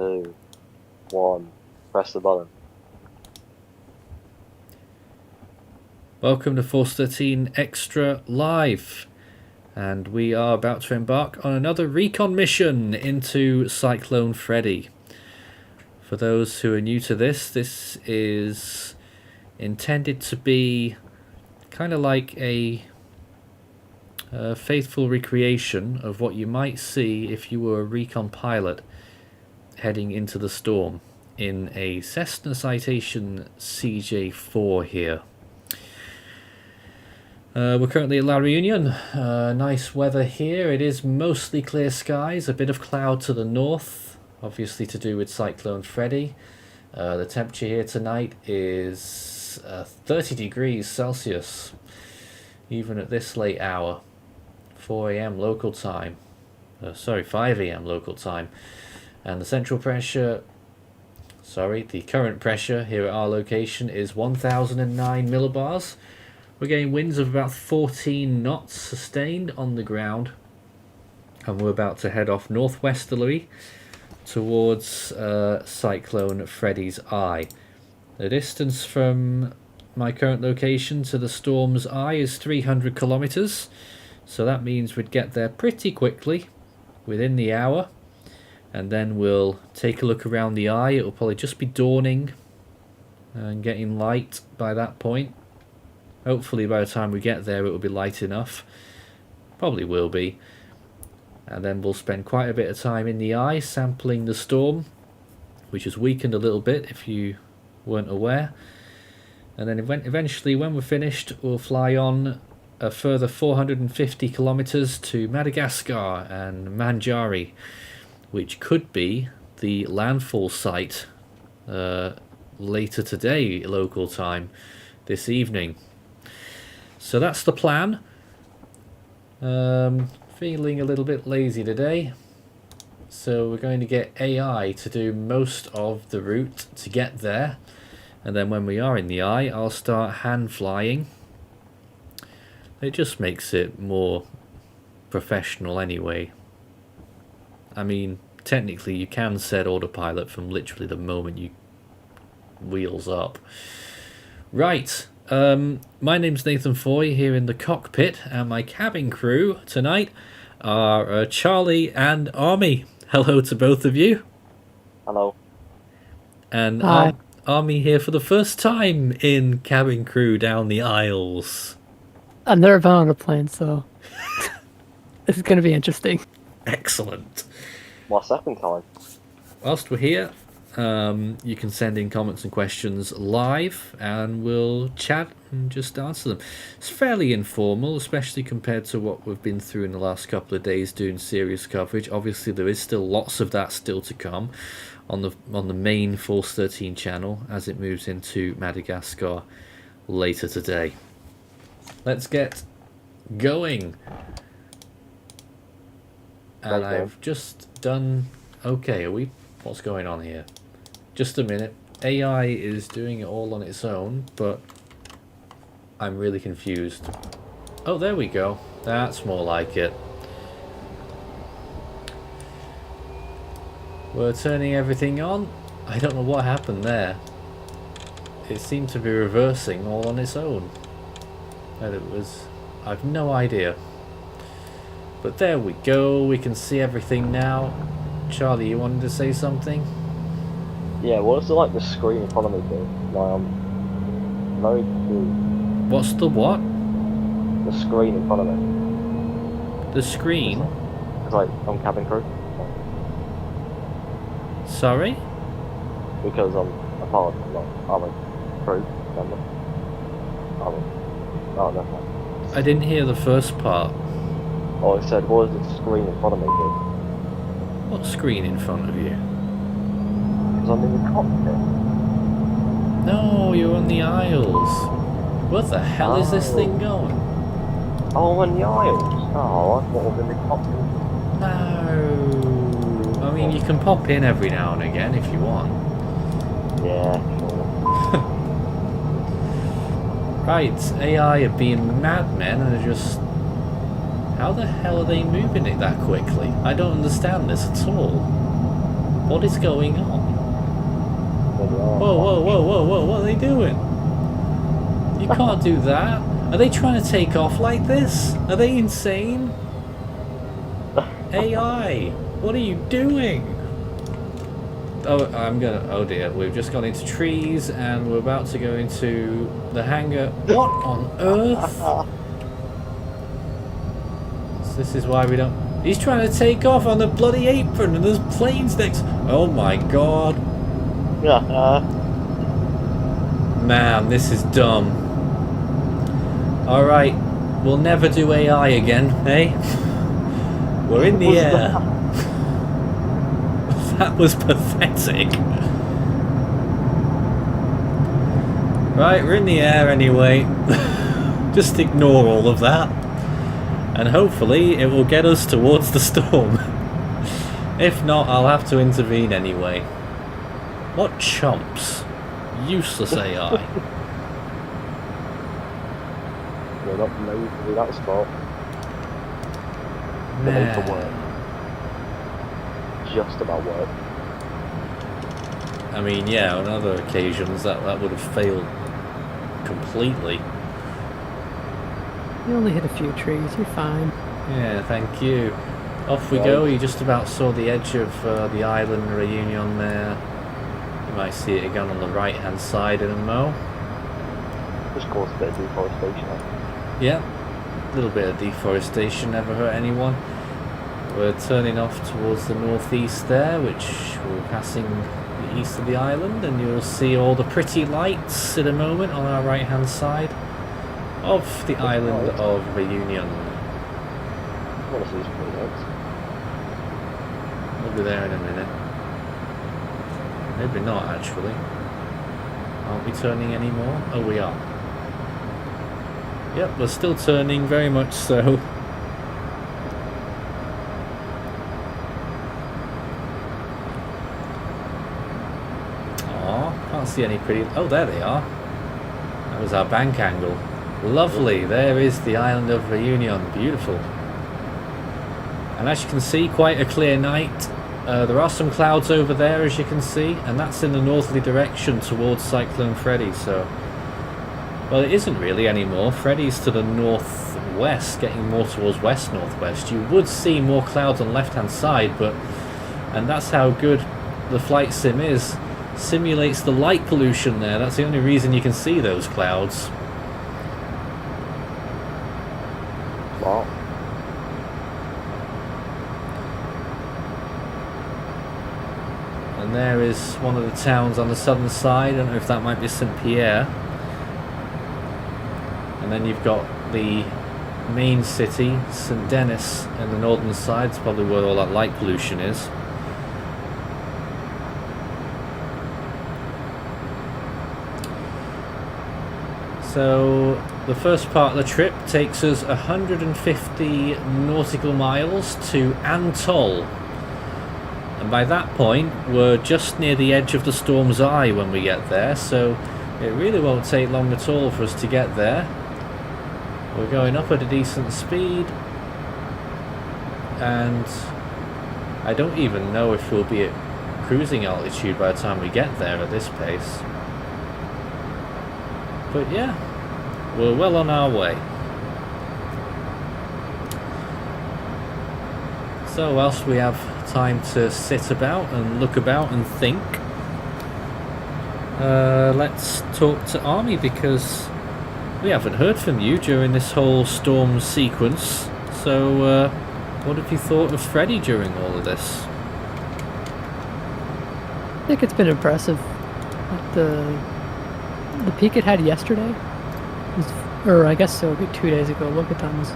2, 1. Press the button. Welcome to Force 13 Extra Live, and we are about to embark on another recon mission into Cyclone Freddy. For those who are new to this is intended to be kind of like a faithful recreation of what you might see if you were a recon pilot heading into the storm in a Cessna Citation CJ4 here. We're currently at La Reunion. Nice weather here. It is mostly clear skies, a bit of cloud to the north, obviously to do with Cyclone Freddy. The temperature here tonight is 30 degrees Celsius, even at this late hour, 4 a.m. local time. 5 a.m. local time. And the the current pressure here at our location is 1009 millibars. We're getting winds of about 14 knots sustained on the ground, and we're about to head off northwesterly towards Cyclone Freddy's eye. The distance from my current location to the storm's eye is 300 kilometers, so that means we'd get there pretty quickly, within the hour, and then we'll take a look around the eye. It'll probably just be dawning and getting light by that point. Hopefully by the time we get there it will be light enough. Probably will be. And then we'll spend quite a bit of time in the eye sampling the storm, which has weakened a little bit if you weren't aware. And then eventually when we're finished we'll fly on a further 450 kilometers to Madagascar and Manjari, which could be the landfall site later today local time, this evening. So that's the plan. Feeling a little bit lazy today, so we're going to get AI to do most of the route to get there, and then when we are in the eye I'll start hand flying. It just makes it more professional anyway. I mean, technically you can set autopilot from literally the moment you wheels up. Right. My name's Nathan Foy here in the cockpit, and my cabin crew tonight are Charlie and Army. Hello to both of you. Hello. And Hi. Army here for the first time in cabin crew down the aisles. I've never been on a plane, so this is going to be interesting. Excellent. My second time. Whilst we're here, you can send in comments and questions live and we'll chat and just answer them. It's fairly informal, especially compared to what we've been through in the last couple of days doing serious coverage. Obviously there is still lots of that still to come on the main Force 13 channel as it moves into Madagascar later today. Let's get going. And I've just done... Okay, what's going on here? Just a minute. AI is doing it all on its own, but I'm really confused. Oh, there we go. That's more like it. We're turning everything on. I don't know what happened there. It seemed to be reversing all on its own. And I've no idea. But there we go. We can see everything now. Charlie, you wanted to say something? Yeah, what's the screen in front of me do? Very confused. What's the what? The screen in front of me. The screen? It's like I'm cabin crew. Sorry? Because I'm a part of I'm a crew member. Oh, no. I didn't hear the first part. Oh, it said, what does the screen in front of me do? What screen in front of you? Because I'm in the cockpit. No, you're on the aisles. What the hell is this thing going? Oh, I'm on the aisles. Oh, I thought I was in the cockpit. No. I mean, you can pop in every now and again if you want. Yeah, sure. Right, AI are being madmen and are just... How the hell are they moving it that quickly? I don't understand this at all. What is going on? There they are. Whoa, what are they doing? You can't do that. Are they trying to take off like this? Are they insane? AI, what are you doing? Oh, oh dear, we've just gone into trees and we're about to go into the hangar. What on earth? So this is why we don't... He's trying to take off on the bloody apron and there's planes next... Oh my god. Man, this is dumb. Alright, we'll never do AI again, eh? We're in the air. That was pathetic. Right, we're in the air anyway. Just ignore all of that. And hopefully it will get us towards the storm. If not, I'll have to intervene anyway. What chumps. Useless AI. We're not made to do that spot. We're made to work. Just about work. I mean, yeah, on other occasions that would have failed completely. You only hit a few trees, you're fine. Yeah, thank you. Off we go. You just about saw the edge of the island Reunion there. You might see it again on the right hand side in a mo. Just caused a bit of deforestation. Yeah, a little bit of deforestation, never hurt anyone. We're turning off towards the northeast there, which we're passing the east of the island, and you'll see all the pretty lights in a moment on our right hand side of the island of Reunion. I want to see these pretty lights. We'll be there in a minute. Maybe not actually. Aren't we turning anymore? Oh, we are. Yep, we're still turning, very much so. Can't see any pretty... Oh, there they are. That was our bank angle. Lovely. There is the island of Reunion. Beautiful. And as you can see, quite a clear night. There are some clouds over there, as you can see, and that's in the northerly direction towards Cyclone Freddy. So, well, it isn't really anymore. Freddy's to the northwest, getting more towards west-northwest. You would see more clouds on the left-hand side, but... And that's how good the flight sim is. Simulates the light pollution there. That's the only reason you can see those clouds. Wow. And there is one of the towns on the southern side. I don't know if that might be St. Pierre. And then you've got the main city, St. Denis, in the northern side. It's probably where all that light pollution is. So the first part of the trip takes us 150 nautical miles to Antol, and by that point we're just near the edge of the storm's eye when we get there, so it really won't take long at all for us to get there. We're going up at a decent speed, and I don't even know if we'll be at cruising altitude by the time we get there at this pace. But yeah, we're well on our way. So whilst we have time to sit about and look about and think, let's talk to Army, because we haven't heard from you during this whole storm sequence. So what have you thought of Freddy during all of this? I think it's been impressive. Like the peak it had yesterday was, or I guess it would be 2 days ago. Look at that, was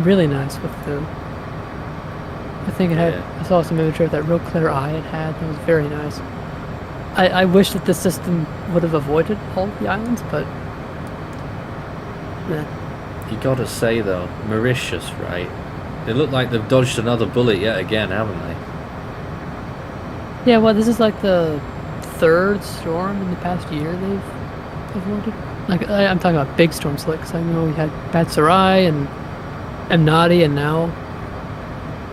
really nice with the. I think it had. I saw some imagery of that real clear eye it had. It was very nice. I wish that the system would have avoided all the islands, but. Yeah. You gotta say though, Mauritius, right? They look like they've dodged another bullet yet again, haven't they? Yeah, well, this is like the third storm in the past year they've avoided. Like, I'm talking about big storms, like, 'cause I know we had Batsarai and Emnati, and now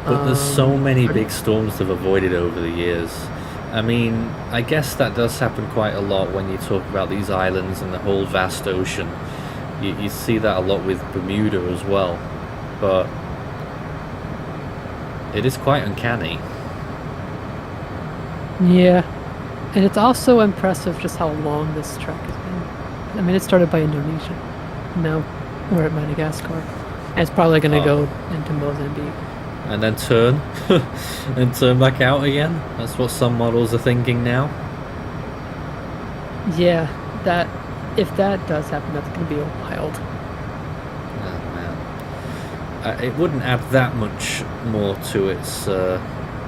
But there's so many 30. big storms they've avoided over the years. I mean, I guess that does happen quite a lot when you talk about these islands and the whole vast ocean. You see that a lot with Bermuda as well. But it is quite uncanny. Yeah, and it's also impressive just how long this trek has been. I mean, it started by Indonesia. Now we're at Madagascar. And it's probably going to go into Mozambique. And then turn. And turn back out again. That's what some models are thinking now. Yeah, if that does happen, that's going to be wild. Oh, man. It wouldn't add that much more to its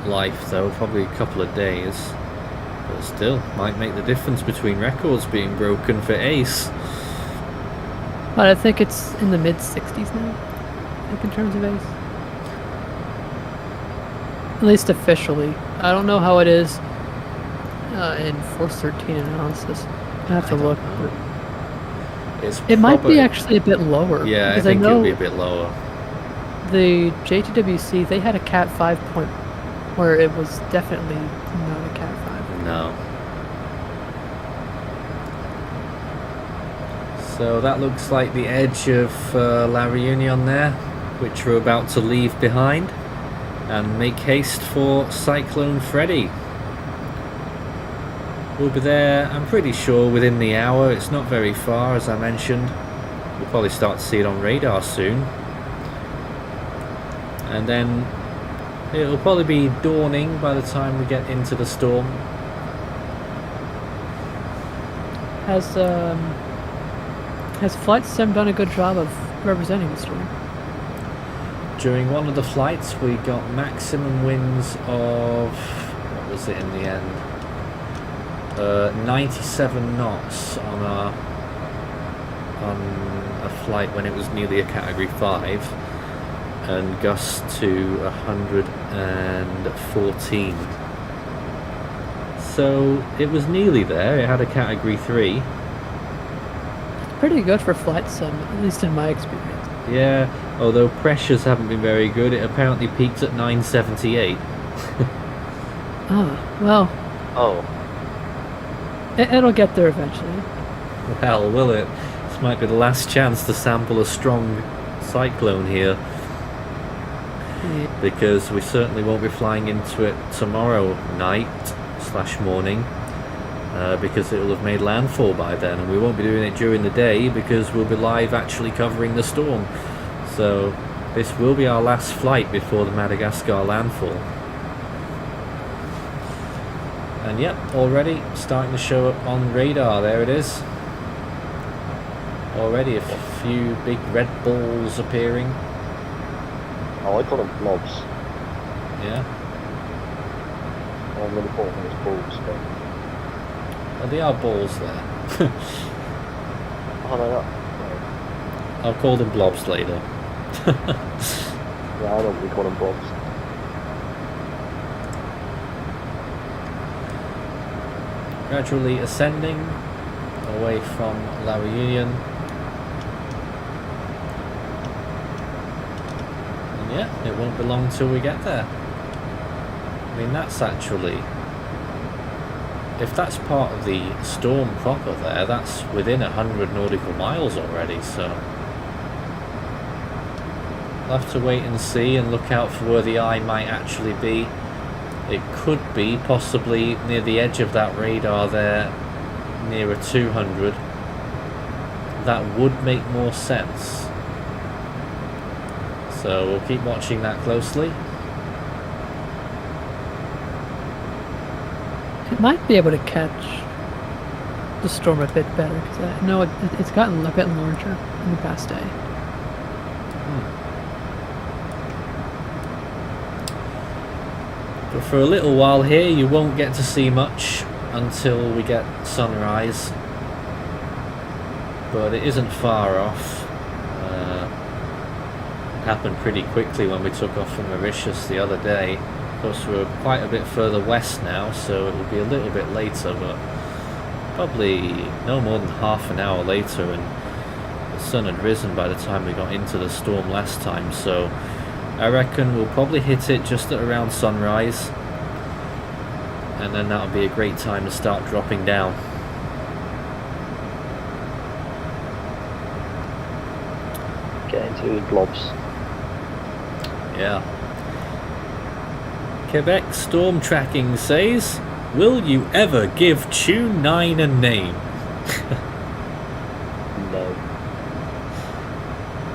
life, though. Probably a couple of days. But still, might make the difference between records being broken for Ace. But I think it's in the mid-60s now, I think, in terms of Ace. At least officially. I don't know how it is in Force 13 analysis. I have to look. It might be actually a bit lower. Yeah, I think it'll be a bit lower. The JTWC, they had a Cat 5 point where it was definitely not a Cat 5. No. So that looks like the edge of La Reunion there, which we're about to leave behind and make haste for Cyclone Freddy. We'll be there, I'm pretty sure, within the hour. It's not very far, as I mentioned. We'll probably start to see it on radar soon. And then it'll probably be dawning by the time we get into the storm. Has Flight Sim done a good job of representing the storm? During one of the flights we got maximum winds of, what was it in the end? 97 knots on a flight when it was nearly a category 5, and gusts to 114. So it was nearly there. It had a category 3. Pretty good for Flight Sim, at least in my experience. Yeah, although pressures haven't been very good. It apparently peaked at 978. Well. Oh. It'll get there eventually. Well, will it? This might be the last chance to sample a strong cyclone here. Yeah. Because we certainly won't be flying into it tomorrow night/morning. Because it will have made landfall by then, and we won't be doing it during the day because we'll be live actually covering the storm. So this will be our last flight before the Madagascar landfall. And yep, already starting to show up on radar. There it is. Already a few big red balls appearing. Oh, I call them blobs. Yeah. I'm really calling them as balls, but... Well, they are balls there. Oh, no, no. I'll call them blobs later. Yeah, I don't really call them blobs. Gradually ascending away from La Reunion. And yeah, it won't be long till we get there. I mean, that's actually... If that's part of the storm proper there, that's within 100 nautical miles already, so... We'll have to wait and see and look out for where the eye might actually be. It could be possibly near the edge of that radar there, nearer 200. That would make more sense. So we'll keep watching that closely. It might be able to catch the storm a bit better, because I know it's gotten a bit larger in the past day. But for a little while here you won't get to see much until we get sunrise. But it isn't far off. It happened pretty quickly when we took off from Mauritius the other day. Of course we're quite a bit further west now, so it will be a little bit later, but probably no more than half an hour later, and the sun had risen by the time we got into the storm last time, so I reckon we'll probably hit it just at around sunrise, and then that'll be a great time to start dropping down. Get into the globs. Yeah. Quebec Storm Tracking says, will you ever give Tune 9 a name? No.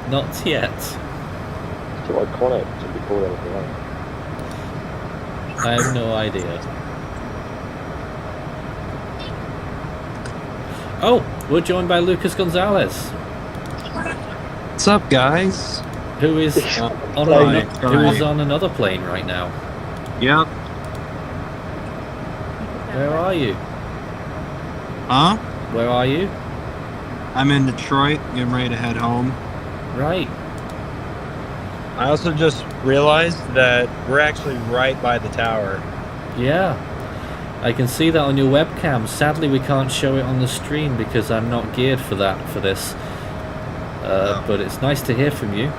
Not yet. It's too iconic to be called anything else. I have no idea. Oh, we're joined by Lucas Gonzalez, What's up, guys? who is on another plane right now. Yep. Where are you? Huh? Where are you? I'm in Detroit, getting ready to head home. Right. I also just realized that we're actually right by the tower. Yeah. I can see that on your webcam. Sadly, we can't show it on the stream because I'm not geared for that for this. But it's nice to hear from you.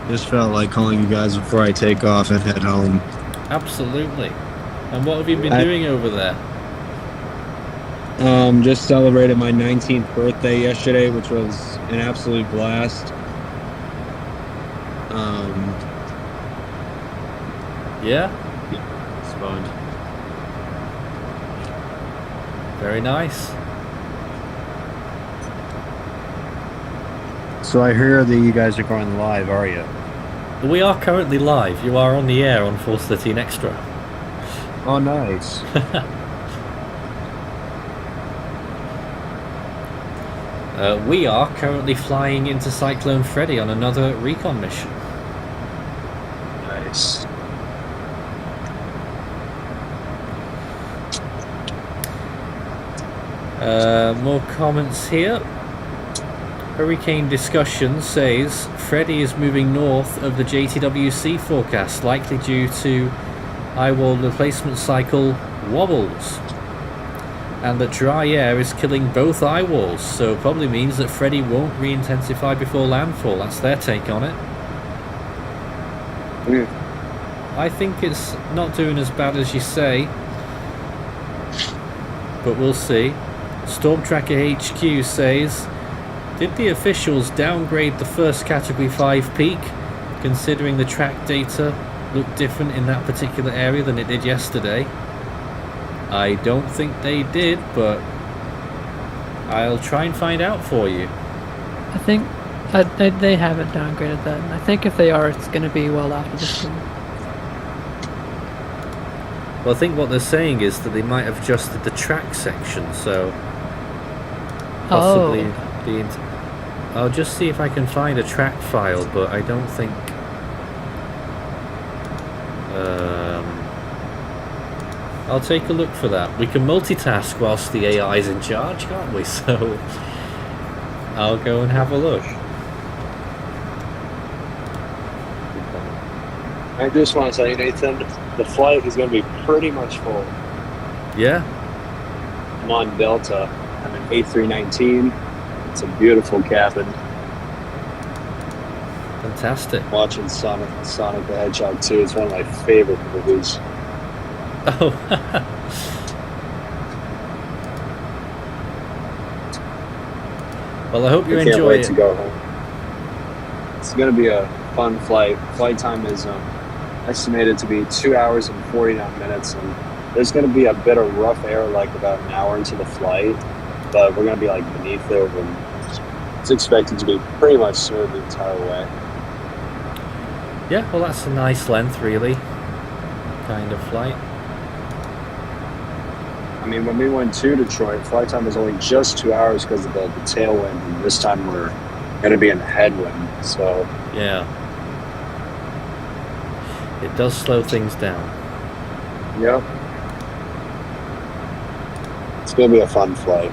Just felt like calling you guys before I take off and head home. Absolutely. And what have you been doing over there? Just celebrated my 19th birthday yesterday, which was an absolute blast. Yeah? It's fun. Very nice. So I hear that you guys are going live, are you? We are currently live. You are on the air on Force 13 Extra. Oh, nice. We are currently flying into Cyclone Freddy on another Recon mission. Nice. More comments here. Hurricane Discussion says Freddy is moving north of the JTWC forecast, likely due to Eyewall replacement cycle wobbles, and that dry air is killing both eyewalls, so probably means that Freddy won't re-intensify before landfall. That's their take on it. I think it's not doing as bad as you say, but we'll see. Storm Tracker HQ says, did the officials downgrade the first Category 5 peak, considering the track data looked different in that particular area than it did yesterday? I don't think they did, but I'll try and find out for you. I think they haven't downgraded that. And I think if they are, it's going to be well after this one. Well, I think what they're saying is that they might have adjusted the track section, so possibly I'll just see if I can find a track file, but I don't think I'll take a look for that. We can multitask whilst the AI is in charge, can't we? So I'll go and have a look. I just want to tell you, Nathan, the flight is going to be pretty much full. Yeah? I'm on Delta. I'm an A319. It's a beautiful cabin. Fantastic. Watching Sonic the Hedgehog 2 is one of my favorite movies. Oh. Well, I hope you I can't enjoy wait it. to go home. It's going to be a fun flight. Flight time is estimated to be 2 hours and 49 minutes, and there's going to be a bit of rough air, like about an hour into the flight, but we're going to be like beneath it, and it's expected to be pretty much smooth the entire way. Yeah, well, that's a nice length, really, kind of flight. I mean, when we went to Detroit, flight time was only just 2 hours because of the tailwind, and this time we're going to be in the headwind, so... Yeah. It does slow things down. Yep. It's going to be a fun flight.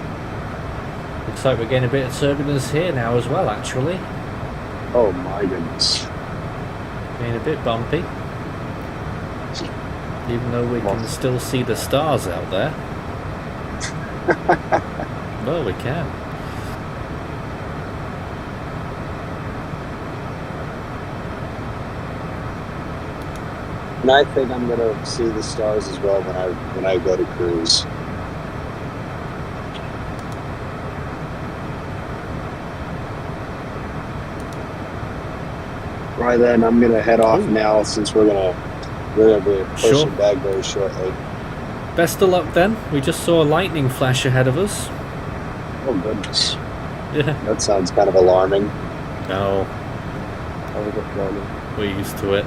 Looks like we're getting a bit of turbulence here now as well, actually. Oh my goodness. Being a bit bumpy. Even though we can still see the stars out there. Well, we can. And I think I'm gonna see the stars as well when I go to cruise. Right then, I'm gonna head off now since we're gonna be pushing Sure. back very shortly. Best of luck then. We just saw a lightning flash ahead of us. Oh goodness, Yeah. that sounds kind of alarming. No, I was just learning. we're used to it.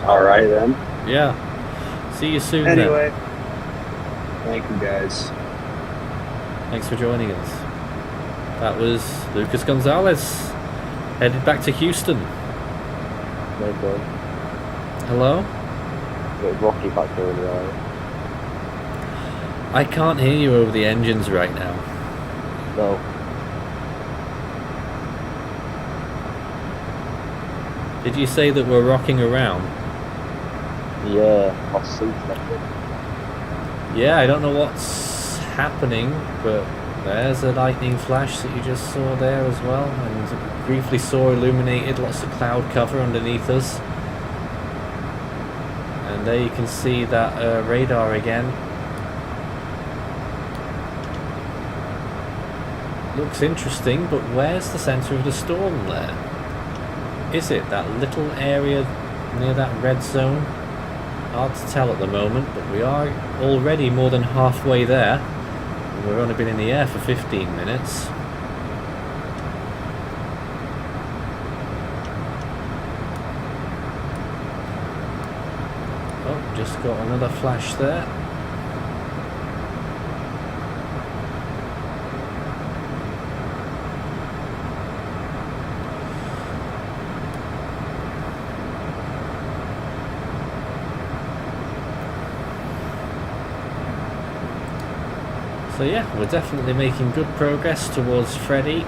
All right then. Yeah. See you soon Anyway, thank you guys. then. Thanks for joining us. That was Lucas Gonzalez, headed back to Houston. No good. Hello? It was rocky back here in the eye. I can't hear you over the engines right now. No. Did you say that we're rocking around? Yeah, my seat's not good. Yeah, I don't know what's happening, but there's a lightning flash that you just saw there as well, and briefly saw illuminated lots of cloud cover underneath us. And there you can see that radar again. Looks interesting, but where's the centre of the storm there? Is it that little area near that red zone? Hard to tell at the moment, but we are already more than halfway there. And we've only been in the air for 15 minutes. Oh, just got another flash there. So yeah, we're definitely making good progress towards Freddy.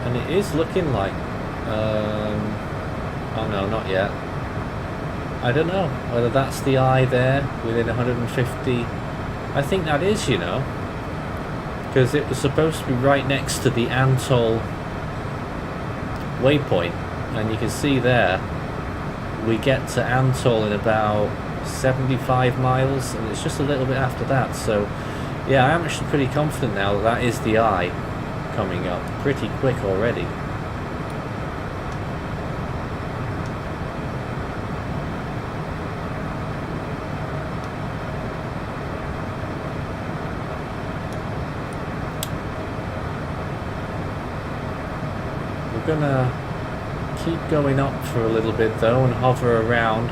And it is looking like... oh no, not yet. I don't know whether that's the eye there within 150. I think that is, you know. Because it was supposed to be right next to the Atoll waypoint. And you can see there, we get to Atoll in about 75 miles, and it's just a little bit after that. So yeah, I'm actually pretty confident now that that is the eye coming up pretty quick already. We're gonna keep going up for a little bit though and hover around.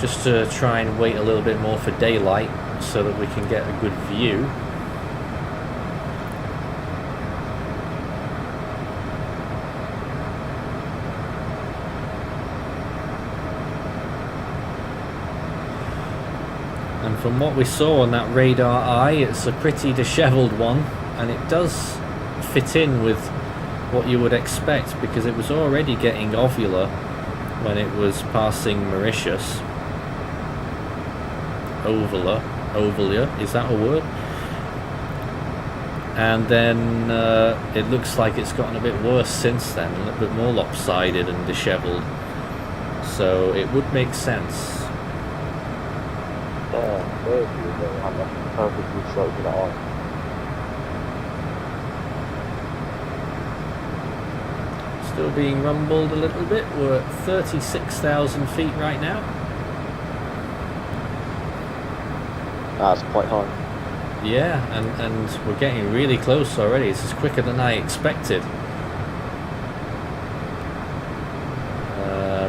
Just to try and wait a little bit more for daylight so that we can get a good view. And from what we saw on that radar eye, it's a pretty dishevelled one, and it does fit in with what you would expect because it was already getting ovular when it was passing Mauritius. Ovalia, is that a word? And then it looks like it's gotten a bit worse since then, a little bit more lopsided and dishevelled. So it would make sense. Yeah, there's you go. I'm a perfectly straight to that eye. Still being rumbled a little bit. We're at 36,000 feet right now. That's quite high. Yeah, and we're getting really close already. This is quicker than I expected.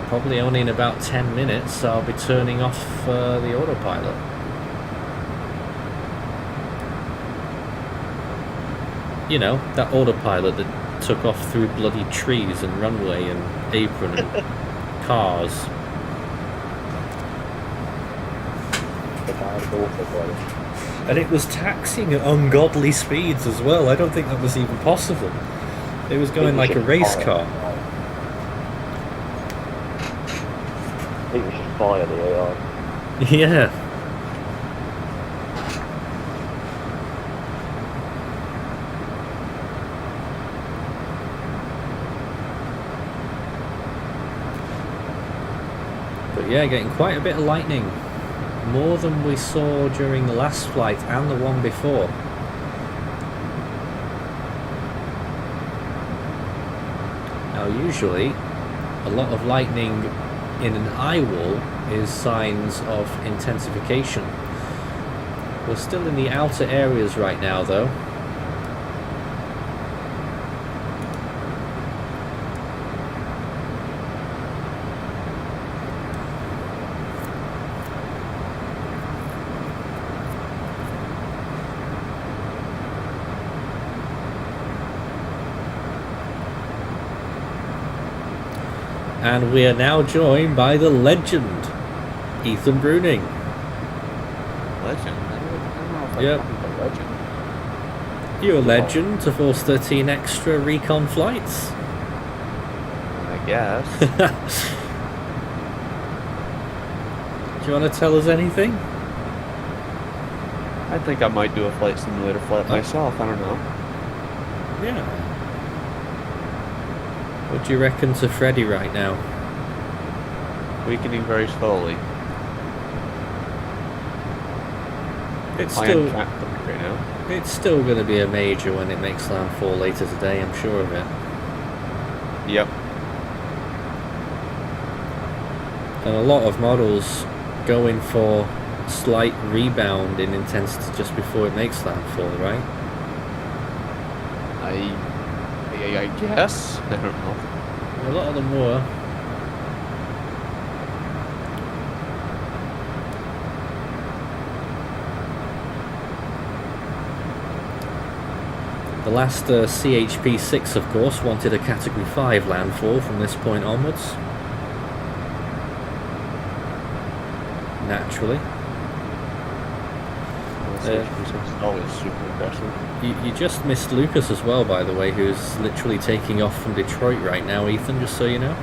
Probably only in about 10 minutes I'll be turning off the autopilot. You know, that autopilot that took off through bloody trees and runway and apron and cars. And it was taxiing at ungodly speeds as well. I don't think that was even possible. It was going like a race car. I think we should fire the AI. Yeah. But yeah, getting quite a bit of lightning. More than we saw during the last flight and the one before. Now usually, a lot of lightning in an eyewall is signs of intensification. We're still in the outer areas right now though. And we are now joined by the legend, Ethan Bruning. Legend? I don't know if I Yep. call him a legend. You're a legend to Force 13 extra Recon flights. I guess. Do you want to tell us anything? I think I might do a flight simulator flight myself. I don't know. Yeah. What do you reckon to Freddy right now? Weakening very slowly. It's I still am trapped right now. it's still going to be a major when it makes landfall later today, I'm sure of it. Yep. And a lot of models going for slight rebound in intensity just before it makes landfall, right? I guess. I don't know. A lot of them were. The last CHP-6, of course, wanted a Category 5 landfall from this point onwards. Naturally. It's always super impressive. You just missed Lucas as well, by the way, who's literally taking off from Detroit right now, Ethan, just so you know.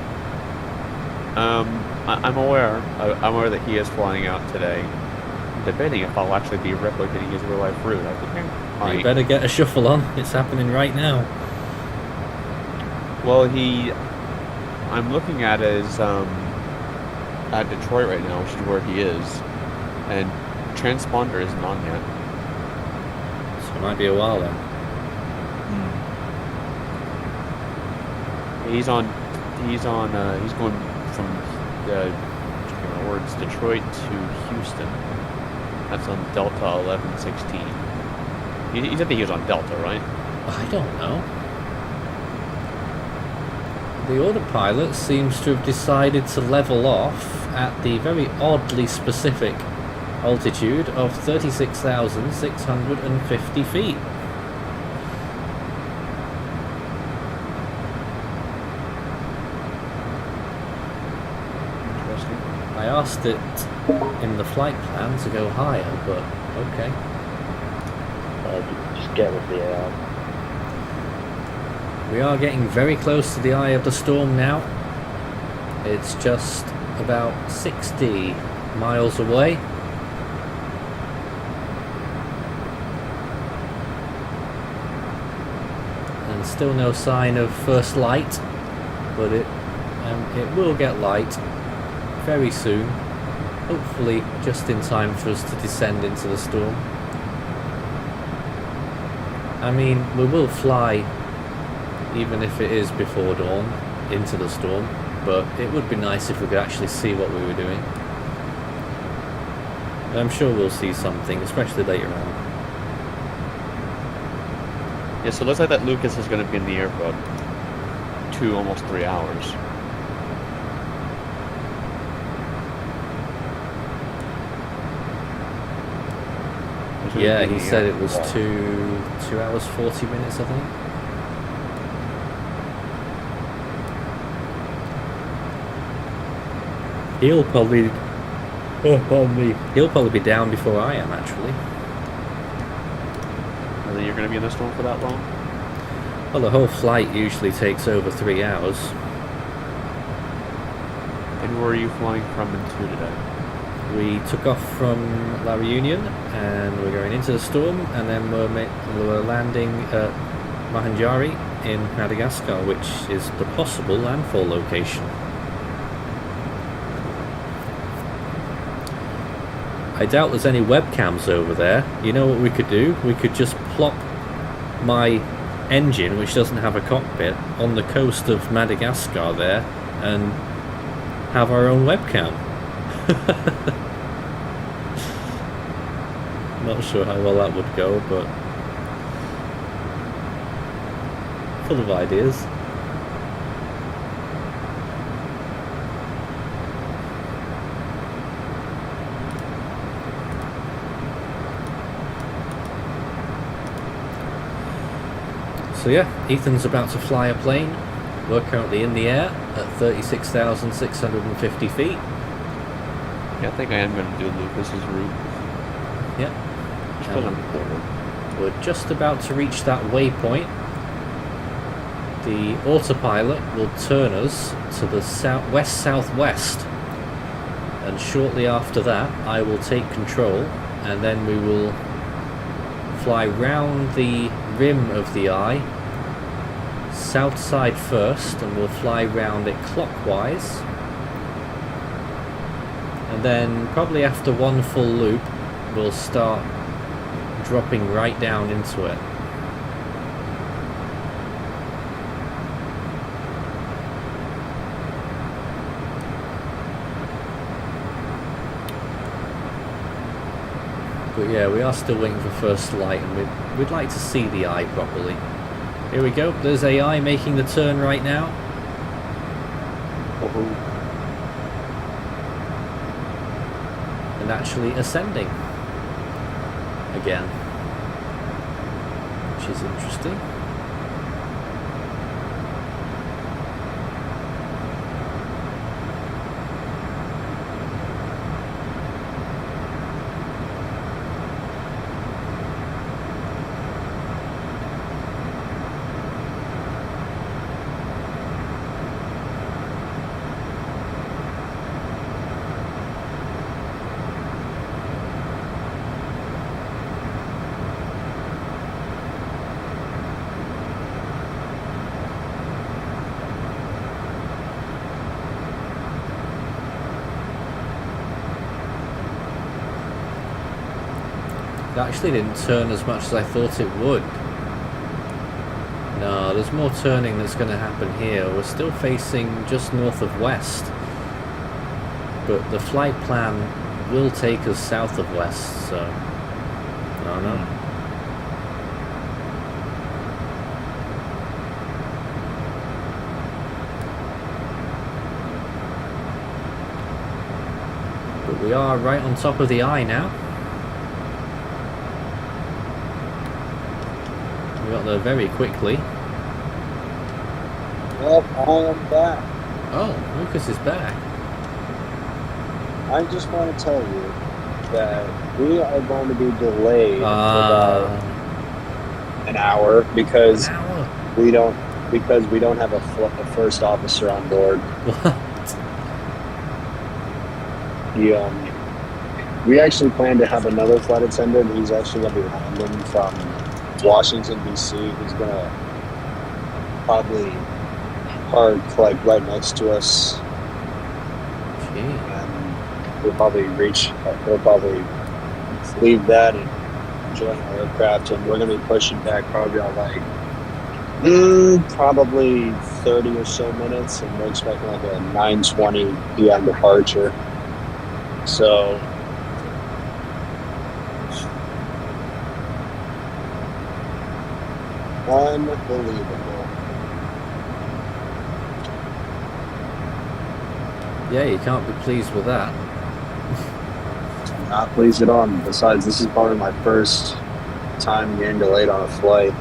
I'm aware. I'm aware that he is flying out today. I'm debating if I'll actually be replicating his real life route. I think I might. You better get a shuffle on. It's happening right now. Well, I'm looking at his at Detroit right now, which is where he is, and transponder isn't on yet. So it might be a while then. He's going from Detroit to Houston. That's on Delta 1116. You said that he was on Delta, right? I don't know. The autopilot seems to have decided to level off at the very oddly specific altitude of 36,650 feet. Interesting. I asked it in the flight plan to go higher, but okay. Just get with the AI. We are getting very close to the eye of the storm now. It's just about 60 miles away. And still no sign of first light, but it will get light very soon. Hopefully just in time for us to descend into the storm. I mean, we will fly even if it is before dawn into the storm, but it would be nice if we could actually see what we were doing. I'm sure we'll see something, especially later on. Yeah, so it looks like that Lucas is going to be in the air for about 2, almost 3 hours. Yeah, he said it was 2 hours 40 minutes, I think. He'll probably be down before I am, actually. And then you're going to be in the storm for that long? Well, the whole flight usually takes over 3 hours. And where are you flying from and to today? We took off from La Reunion and we're going into the storm, and then we're landing at Mahanjari in Madagascar, which is the possible landfall location. I doubt there's any webcams over there. You know what we could do? We could just plop my engine, which doesn't have a cockpit, on the coast of Madagascar there and have our own webcam. Not sure how well that would go, but full of ideas. So yeah, Ethan's about to fly a plane. We're currently in the air at 36,650 feet. Yeah, I think I am going to do Lucas's route. Yep. Just put on forward. We're just about to reach that waypoint. The autopilot will turn us to the west-southwest, and shortly after that I will take control, and then we will fly round the rim of the eye, south side first, and we'll fly round it clockwise, and then probably after one full loop we'll start dropping right down into it. But yeah, we are still waiting for first light, and we'd like to see the eye properly. Here we go, there's AI making the turn right now. And actually ascending again, which is interesting. It actually didn't turn as much as I thought it would. No, there's more turning that's going to happen here. We're still facing just north of west, but the flight plan will take us south of west, so I don't know. But we are right on top of the eye now. We got there very quickly. Well, I am back. Oh, Lucas is back. I just want to tell you that we are going to be delayed for about an hour because we don't have a first officer on board. What? We actually plan to have another flight attendant. He's actually going to be landing from Washington, D.C. He's going to probably park like right next to us. Gee. And we'll probably leave that and join our aircraft, and we're going to be pushing back probably on like probably 30 or so minutes, and we're expecting like a 9:20 p.m. departure. So unbelievable. Yeah, you can't be pleased with that. I'm not pleased at all. Besides, this is probably my first time getting delayed on a flight.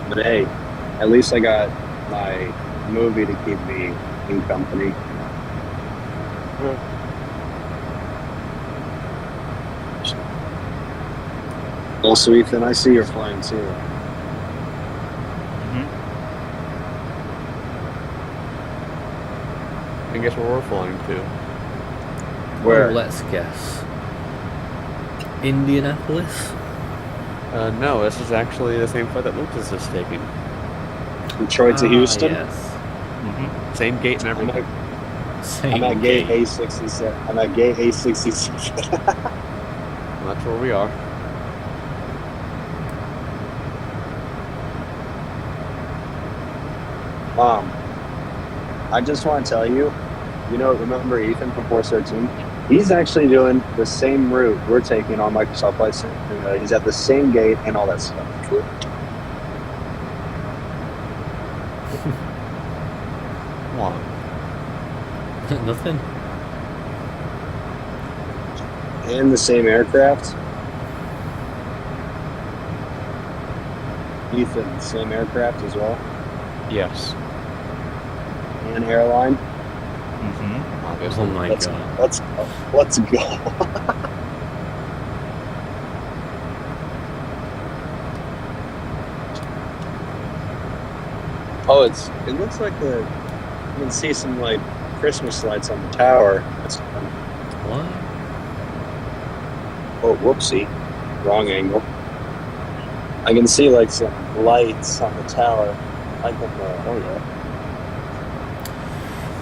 But hey, at least I got my movie to keep me in company. Also, Ethan, I see you're flying too. I guess where we're flying to. Where? Oh, let's guess. Indianapolis? No, this is actually the same flight that Lucas is taking. Detroit to Houston? Yes. Same gate and everything. Same I'm at gate gate. A67. I'm at gate A67. That's where we are. I just want to tell you, remember Ethan from Force 13? He's actually doing the same route we're taking on Microsoft Flight Simulator. He's at the same gate and all that stuff. What? Nothing. And the same aircraft. Ethan, same aircraft as well. Yes. And airline. Mm-hmm. Obviously. Oh my god. Let's go. Oh, it looks like you can see some like Christmas lights on the tower. That's fun. What? Oh, whoopsie. Wrong angle. I can see like some lights on the tower. Like oh yeah.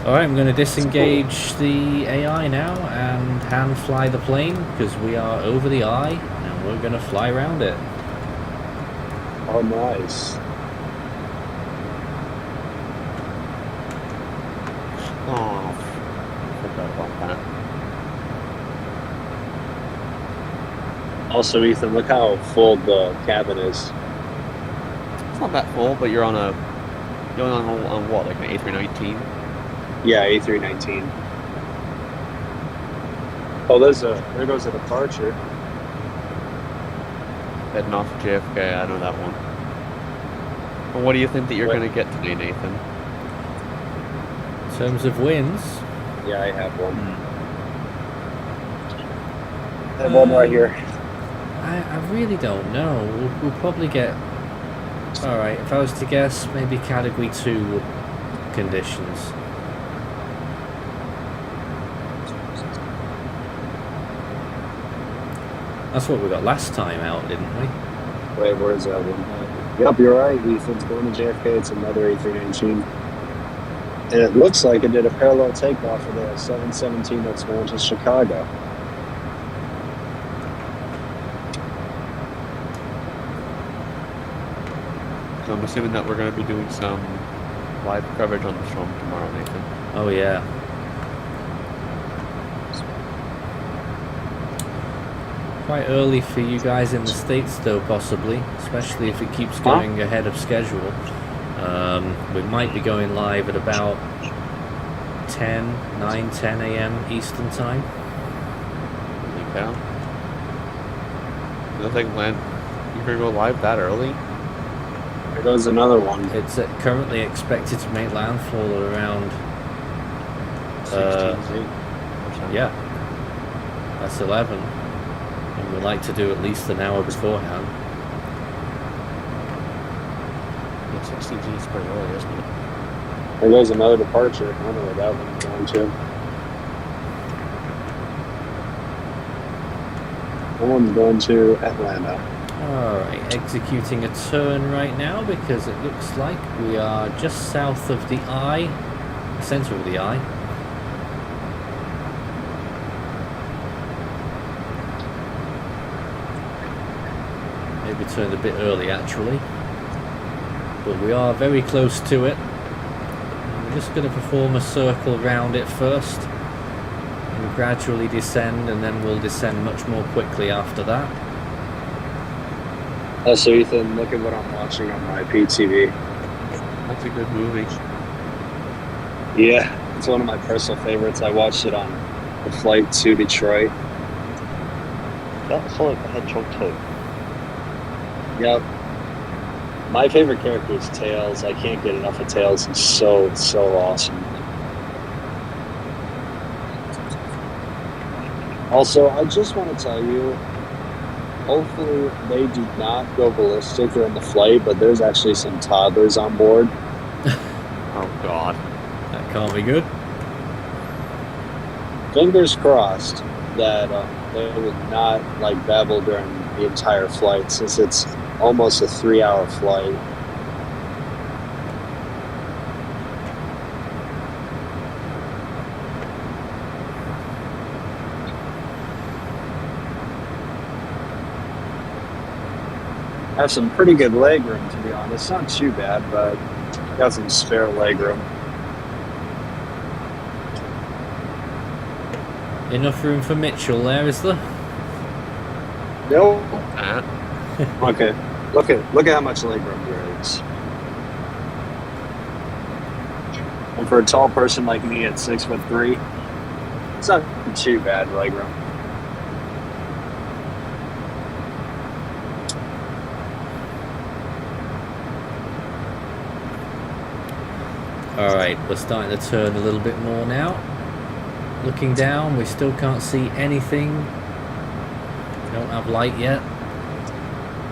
Alright, I'm going to disengage the AI now and hand fly the plane because we are over the eye and we're going to fly around it. Oh, nice. Oh, forgot about that. Also, Ethan, look how full the cabin is. It's not that full, but you're on what, like an A319? Yeah, A319. Oh, there goes a departure. Heading off JFK, I know that one. Well, what do you think that you're going to get today, Nathan? In terms of wins, Yeah, I have one. I have one right here. I really don't know. We'll probably get... Alright, if I was to guess, maybe Category 2 conditions. That's what we got last time out, didn't we? Wait, where's that one? Yep, you're right. Ethan's going to JFK. It's another A319. And it looks like it did a parallel takeoff of the 717 that's going to Chicago. So I'm assuming that we're going to be doing some live coverage on the storm tomorrow, Nathan. Oh yeah. Quite early for you guys in the States though, possibly, especially if it keeps going ahead of schedule. We might be going live at about 9, 10 a.m. Eastern time. Holy cow. You think you're going to go live that early? There goes another one. It's currently expected to make landfall at around 16Z. yeah, that's 11, and we like to do at least an hour beforehand. 16Z is pretty early, isn't it? There goes another departure. I don't know where that one's going to. That one's going to Atlanta. Alright, executing a turn right now because it looks like we are just south of the eye, center of the eye. Maybe turned a bit early actually, but we are very close to it. We're just going to perform a circle around it first and gradually descend, and then we'll descend much more quickly after that. So Ethan, look at what I'm watching on my PTV. That's a good movie. Yeah, it's one of my personal favorites. I watched it on the flight to Detroit. That's Sonic the Hedgehog 2. Yep. My favorite character is Tails. I can't get enough of Tails. He's so awesome. Also, I just want to tell you, hopefully they do not go ballistic during the flight, but there's actually some toddlers on board. Oh, God. That can't be good. Fingers crossed that they would not babble during the entire flight, since it's almost a 3-hour flight. Have some pretty good leg room, to be honest. Not too bad, but got some spare leg room. Enough room for Mitchell there, is there? No. Uh, Okay. Look at how much leg room there is. And for a tall person like me at 6'3", it's not too bad leg room. Alright, we're starting to turn a little bit more now. Looking down, we still can't see anything. Don't have light yet.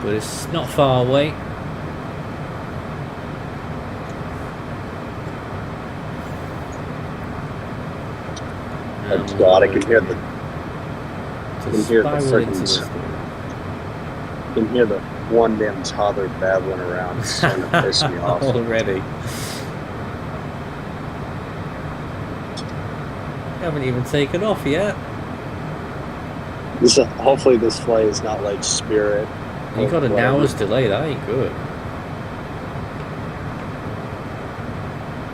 But it's not far away. Oh God, I can hear the Spiral into freaking the sound. I can hear the one damn toddler babbling around. It's starting to piss me off. already. Haven't even taken off yet. Hopefully this flight is not like Spirit. You got an whatever. hour's delay, that ain't good.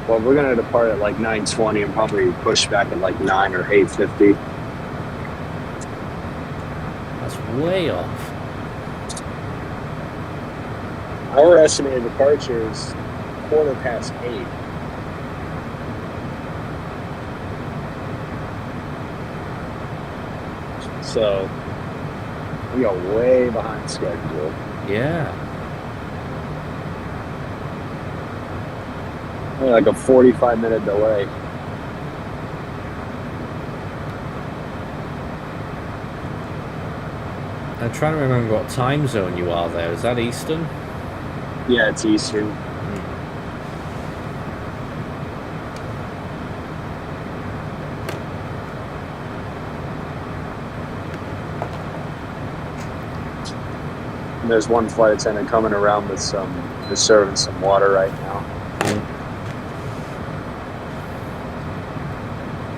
Well, we're gonna depart at like 9:20 and probably push back at like 9 or 8:50. That's way off. Our estimated departure is 8:15. So we are way behind schedule. Yeah. Only like a 45-minute delay. I'm trying to remember what time zone you are there. Is that Eastern? Yeah, it's Eastern. And there's one flight attendant coming around with just serving some water right now.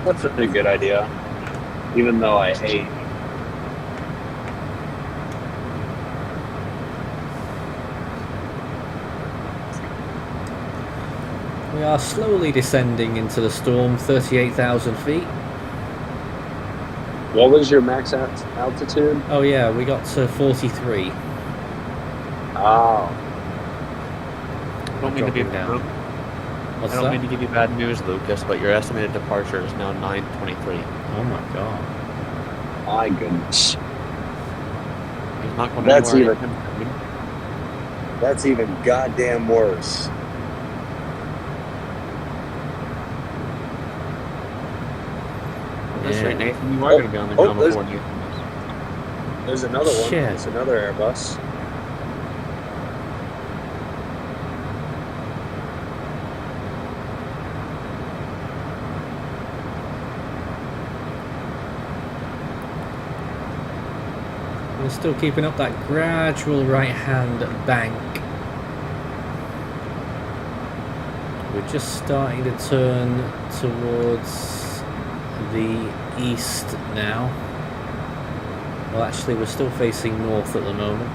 That's a pretty good idea. Even though I hate. We are slowly descending into the storm, 38,000 feet. What was your max altitude? Oh yeah, we got to 43. Oh. I don't mean to be Dropping down. What's I don't that? mean to give you bad news, Lucas, but your estimated departure is now 9:23. Oh my god. My goodness. He's not going That's anywhere. even- That's even goddamn worse. That's Yeah. right, Nathan. You are going to be on the ground there's- before Nathan There's another one. Shit. There's another Airbus. We're still keeping up that gradual right-hand bank. We're just starting to turn towards the east now. Well, actually, we're still facing north at the moment.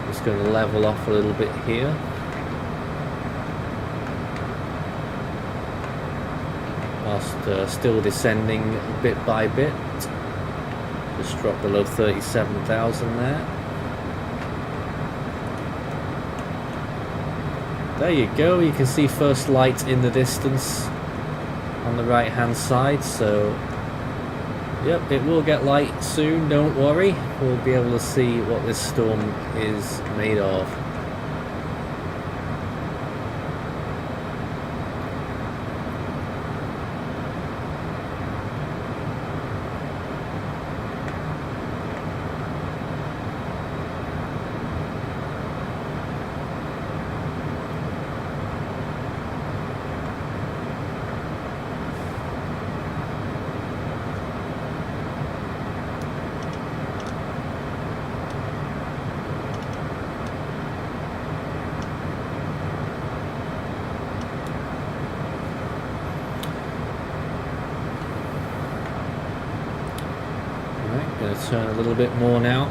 Just going to level off a little bit here. Whilst still descending bit by bit. Just dropped below 37,000 there. There you go, you can see first light in the distance on the right hand side, so yep, it will get light soon, don't worry. We'll be able to see what this storm is made of. Going to turn a little bit more now.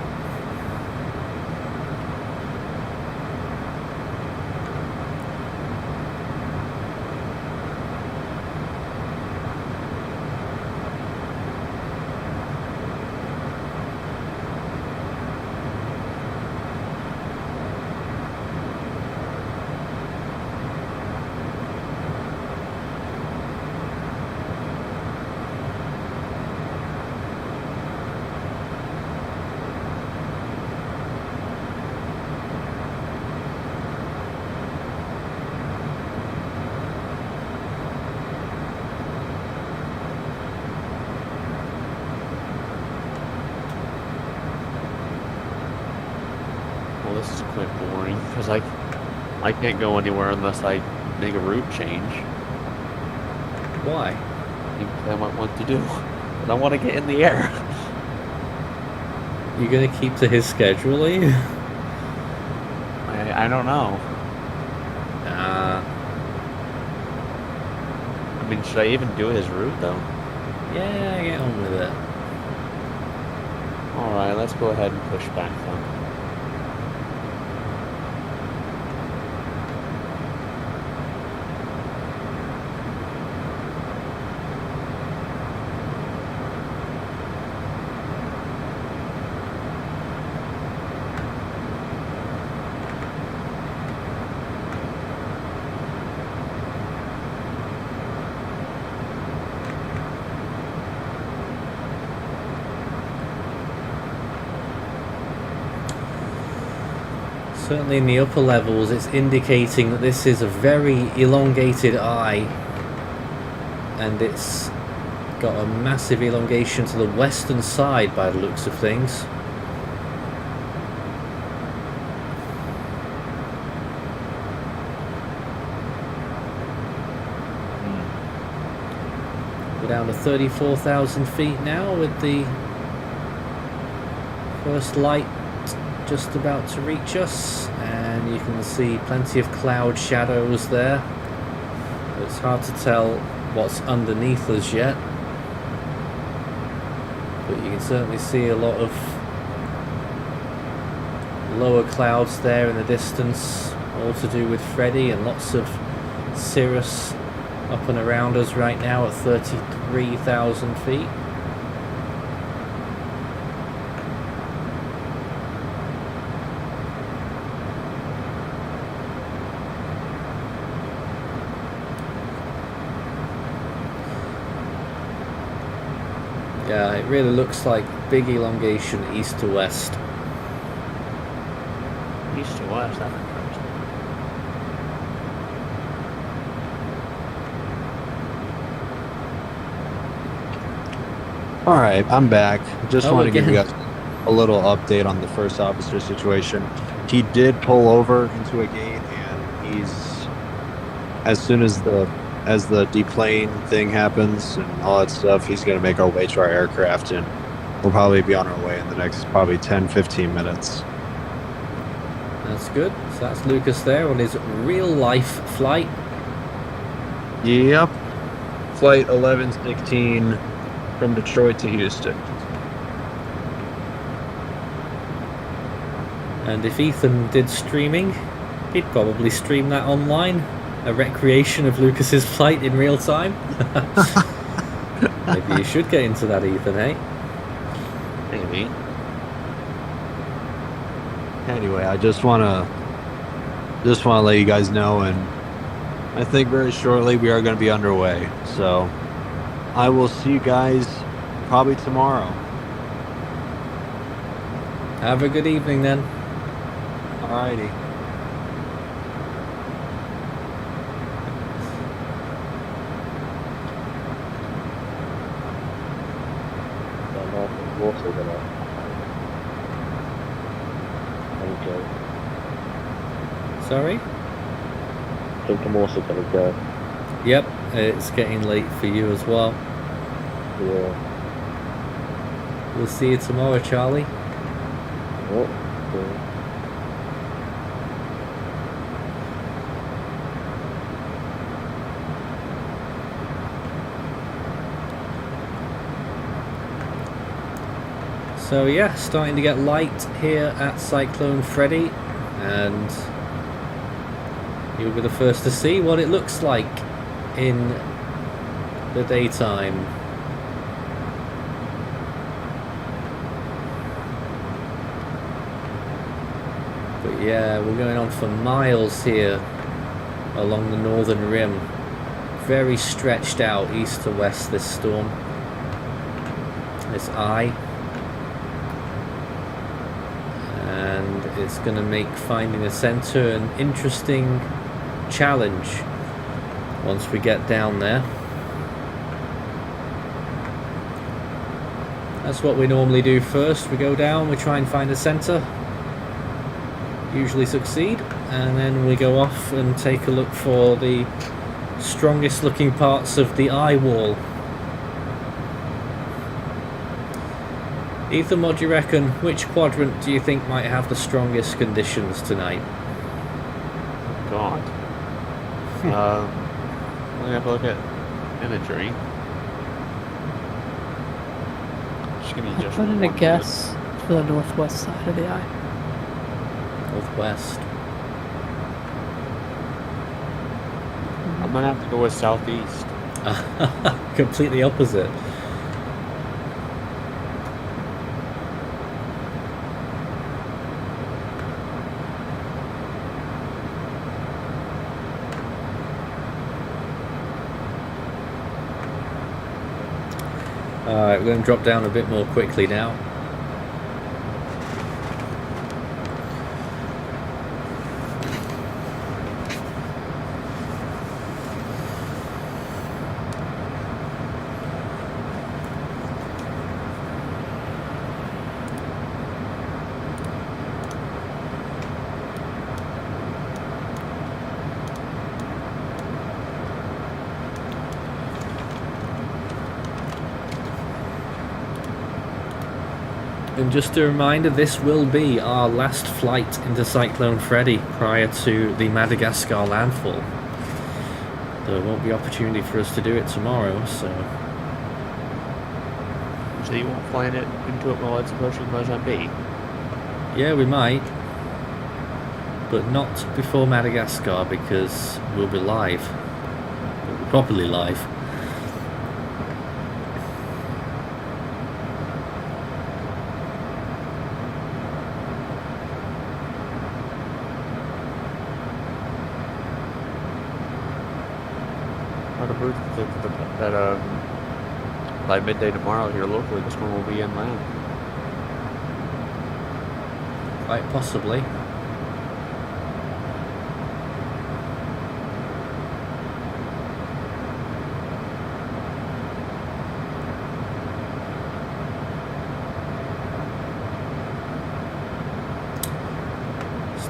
Well, this is quite boring because I can't go anywhere unless I make a route change. Why? Because I might want to do, but I want to get in the air. You're going to keep to his schedule, are you? I don't know. I mean, should I even do his route though? Yeah, get on with it. All right, let's go ahead and push back then. Certainly in the upper levels, it's indicating that this is a very elongated eye, and it's got a massive elongation to the western side by the looks of things. We're down to 34,000 feet now with the first light just about to reach us, and you can see plenty of cloud shadows there. It's hard to tell what's underneath us yet, but you can certainly see a lot of lower clouds there in the distance, all to do with Freddy, and lots of cirrus up and around us right now at 33,000 feet. Yeah, it really looks like big elongation east to west. East to west, that's interesting. All right, I'm back. Just Oh, want to give you again. guys a little update on the first officer situation. He did pull over into a gate, and he's, as soon as the deplane thing happens and all that stuff, he's going to make our way to our aircraft, and we'll probably be on our way in the next probably 10-15 minutes. That's good. So that's Lucas there on his real life flight. Yep. Flight 1116 from Detroit to Houston. And if Ethan did streaming, he'd probably stream that online. A recreation of Lucas's flight in real time. Maybe you should get into that, Ethan, eh? Maybe. Anyway, I just want to let you guys know, and I think very shortly we are going to be underway. So I will see you guys probably tomorrow. Have a good evening then. Alrighty. I'm also gonna go. Sorry? I think I'm also gonna go. Yep, it's getting late for you as well. Yeah. We'll see you tomorrow, Charlie. Yep. Yeah. So yeah, starting to get light here at Cyclone Freddy, and you'll be the first to see what it looks like in the daytime. But yeah, we're going on for miles here along the northern rim. Very stretched out east to west, this storm. This eye. And it's going to make finding the centre an interesting challenge once we get down there. That's what we normally do first. We go down, we try and find a centre, usually succeed, and then we go off and take a look for the strongest looking parts of the Eyewall. Ethan, what do you reckon? Which quadrant do you think might have the strongest conditions tonight? God. Let me have a look at imagery. Just give me just Put in a one guess for the northwest side of the eye. Northwest. minute. I'm gonna have to go with southeast. Completely opposite. Alright, we're going to drop down a bit more quickly now. And just a reminder, this will be our last flight into Cyclone Freddy prior to the Madagascar landfall. There won't be opportunity for us to do it tomorrow, so... So you won't fly into it while it's approaching Mozambique? Yeah, we might. But not before Madagascar, because we'll be live. We'll be properly live. That by midday tomorrow here locally, this one will be inland. Quite possibly.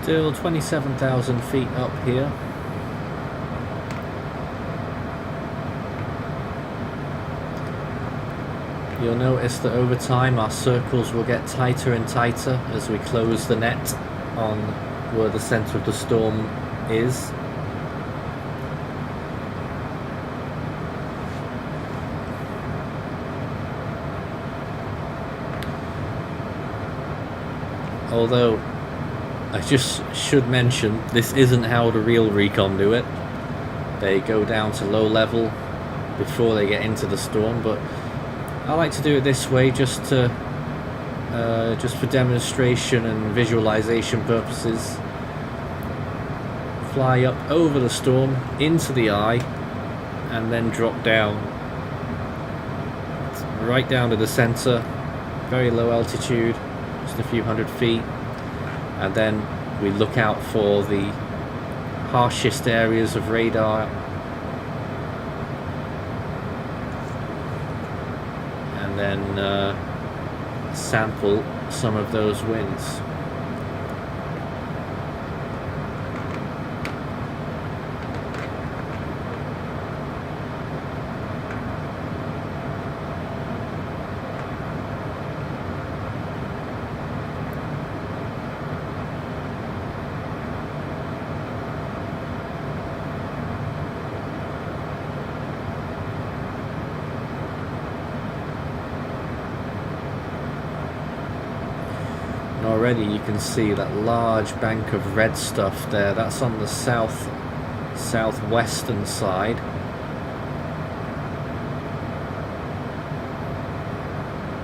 Still 27,000 feet up here. You'll notice that over time our circles will get tighter and tighter as we close the net on where the centre of the storm is. Although, I just should mention, this isn't how the real Recon do it. They go down to low level before they get into the storm, but I like to do it this way just to, just for demonstration and visualization purposes. Fly up over the storm, into the eye, and then drop down. Right down to the center, very low altitude, just a few hundred feet. And then we look out for the harshest areas of radar. And then sample some of those winds. And already you can see that large bank of red stuff there. That's on the southwestern side.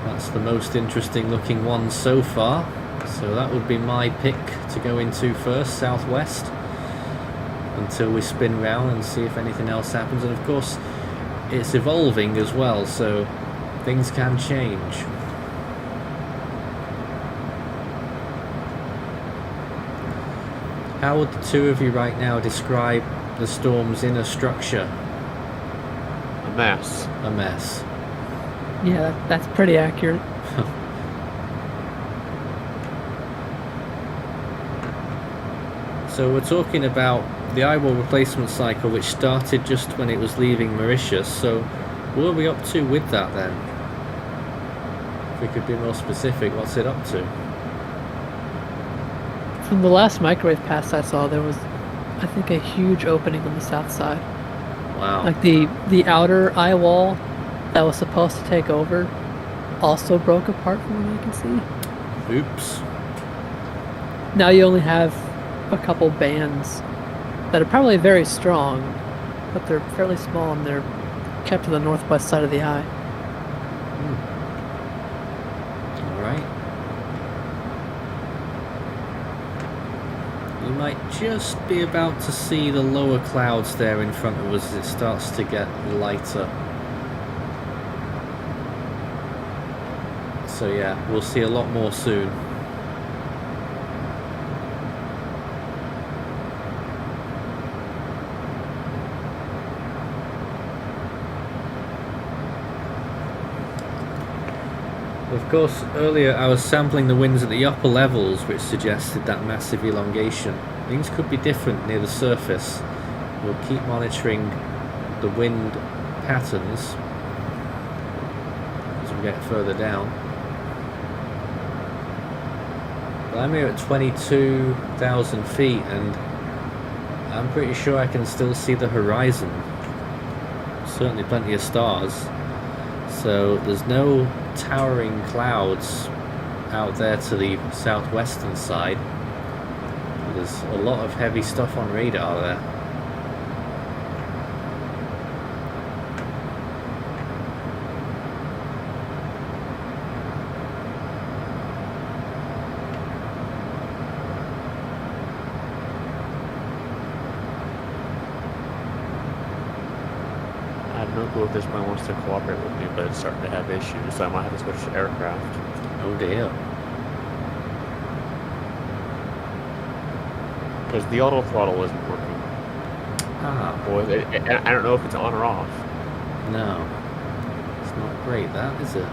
That's the most interesting looking one so far. So that would be my pick to go into first, southwest, until we spin round and see if anything else happens. And of course, it's evolving as well, so things can change. How would the two of you right now describe the storm's inner structure? A mess. A mess. Yeah, that's pretty accurate. So we're talking about the Eyewall replacement cycle, which started just when it was leaving Mauritius. So what are we up to with that then? If we could be more specific, what's it up to? From the last microwave pass I saw, there was, I think, a huge opening on the south side. Wow. Like the outer Eyewall that was supposed to take over also broke apart from what I can see. Oops. Now you only have a couple bands that are probably very strong, but they're fairly small and they're kept to the northwest side of the eye. Alright. You might just be about to see the lower clouds there in front of us as it starts to get lighter. So yeah, we'll see a lot more soon. Of course, earlier I was sampling the winds at the upper levels, which suggested that massive elongation. Things could be different near the surface. We'll keep monitoring the wind patterns as we get further down. But I'm here at 22,000 feet and I'm pretty sure I can still see the horizon. Certainly plenty of stars. So there's no towering clouds out there to the southwestern side. There's a lot of heavy stuff on radar there. I have no clue if this one wants to cooperate with me, but it's starting to have issues, so I might have to switch to aircraft. Oh dear. Because the auto throttle isn't working. Ah, Boy, I don't know if it's on or off. no. It's not great, that, is it?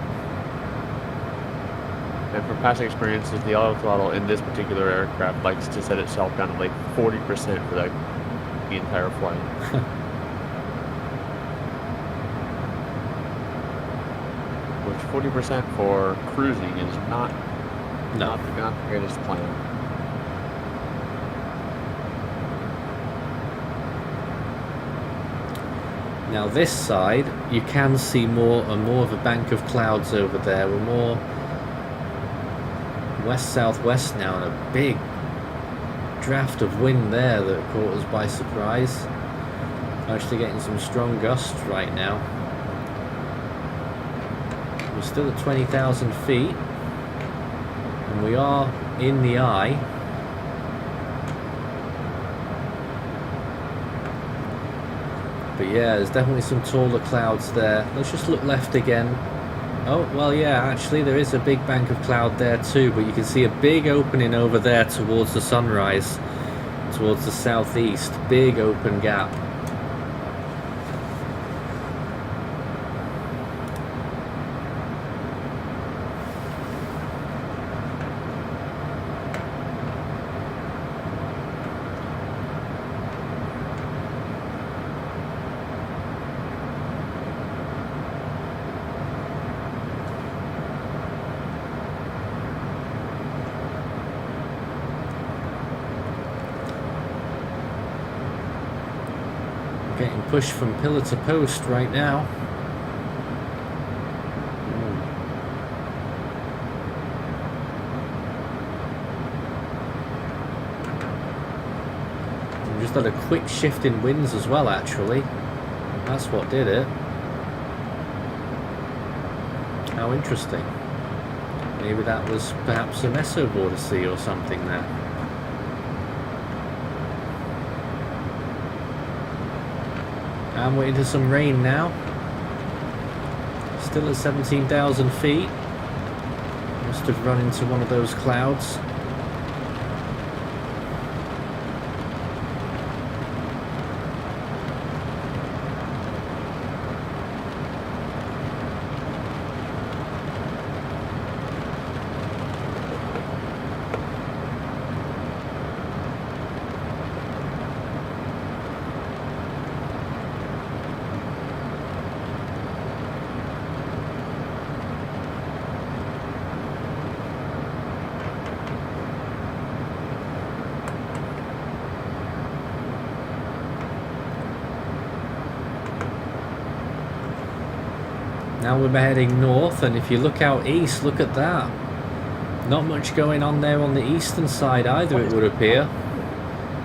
And from past experiences, the auto throttle in this particular aircraft likes to set itself down to like 40% for the entire flight. Which 40% for cruising is not the greatest plan. Now this side, you can see more and more of a bank of clouds over there. We're more west-southwest now, and a big draft of wind there that caught us by surprise. Actually getting some strong gusts right now. We're still at 20,000 feet, and we are in the eye. But yeah, there's definitely some taller clouds there. Let's just look left again. Oh, well, yeah, actually there is a big bank of cloud there too, but you can see a big opening over there towards the sunrise, towards the southeast. Big open gap. Getting pushed from pillar to post right now. just had a quick shift in winds as well, actually. That's what did it. How interesting. Maybe that was perhaps a mesovortice or something there. And we're into some rain now. Still at 17,000 feet. Must have run into one of those clouds. Now we're heading north, and if you look out east, look at that. Not much going on there on the eastern side either, it would appear.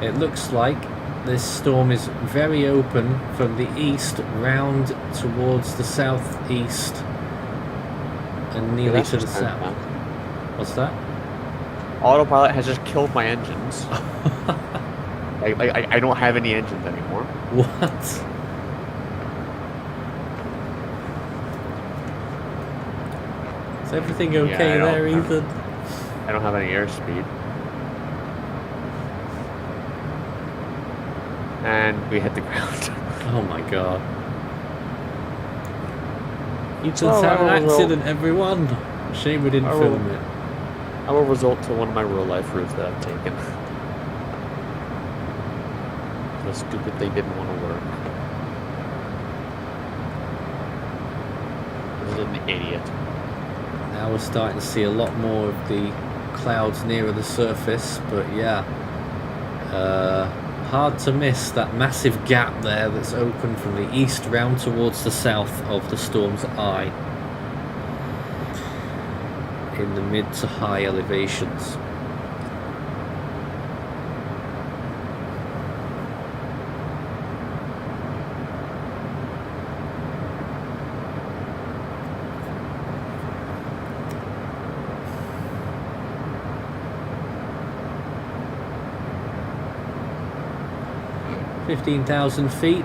It looks like this storm is very open from the east round towards the southeast and nearly to the south. What's that? Autopilot has just killed my engines. I don't have any engines anymore. What? Is everything okay there, Ethan? I don't have any airspeed. And we hit the ground. Oh my god. Ethan's had an accident, everyone. Shame we didn't film it. I will result to one of my real life routes that I've taken. The stupid thing didn't want to work. This is an idiot. Now we're starting to see a lot more of the clouds nearer the surface, but yeah, hard to miss that massive gap there that's open from the east round towards the south of the storm's eye in the mid to high elevations. (15,000 feet),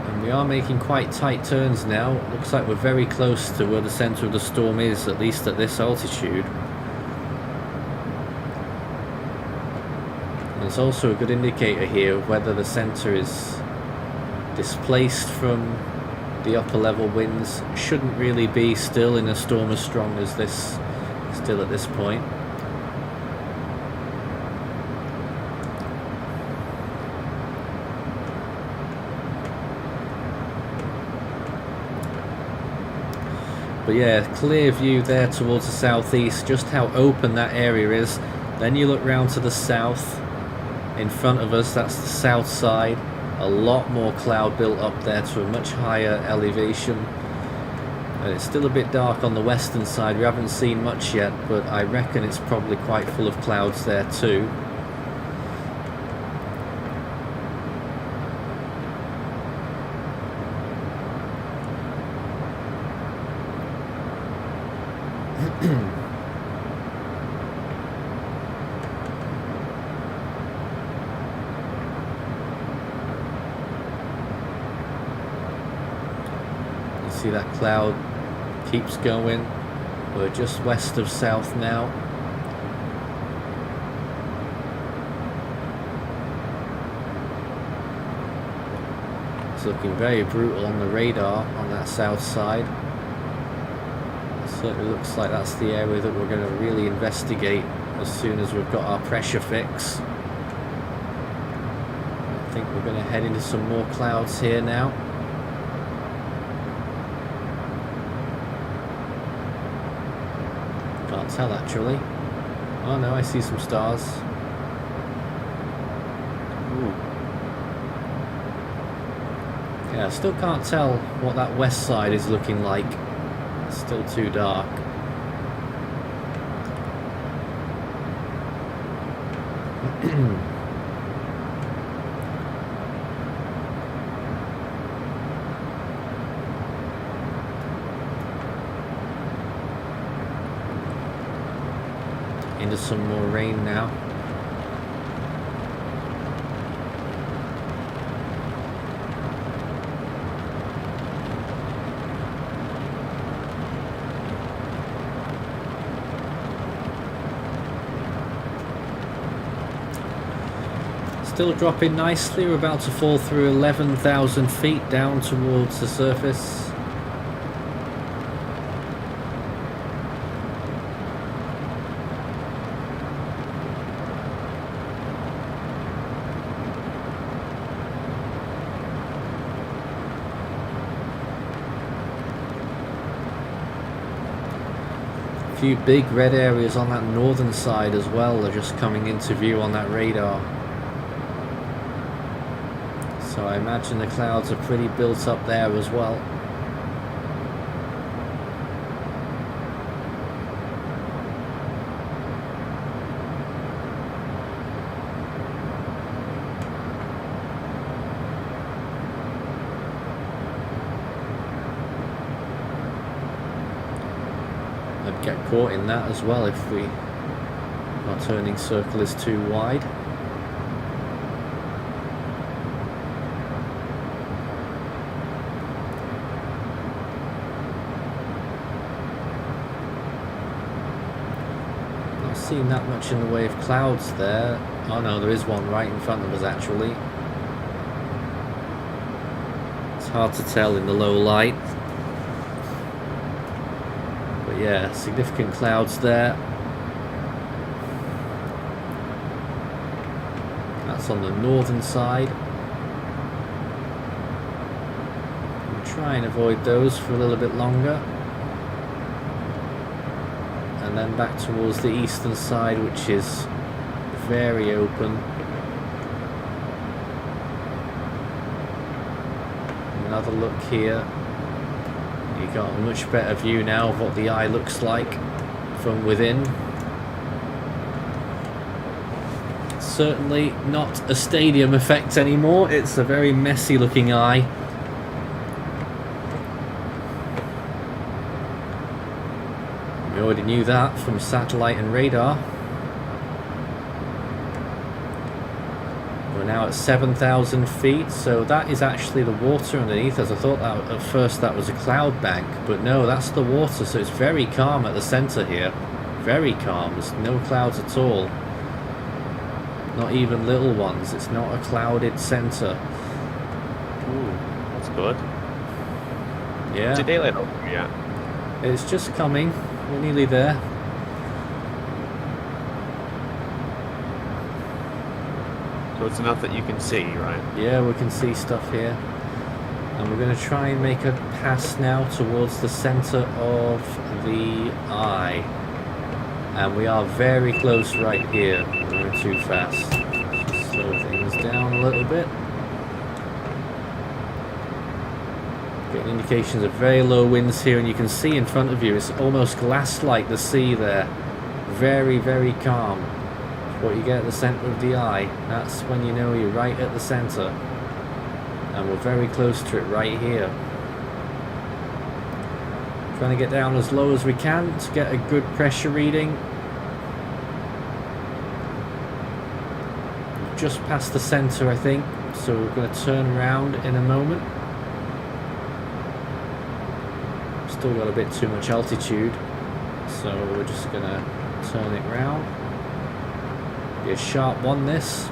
and we are making quite tight turns now. Looks like we're very close to where the center of the storm is, at least at this altitude. And it's also a good indicator here of whether the center is displaced from the upper level winds. Shouldn't really be still in a storm as strong as this, still at this point. But yeah, clear view there towards the southeast, just how open that area is. Then you look round to the south, in front of us, that's the south side. A lot more cloud built up there to a much higher elevation. And it's still a bit dark on the western side, we haven't seen much yet, but I reckon it's probably quite full of clouds there too. See that cloud keeps going. We're just west of south now. It's looking very brutal on the radar on that south side. It certainly looks like that's the area that we're going to really investigate as soon as we've got our pressure fix. I think we're going to head into some more clouds here now. Can't tell actually. Oh no, I see some stars. Ooh. Yeah, I still can't tell what that west side is looking like. It's still too dark. into some more rain now. Still dropping nicely. We're about to fall through 11,000 feet down towards the surface. A few big red areas on that northern side as well are just coming into view on that radar. So I imagine the clouds are pretty built up there as well. I'd get caught in that as well if our turning circle is too wide. Seen that much in the way of clouds there. Oh no, there is one right in front of us actually. It's hard to tell in the low light. But yeah, significant clouds there. That's on the northern side. We'll try and avoid those for a little bit longer. And then back towards the eastern side, which is very open. Another look here. You got a much better view now of what the eye looks like from within. Certainly not a stadium effect anymore. It's a very messy looking eye. We already knew that from satellite and radar. We're now at 7,000 feet, so that is actually the water underneath us. I thought that at first that was a cloud bank, but no, that's the water, so it's very calm at the center here. Very calm, there's no clouds at all. Not even little ones, it's not a clouded center. Ooh, that's good. Yeah. Is it daylight over here yet? It's just coming. We're nearly there. So it's enough that you can see, right? Yeah, we can see stuff here. And we're going to try and make a pass now towards the center of the eye. And we are very close right here. We're going too fast. Just slow things down a little bit. Getting indications of very low winds here, and you can see in front of you, it's almost glass-like, the sea there. Very, very calm. What you get at the center of the eye, that's when you know you're right at the center. And we're very close to it right here. Trying to get down as low as we can to get a good pressure reading. Just past the center, I think, so we're going to turn around in a moment. Still got a bit too much altitude, so we're just going to turn it round. Be a sharp one, this.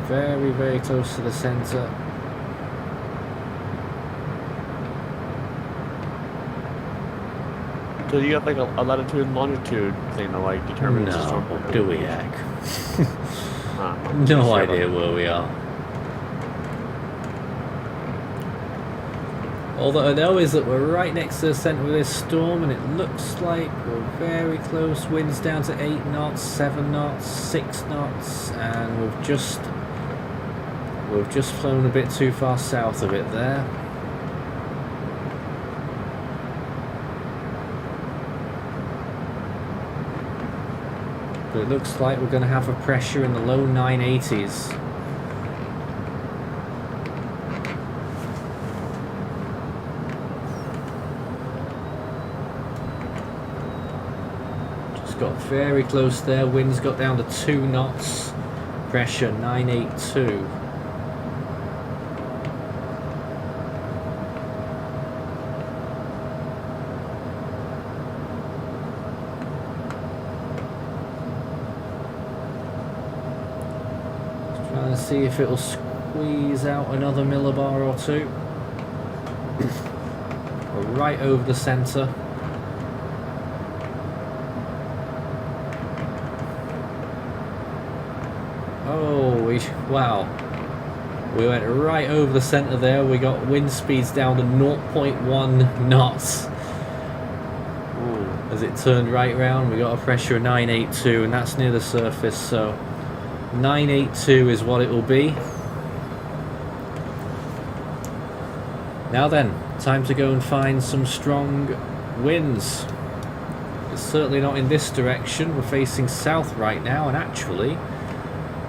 Very, very close to the center. So you have like a latitude and longitude thing to like determine it's a storm? No, do we, heck? Huh. No Sure idea about where we are. All that I know is that we're right next to the centre of this storm, and it looks like we're very close. Winds down to 8 knots, 7 knots, 6 knots, and we've just flown a bit too far south of it there. But it looks like we're going to have a pressure in the low 980s. Just got very close there. Winds got down to 2 knots. Pressure 982. Trying to see if it'll squeeze out another millibar or two. We're right over the centre. Oh, wow. We went right over the centre there. We got wind speeds down to 0.1 knots. As it turned right round, we got a pressure of 982, and that's near the surface, so 982 is what it will be. Now then, time to go and find some strong winds. It's certainly not in this direction. We're facing south right now, and actually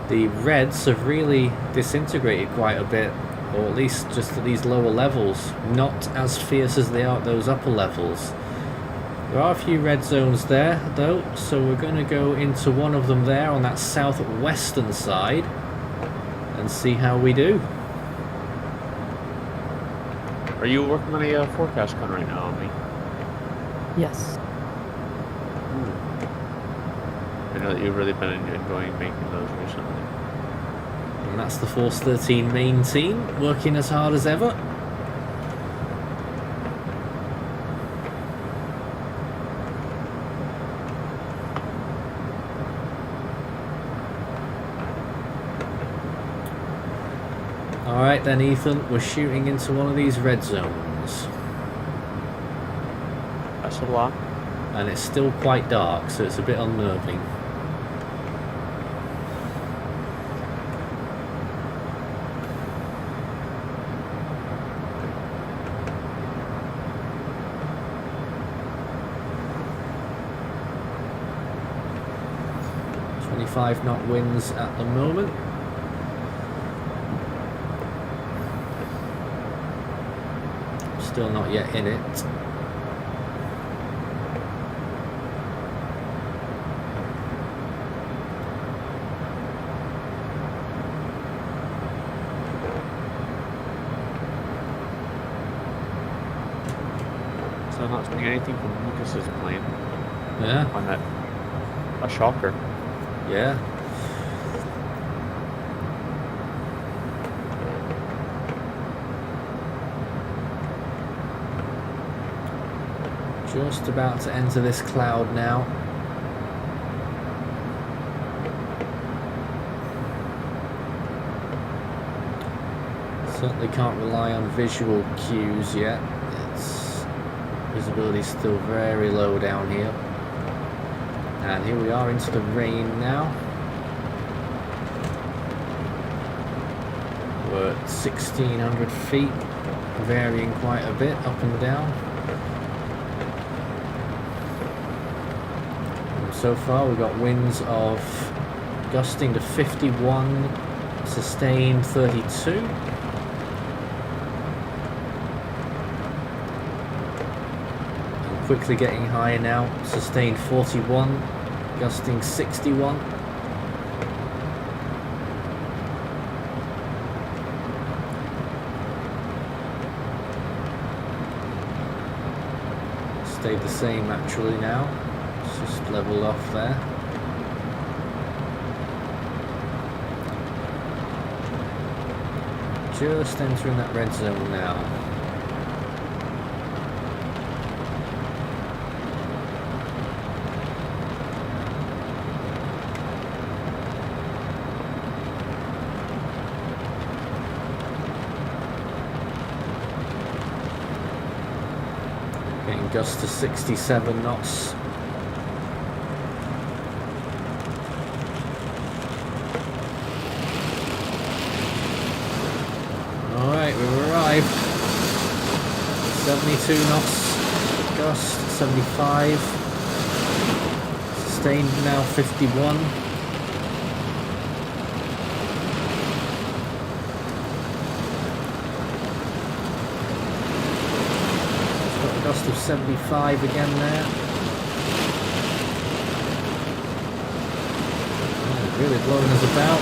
the reds have really disintegrated quite a bit, or at least just at these lower levels. Not as fierce as they are at those upper levels. There are a few red zones there though, so we're going to go into one of them there on that southwestern side and see how we do. Are you working on a forecast con right now, Ami? Yes. I know that you've really been enjoying making those recently. And that's the Force 13 main team, working as hard as ever. Alright then, Ethan, we're shooting into one of these red zones. That's a lot. And it's still quite dark, so it's a bit unnerving. .5 knot winds at the moment. Still not yet in it. So I'm not seeing anything from Lucas's plane. Yeah. On that, a shocker. Yeah. Just about to enter this cloud now. Certainly can't rely on visual cues yet. Its visibility's still very low down here. And here we are into the rain now. We're at 1,600 feet, varying quite a bit up and down. And so far we've got winds of gusting to 51, sustained 32. And quickly getting higher now, sustained 41, gusting 61. Stayed the same actually now. It's just leveled off there. Just entering that red zone now. Getting gusts to 67 knots. Alright, we've arrived. 72 knots gust, 75. Sustained now 51. Got a gust of 75 again there. Oh, really blowing us about.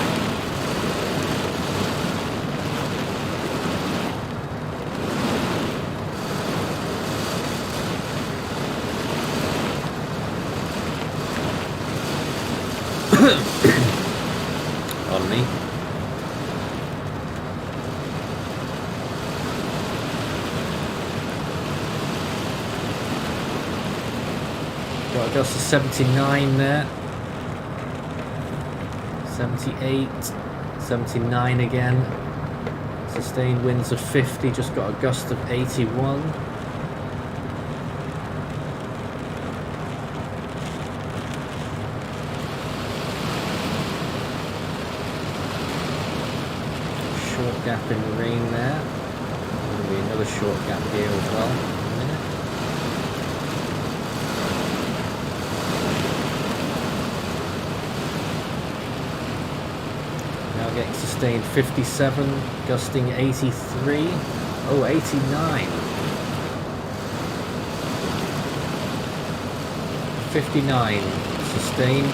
On me. Got a gust of 79 there. 78, 79 again. Sustained winds of 50, just got a gust of 81. Short gap in the rain there. There'll be another short gap here as well. In a minute. Now getting sustained 57, gusting 83. Oh, 89. 59, sustained.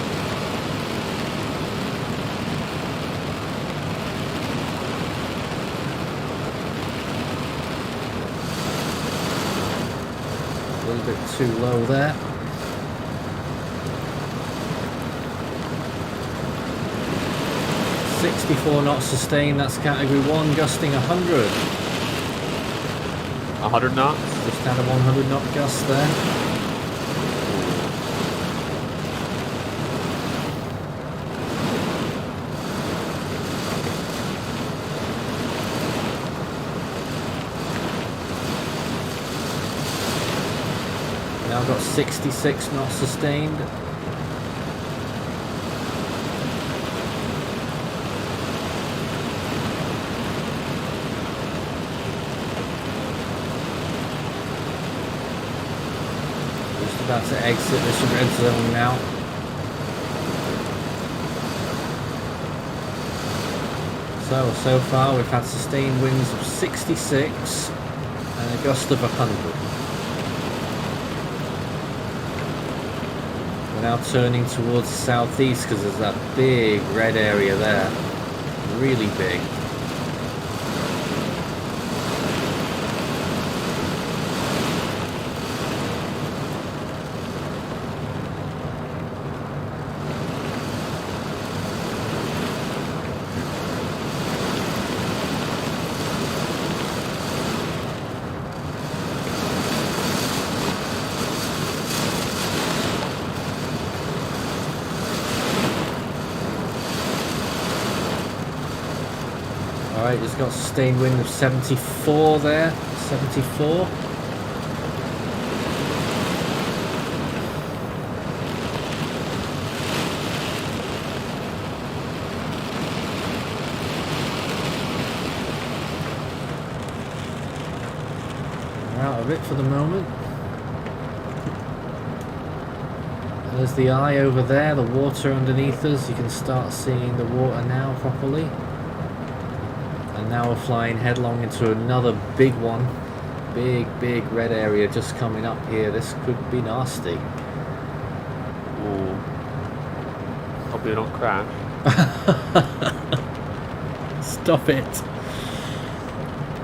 A little bit too low there. .64 knots sustained, that's category 1, gusting 100. 100 knots? Just had a 100 knot gust there. Now got 66 knots sustained. Just about to exit this red zone now. So far we've had sustained winds of 66 and a gust of 100. We're now turning towards the southeast because there's that big red area there. Really big. Alright, it's got sustained wind of 74 there. 74. We're out of it for the moment. There's the eye over there, the water underneath us. You can start seeing the water now properly. And now we're flying headlong into another big one. Big red area just coming up here. This could be nasty. Ooh. Hope you don't crash. Stop it.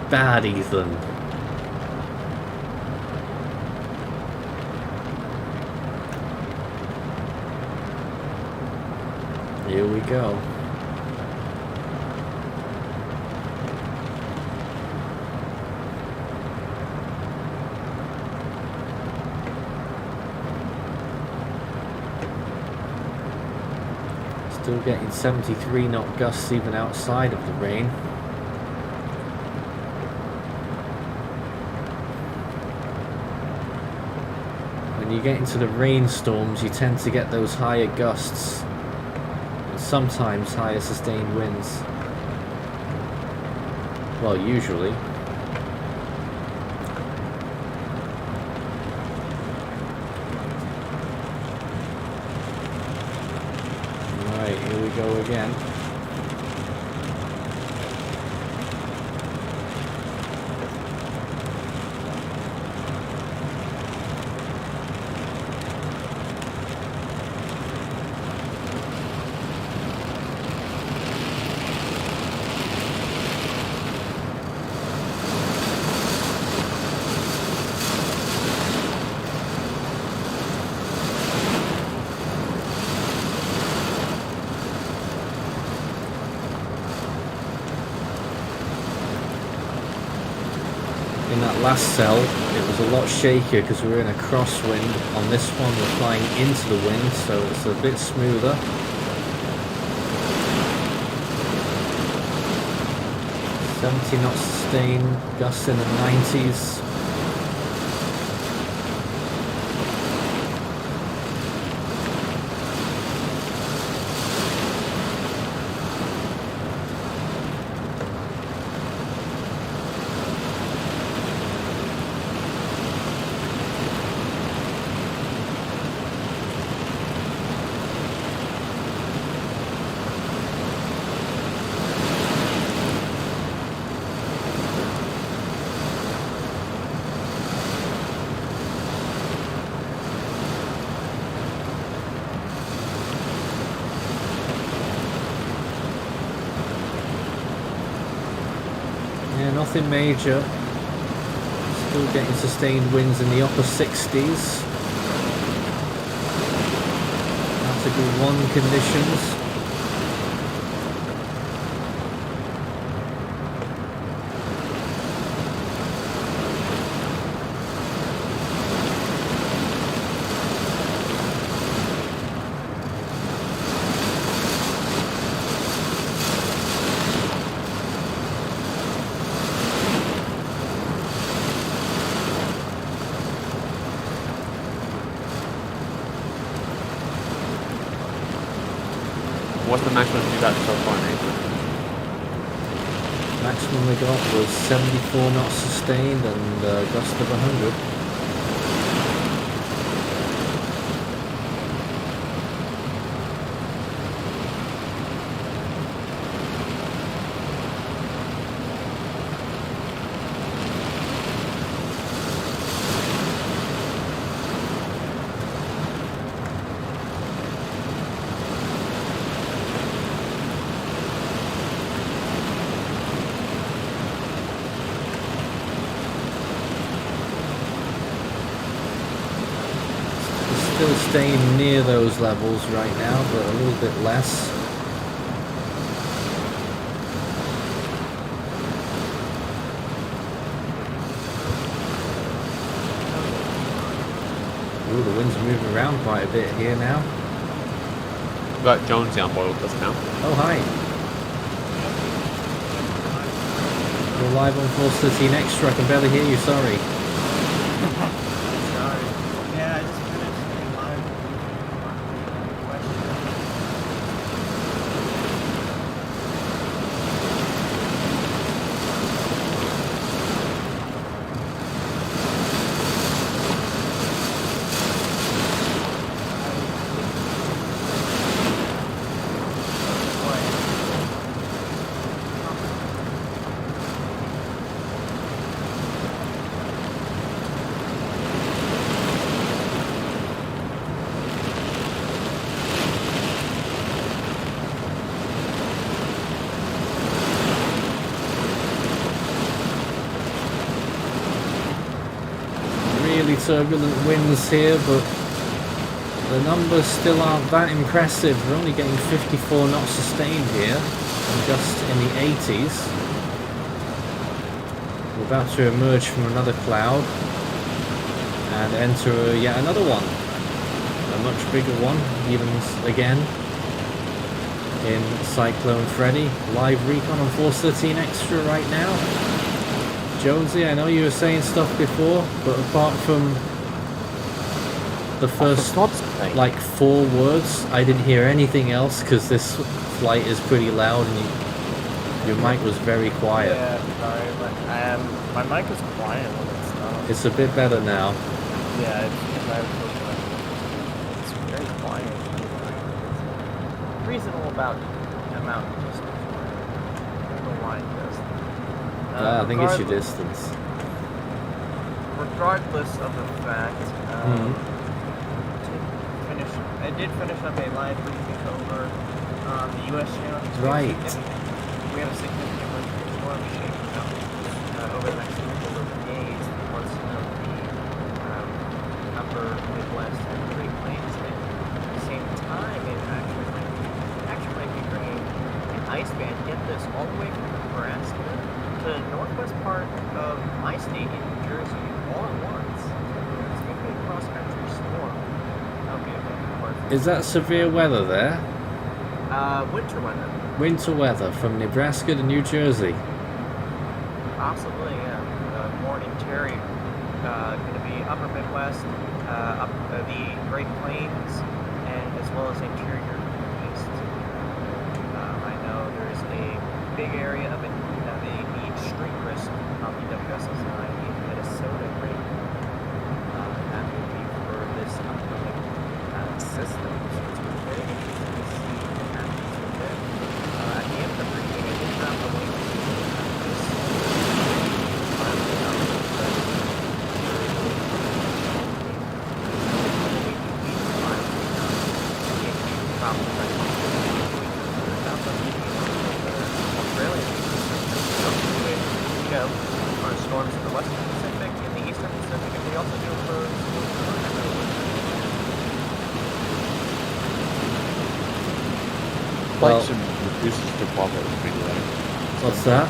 Bad, Ethan. Here we go. Still getting 73 knot gusts even outside of the rain. when you get into the rainstorms, you tend to get those higher gusts and sometimes higher sustained winds. Well, usually. Right, here we go again. In that last cell, it was a lot shakier because we were in a crosswind. On this one, we're flying into the wind, so it's a bit smoother. "70 knots sustained, gusts in the 90s. Yeah, nothing major. Still getting sustained winds in the upper 60s. Category 1 conditions. What's the maximum you got so far, Nathan? Maximum we got was 74 knots sustained and a gust of 100. Still staying near those levels right now, but a little bit less. Ooh, the wind's moving around quite a bit here now. We've got Jonesy on board with us now. Oh, hi. You're live on 413 Extra. I can barely hear you, sorry. Really turbulent winds here, but the numbers still aren't that impressive. We're only getting 54 knots sustained here, and gusts in the 80s. We're about to emerge from another cloud and enter yet another one, a much bigger one, even again in Cyclone Freddy. Live Recon on 413 Extra right now. Jonesy, I know you were saying stuff before, but apart from the first God's sake. like 4 words. I didn't hear anything else because this flight is pretty loud and your mic was very quiet. Yeah, sorry, but my mic is quiet when it's not. It's a bit better now. Yeah, it's very quiet. It's reasonable about the amount of distance. I don't know why it does that. I think it's your distance. Regardless of the fact, I did finish up a live briefing over the U.S. channel. Right. We have a significant winter storm shaping up over the next couple of days towards the upper Midwest and Great Plains. And at the same time, it actually might be bringing an ice band, get this, all the way from Nebraska to the northwest part of my state in New Jersey all at once. It's going to be a cross-country storm. That'll be a big part. Is that severe weather there? Winter weather. Winter weather from Nebraska to New Jersey. Possibly, yeah. More interior. Going to be upper Midwest, up the Great Plains, and as well as interior east. I know there's a big area of the extreme risk on the WSS 9 in Minnesota right now. That will be for this upcoming system. So it's very interesting to see what happens with it. At the end of the briefing, I did drop a link to this. Our storms in the western Pacific, in the eastern Pacific, and we also do it for Well- Flight Sim refuses to cooperate with me today. What's that?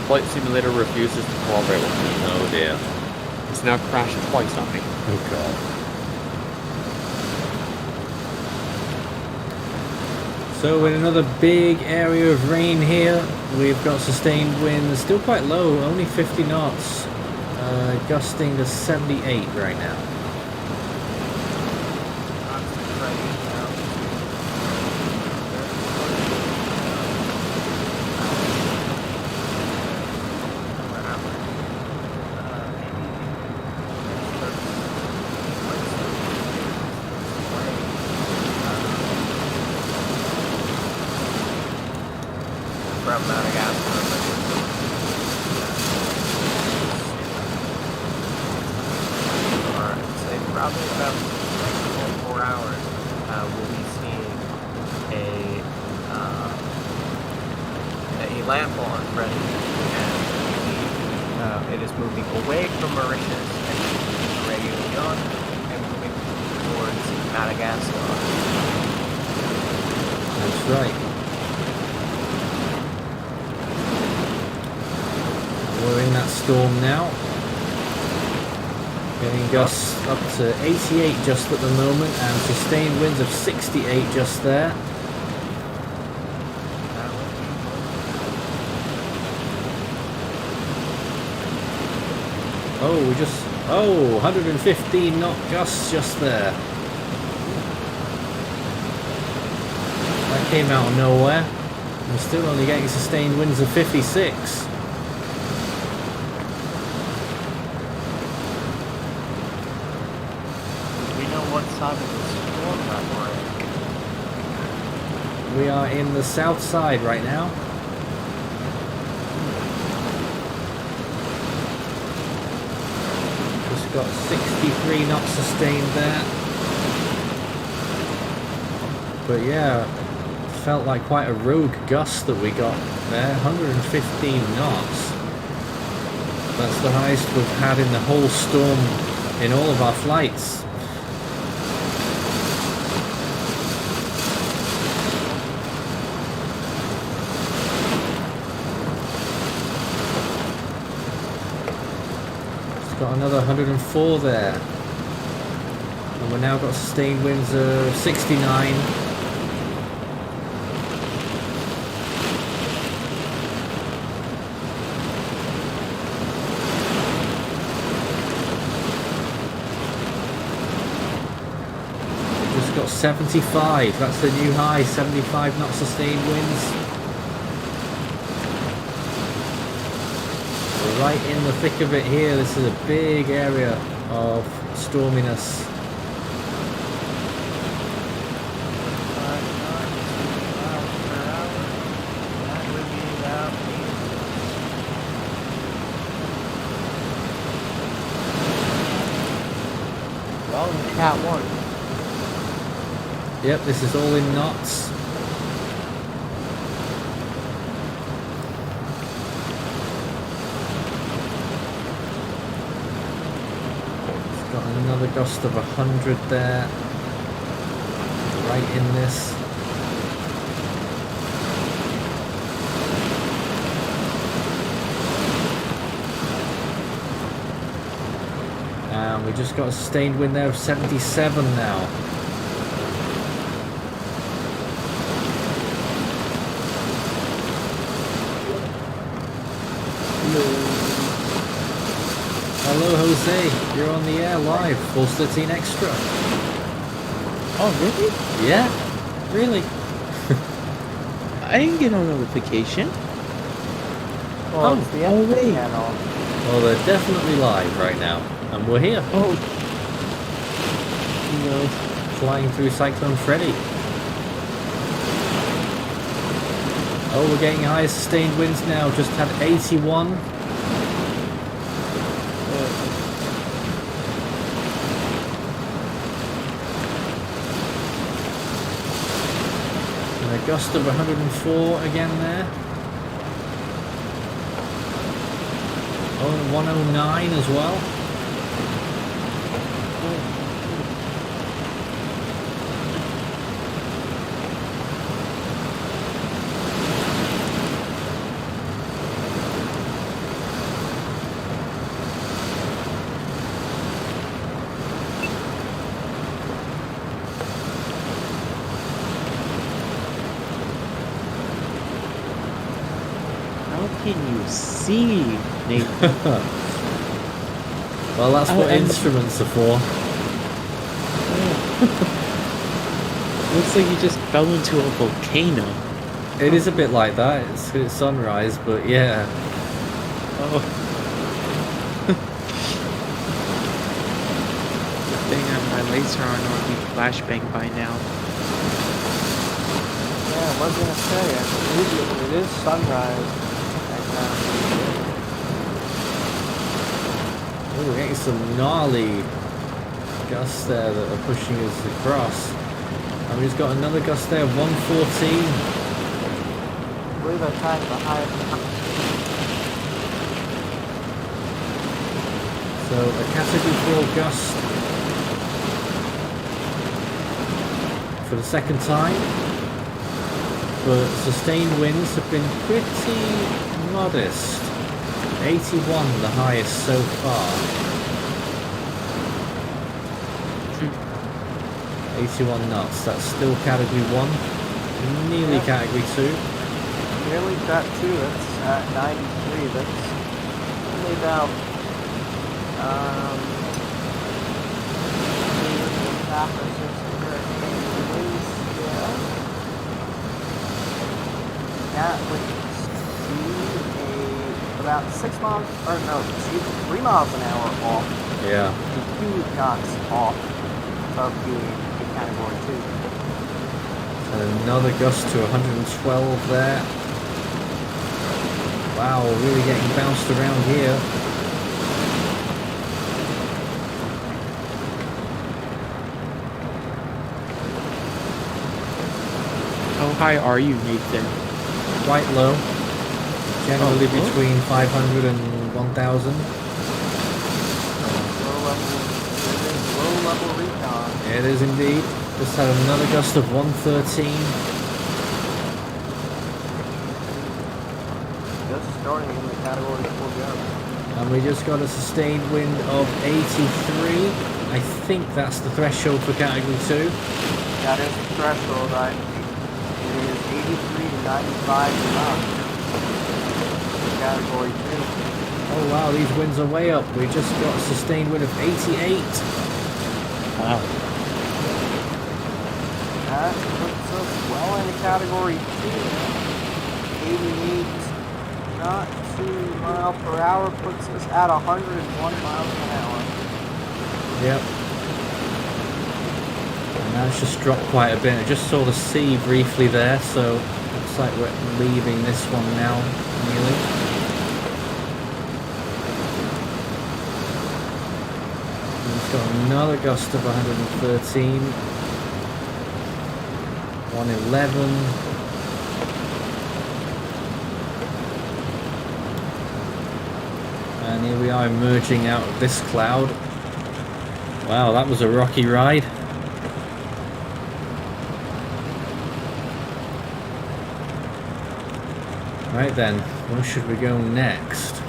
Flight Simulator refuses to cooperate with me. Oh dear. It's now crashed twice on me. Oh god. So in another big area of rain here, we've got sustained winds, still quite low, only 50 knots, gusting to 78 right now. from Madagascar. I'd say probably about 24 hours, we'll be seeing a landfall on Freddy, and it is moving away from Mauritius and Réunion and moving towards Madagascar. That's right. We're in that storm now. Getting gusts up to 88 just at the moment and sustained winds of 68 just there. Oh, 115 knot gusts just there. That came out of nowhere. We're still only getting sustained winds of 56. What side of the storm that we're in? We are in the south side right now. Just got 63 knots sustained there. But yeah, felt like quite a rogue gust that we got there. 115 knots. That's the highest we've had in the whole storm in all of our flights. Got another 104 there, and we've now got sustained winds of 69. got 75. That's the new high. 75 knot sustained winds. We're right in the thick of it here. This is a big area of storminess. Cat 1. Yep, this is all in knots. It's got another gust of 100 there. Right in this. And we just got a sustained wind there of 77 now. Hello Jose, you're on the air live, Full 13 Extra. Oh, really? Yeah, really. I didn't get a notification. Well, it's the end of the wait. channel. Well, they're definitely live right now, and we're here. Oh. No. Flying through Cyclone Freddy. Oh, we're getting higher sustained winds now, just had 81. A gust of 104 again there. Oh, 109 as well. How can you see, Nathan? Well, that's what and- instruments are for. Looks like you just fell into a volcano. It is a bit like that. It's sunrise, but yeah. Oh. Good thing my lights are on or I'd be flashbang by now. Yeah, I was gonna say, I believe it is sunrise right now. Oh, we're getting some gnarly gusts there that are pushing us across. And we've just got another gust there, 114. I believe I timed the high. So a category 4 gust for the second time. But sustained winds have been pretty modest. 81 the highest so far. 81 knots, that's still category 1. Nearly Yeah. category 2. Nearly got 2, that's at 93, that's only about, half or 6 hurricane winds, yeah. That would see about 6 miles, or no, 3 miles an hour off, Yeah. and 2 knots off of being a category 2. And another gust to 112 there. Wow, we're really getting bounced around here. How high are you, Nathan? Quite low. Generally Oh, between 500 and 1,000. Low level recon. It is indeed. Just had another gust of 113. Just starting in the category 4 gun. And we just got a sustained wind of 83. I think that's the threshold for category 2. That is the threshold. It is 83 to 95 knots. Category 2. Oh wow, these winds are way up. We just got a sustained wind of 88. Wow. That puts us well into category 2. 88 not 2 mph puts us at 101 miles an hour. Yep. And now it's just dropped quite a bit. I just saw the sea briefly there, so looks like we're leaving this one now, nearly. We've got another gust of 113. 111. And here we are emerging out of this cloud. Wow, that was a rocky ride. Right then, where should we go next?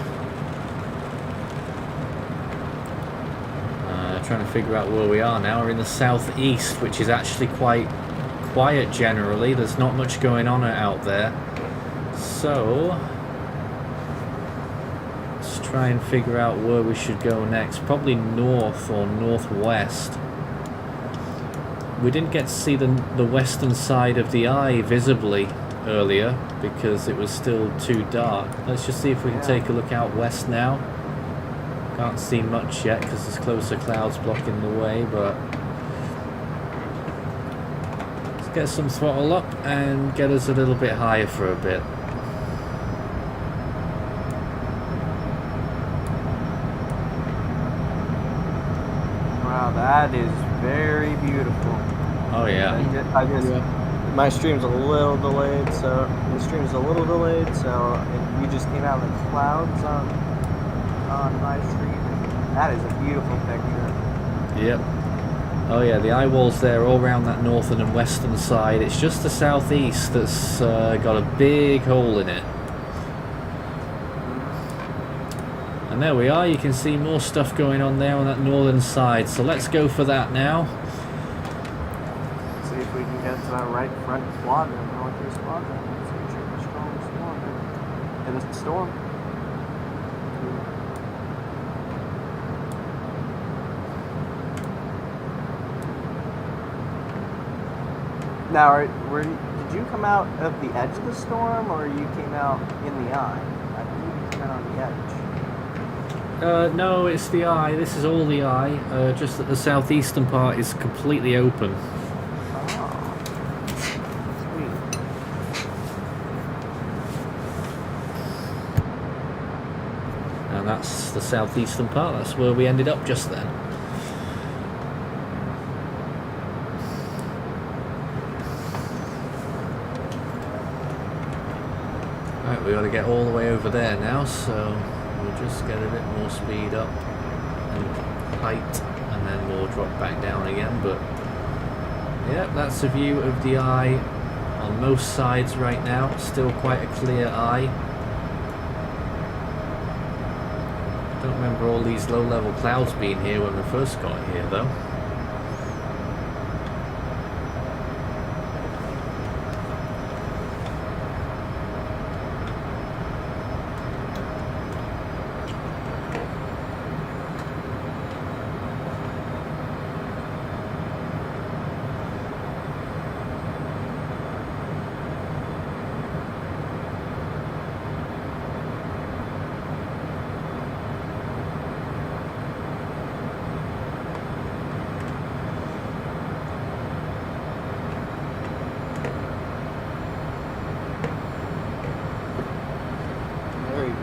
Trying to figure out where we are now. We're in the southeast, which is actually quite quiet generally. There's not much going on out there. So let's try and figure out where we should go next. Probably north or northwest. We didn't get to see the western side of the eye visibly earlier because it was still too dark. Let's just see if we can take a look out west now. Can't see much yet because there's closer clouds blocking the way, but let's get some throttle up and get us a little bit higher for a bit. Wow, that is very beautiful. Oh yeah. My stream's a little delayed, so and we just came out of the clouds on my stream. That is a beautiful picture. Yep. Oh yeah, the Eyewall's there all around that northern and western side. It's just the southeast that's got a big hole in it. And there we are, you can see more stuff going on there on that northern side. So let's go for that now. See if we can get to that right front quadrant, northeast quadrant. See which is the strongest quadrant in the storm. Now, did you come out of the edge of the storm, or you came out in the eye? I believe you came out on the edge. No, it's the eye. This is all the eye. Just that the southeastern part is completely open. Oh, sweet. And that's the southeastern part. That's where we ended up just then. Right, we got to get all the way over there now, so we'll just get a bit more speed up and height, and then we'll drop back down again. But yeah, that's a view of the eye on most sides right now. Still quite a clear eye. Don't remember all these low-level clouds being here when we first got here, though.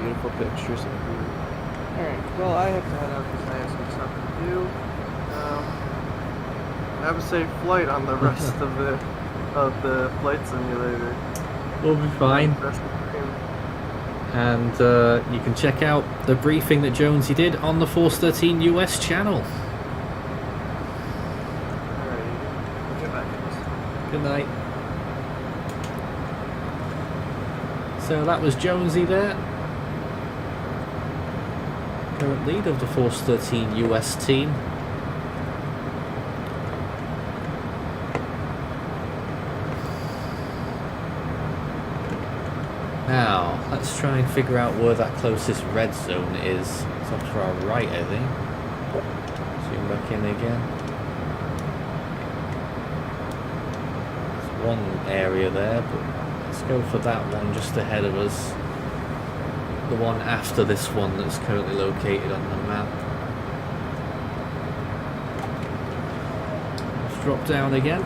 Beautiful pictures of you. Alright, well, I have to head out because I have some stuff to do. Have a safe flight on the rest of the flight simulator. We'll be fine. And you can check out the briefing that Jonesy did on the Force 13 US channel. Alright, goodbye. Good night. So that was Jonesy there. Current lead of the Force 13 US team. Now, let's try and figure out where that closest red zone is. It's off to our right, I think. Zoom back in again. one area there, but let's go for that one just ahead of us. The one after this one that's currently located on the map. Let's drop down again.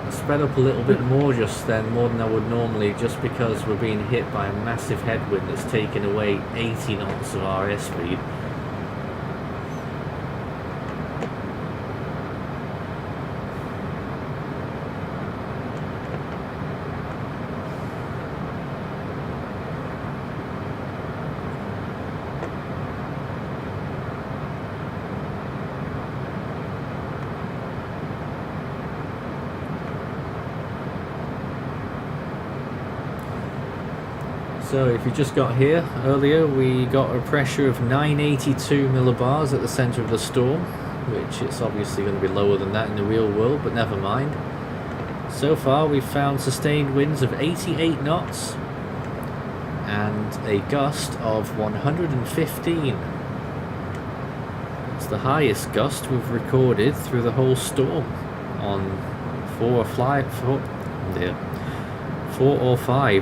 I sped up a little bit more just then, more than I would normally, just because we're being hit by a massive headwind that's taken away 80 knots of our airspeed. So if you just got here earlier, we got a pressure of 982 millibars at the centre of the storm, which it's obviously going to be lower than that in the real world, but never mind. So far we've found sustained winds of 88 knots and a gust of 115. It's the highest gust we've recorded through the whole storm on 4 or 5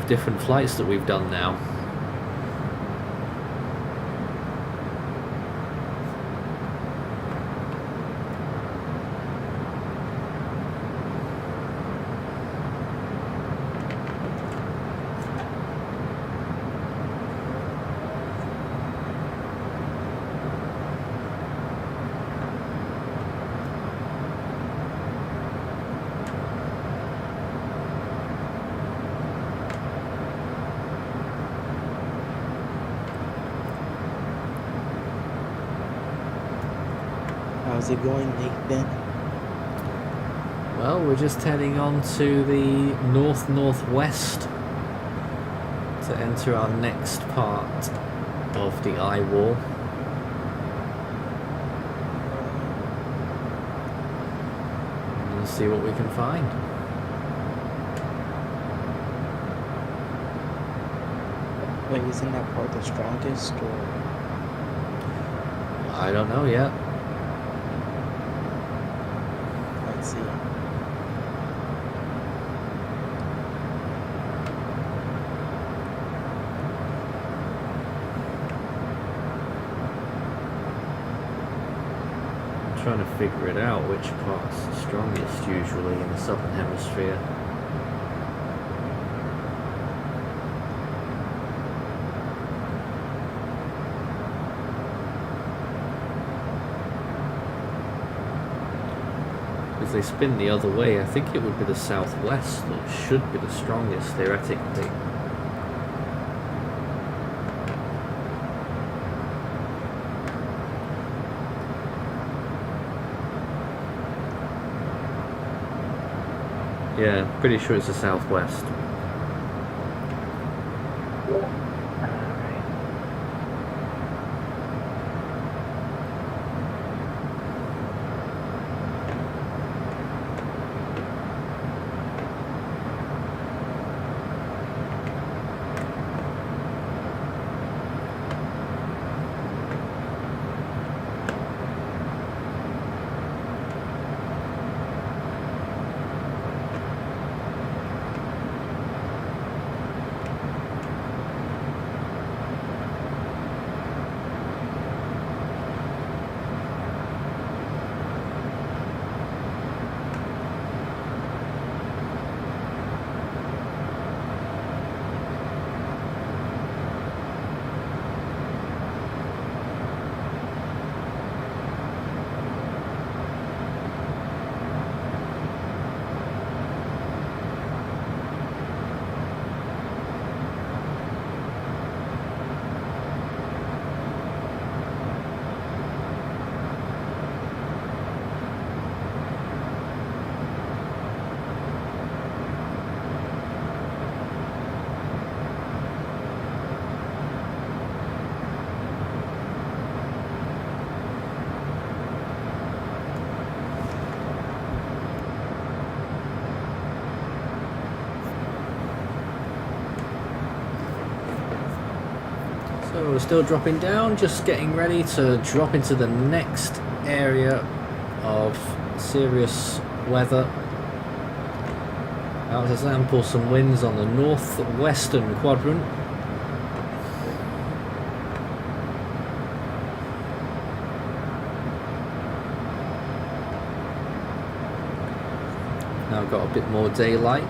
different flights that we've done now. How's it going, Nathan? Well, we're just heading on to the north-northwest to enter our next part of the Eyewall. And see what we can find. Wait, isn't that part the strongest, or? I don't know yet. Let's see. I'm trying to figure it out, which part's the strongest usually in the southern hemisphere. Because they spin the other way, I think it would be the southwest that should be the strongest theoretically. Yeah, pretty sure it's the southwest. So we're still dropping down, just getting ready to drop into the next area of serious weather. Out as example, some winds on the northwestern quadrant. Now got a bit more daylight.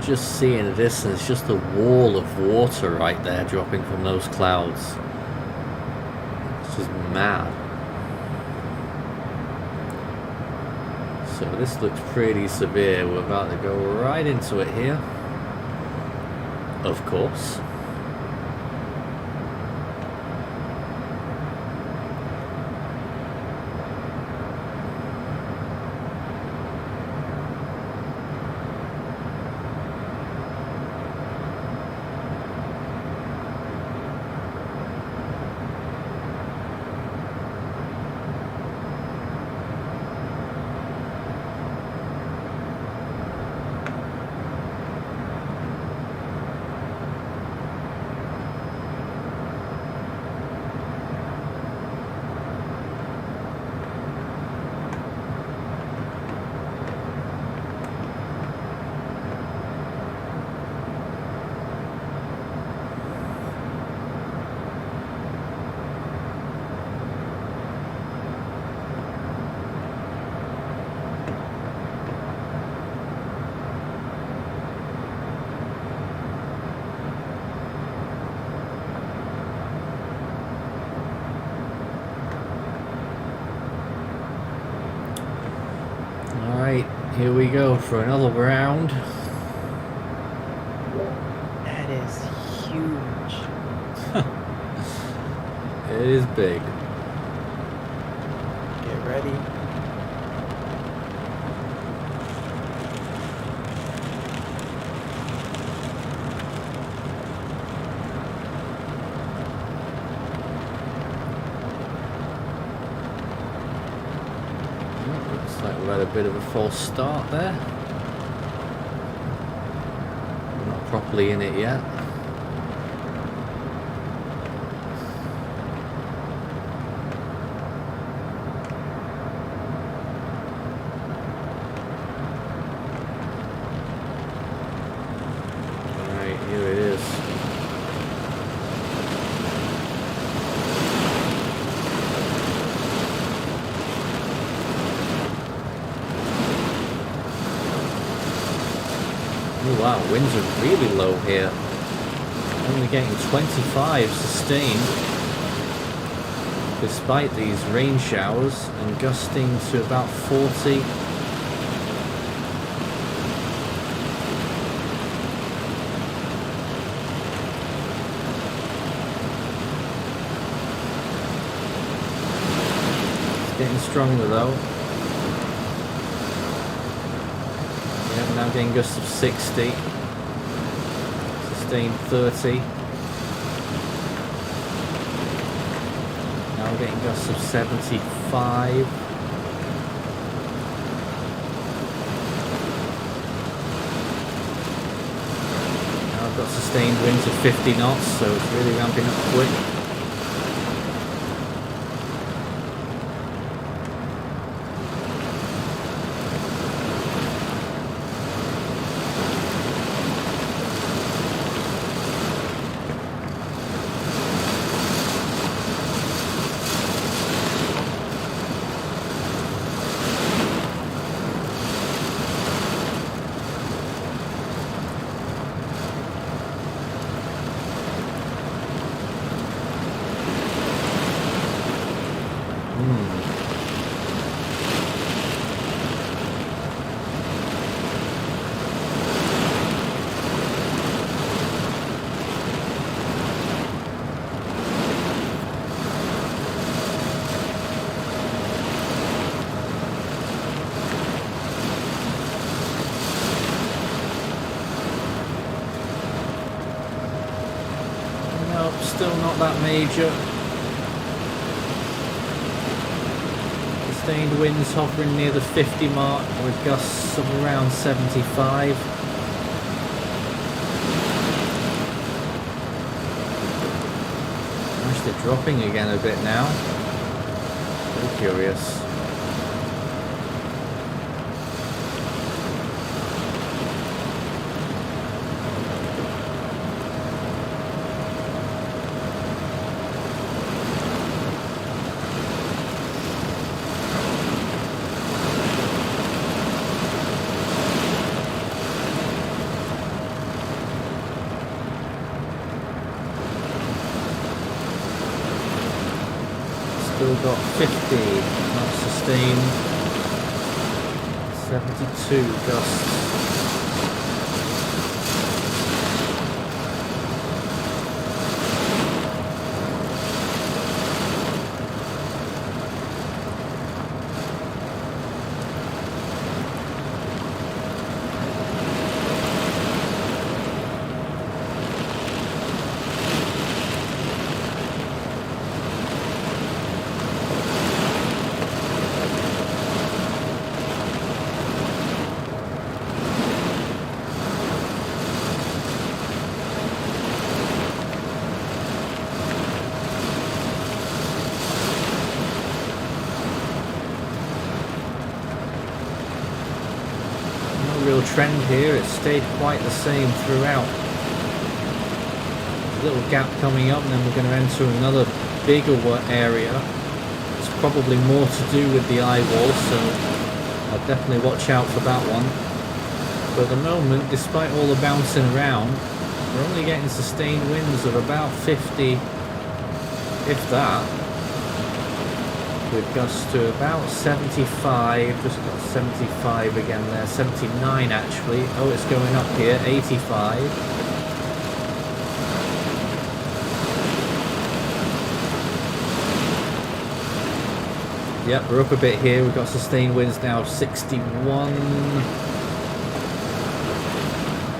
Just see in the distance, just a wall of water right there dropping from those clouds. It's just mad. So this looks pretty severe. We're about to go right into it here. Of course. Here we go for another round. That is huge. It is big. Get ready. Looks like we've had a bit of a false start there. We're not properly in it yet. Alright, here it is. Oh wow, winds are really low here. Only getting 25 sustained, despite these rain showers, and gusting to about 40. It's getting stronger though. Now getting gusts of 60, sustained 30. Now getting gusts of 75. Now I've got sustained winds of 50 knots, so it's really ramping up quick. not that major. Sustained winds hovering near the 50 mark with gusts of around 75. Actually dropping again a bit now. Very curious. Still got 50, not sustained. 72 gusts. Real trend here, it's stayed quite the same throughout. A little gap coming up and then we're going to enter another bigger area. It's probably more to do with the Eyewall, so I'll definitely watch out for that one. But at the moment, despite all the bouncing around, we're only getting sustained winds of about 50, if that, with gusts to about 75, just got 75 again there, 79 actually. Oh, it's going up here, 85. Yep, we're up a bit here, we've got sustained winds now of 61.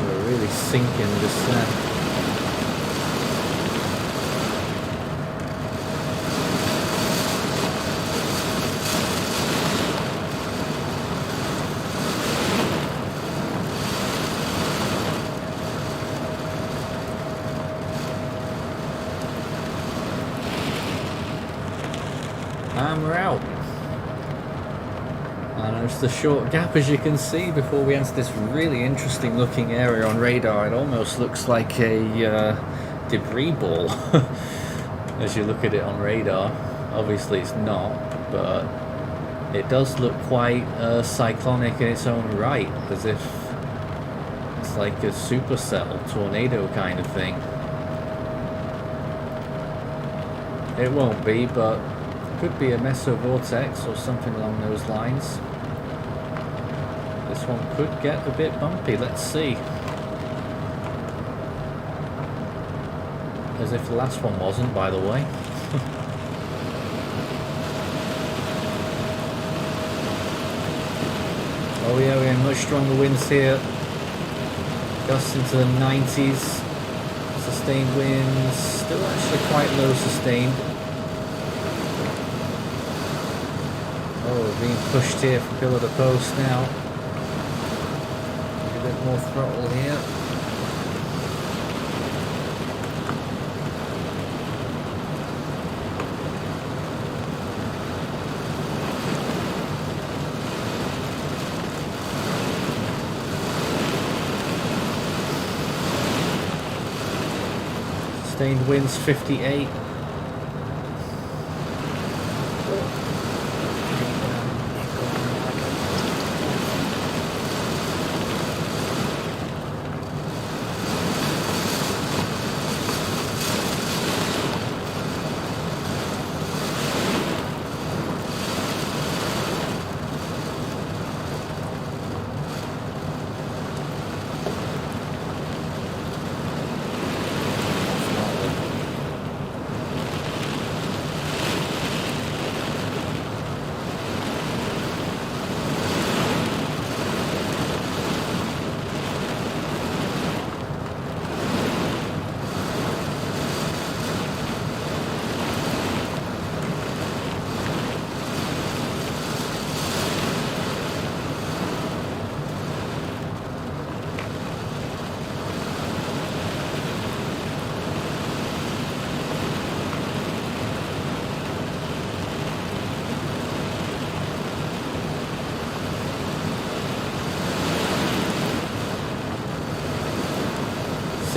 We're really sinking the descent. And we're out. And it's the short gap, as you can see, before we enter this really interesting looking area on radar. It almost looks like a debris ball as you look at it on radar. Obviously it's not, but it does look quite cyclonic in its own right, as if it's like a supercell tornado kind of thing. It won't be, but could be a mesovortex or something along those lines. This one could get a bit bumpy, let's see. As if the last one wasn't, by the way. Oh yeah, we're getting much stronger winds here. Gusts into the 90s. Sustained winds, still actually quite low sustained. Oh, we're being pushed here from pillar to post now. A bit more throttle here. Sustained winds 58.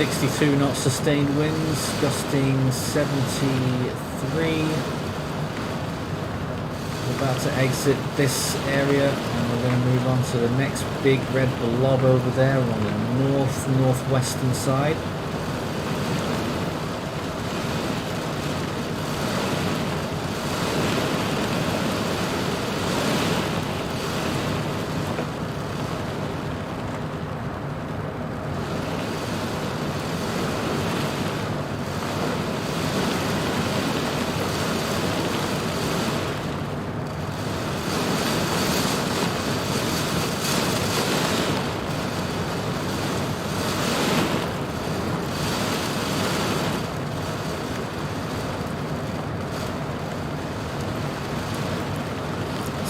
62 knot sustained winds, gusting 73. We're about to exit this area and we're going to move on to the next big red blob over there on the northwestern side.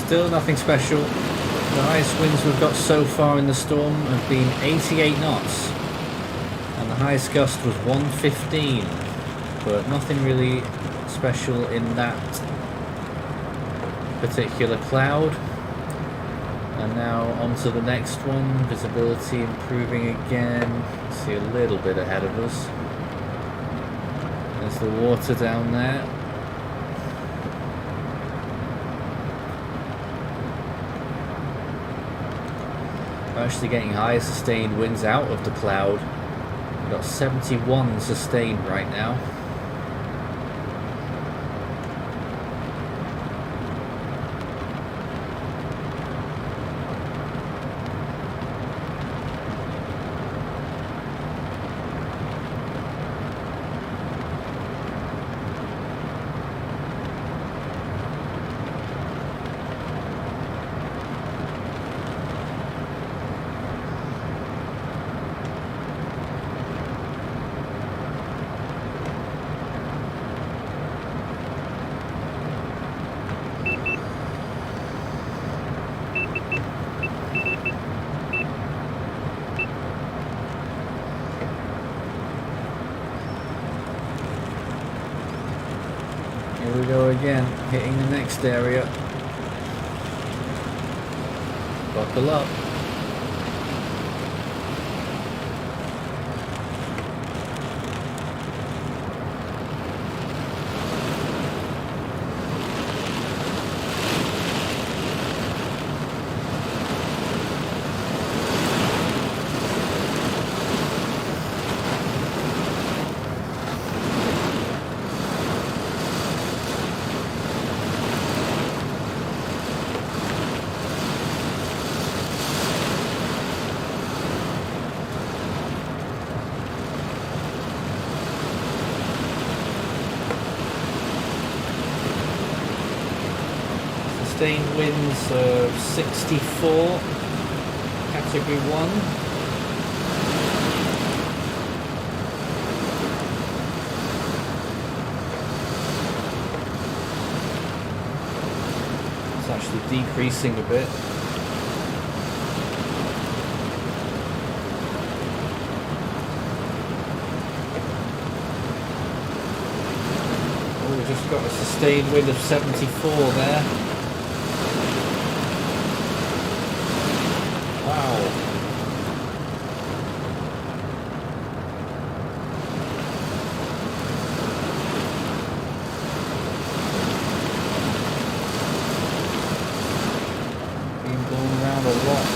Still nothing special. The highest winds we've got so far in the storm have been 88 knots and the highest gust was 115, but nothing really special in that particular cloud. And now on to the next one. Visibility improving again. See a little bit ahead of us. There's the water down there. We're actually getting higher sustained winds out of the cloud. We've got 71 sustained right now. Here we go again, hitting the next area. Buckle up. Sustained winds of 64, category 1. It's actually decreasing a bit. Oh, we just got a sustained wind of 74 there. Wow. Being blown around a lot.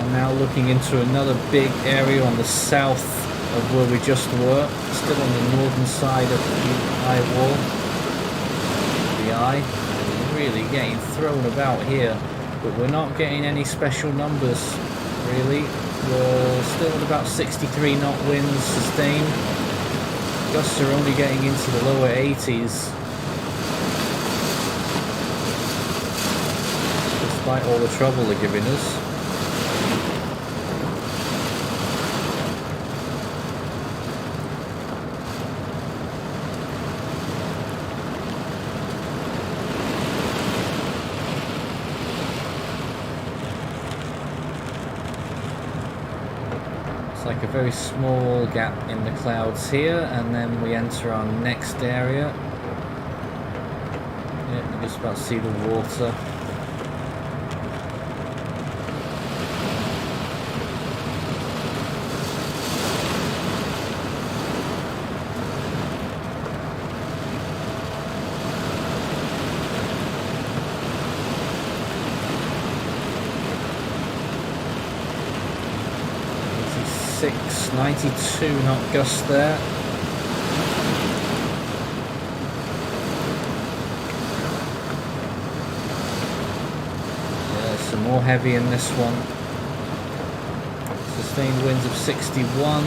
I'm now looking into another big area on the south of where we just were, still on the northern side of the Eyewall. The eye, really getting thrown about here, but we're not getting any special numbers, really. We're still at about 63 knot winds sustained. Gusts are only getting into the lower 80s. Despite all the trouble they're giving us. Like a very small gap in the clouds here, and then we enter our next area. Yeah, you can just about see the water. Six 92 knot gust there. Yeah, some more heavy in this one. Sustained winds of 61.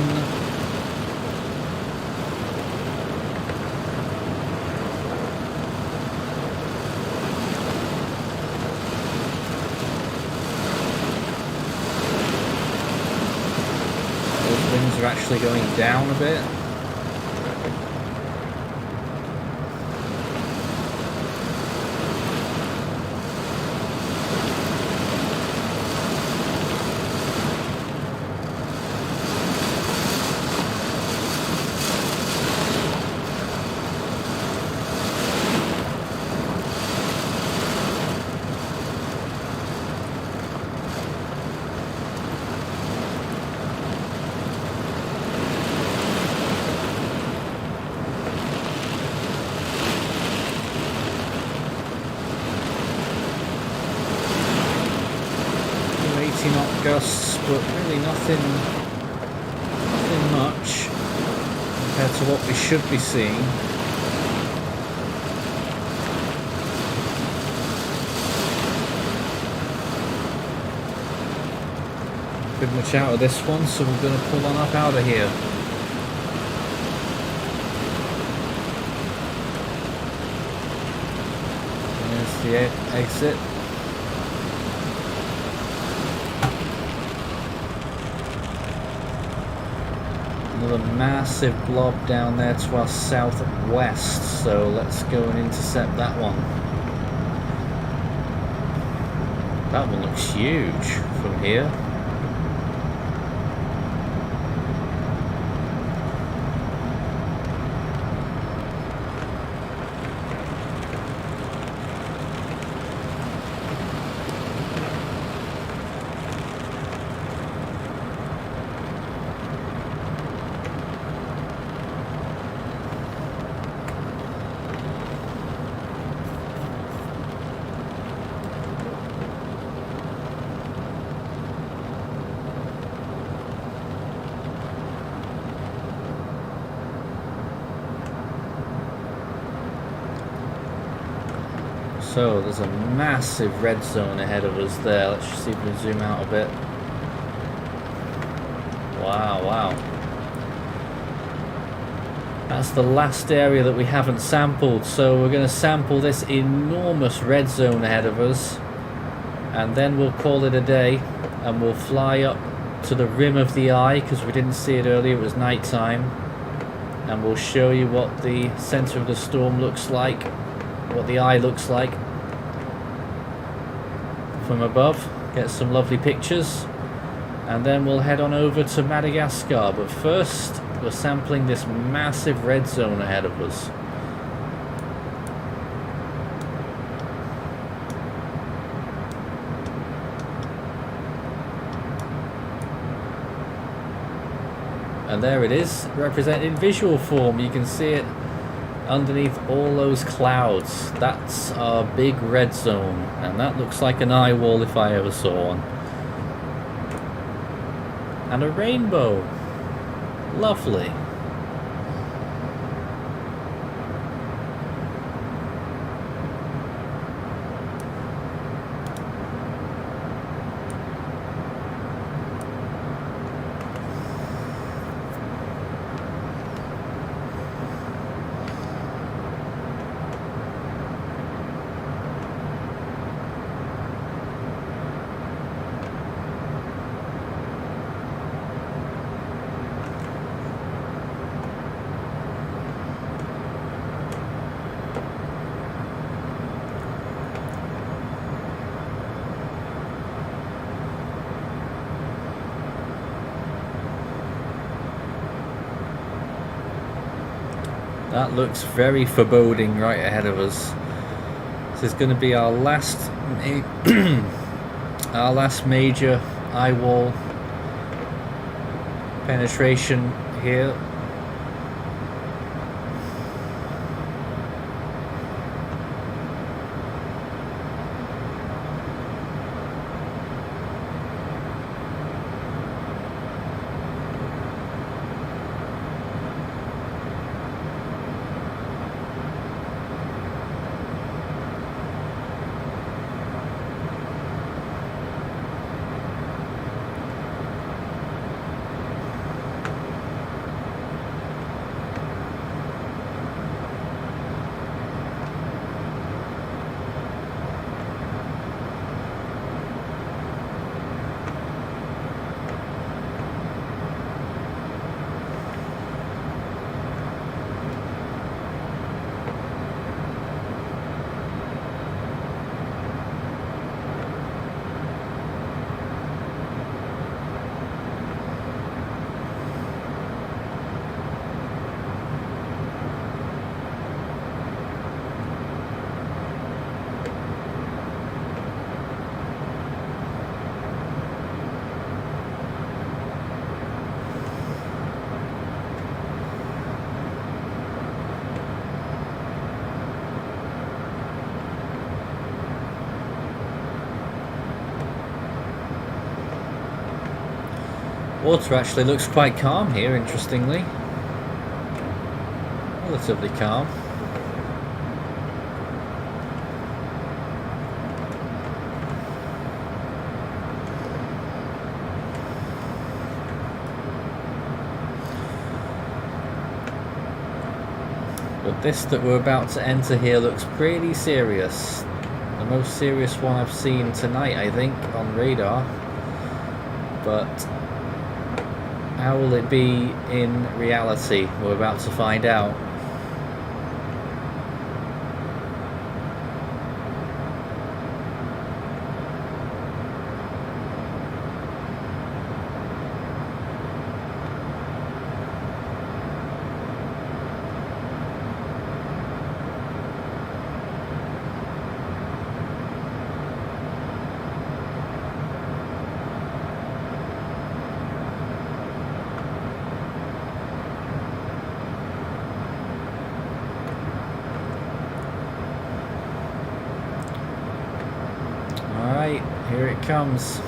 Are actually going down a bit. Knot gusts, but really nothing much compared to what we should be seeing. Pretty much out of this one, so we're going to pull on up out of here. There's the exit. Another massive blob down there to our southwest, so let's go and intercept that one. That one looks huge from here. So there's a massive red zone ahead of us there. Let's just see if we can zoom out a bit. Wow, wow. That's the last area that we haven't sampled. So we're going to sample this enormous red zone ahead of us. And then we'll call it a day. And we'll fly up to the rim of the eye, because we didn't see it earlier, it was night time. And we'll show you what the center of the storm looks like. What the eye looks like from above, get some lovely pictures, and then we'll head on over to Madagascar. But first we're sampling this massive red zone ahead of us. And there it is, represented in visual form. You can see it underneath all those clouds. That's our big red zone, and that looks like an Eyewall if I ever saw one. And a rainbow. Lovely. That looks very foreboding right ahead of us. This is going to be our last our last major eyewall penetration here. Water actually looks quite calm here, interestingly. Relatively calm. But this that we're about to enter here looks pretty serious. The most serious one I've seen tonight, I think, on radar. But how will it be in reality? We're about to find out. Alright, here it comes.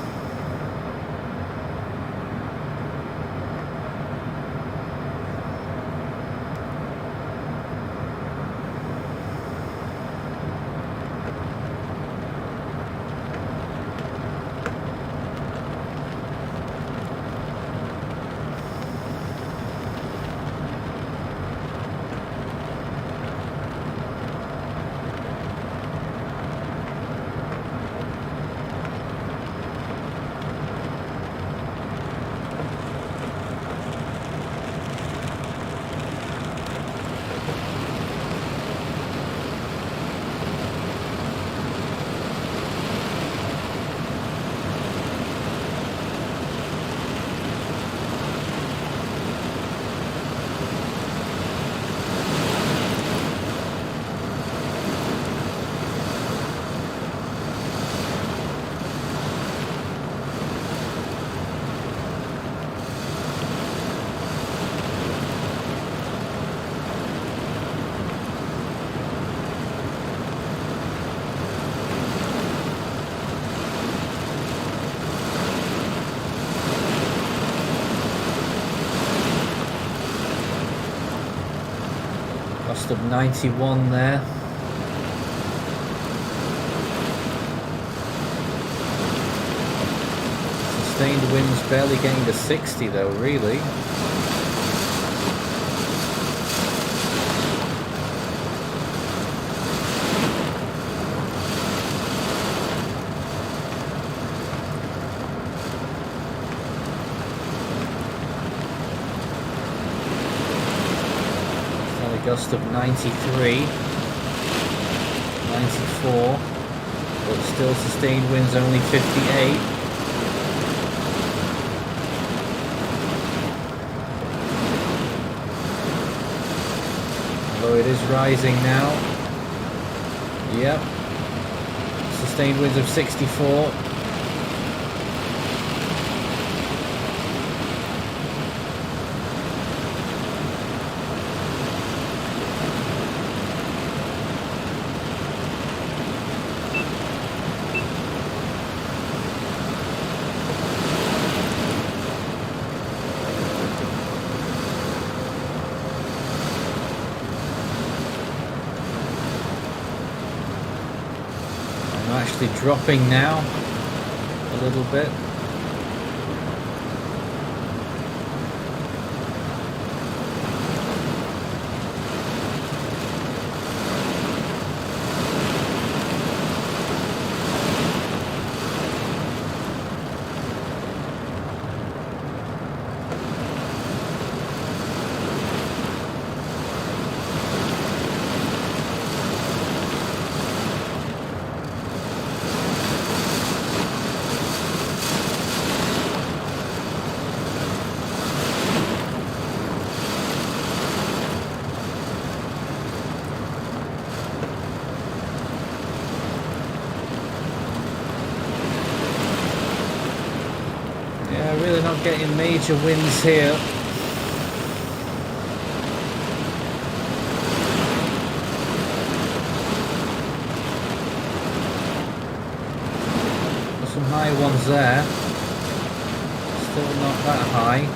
Gust of 91 there. Sustained winds barely getting to 60 though, really. Gust of 93, 94, but still sustained winds only 58. Although it is rising now. Yep. Sustained winds of 64. Actually dropping now a little bit. Really not getting major winds here. There's some high ones there. Still not that high.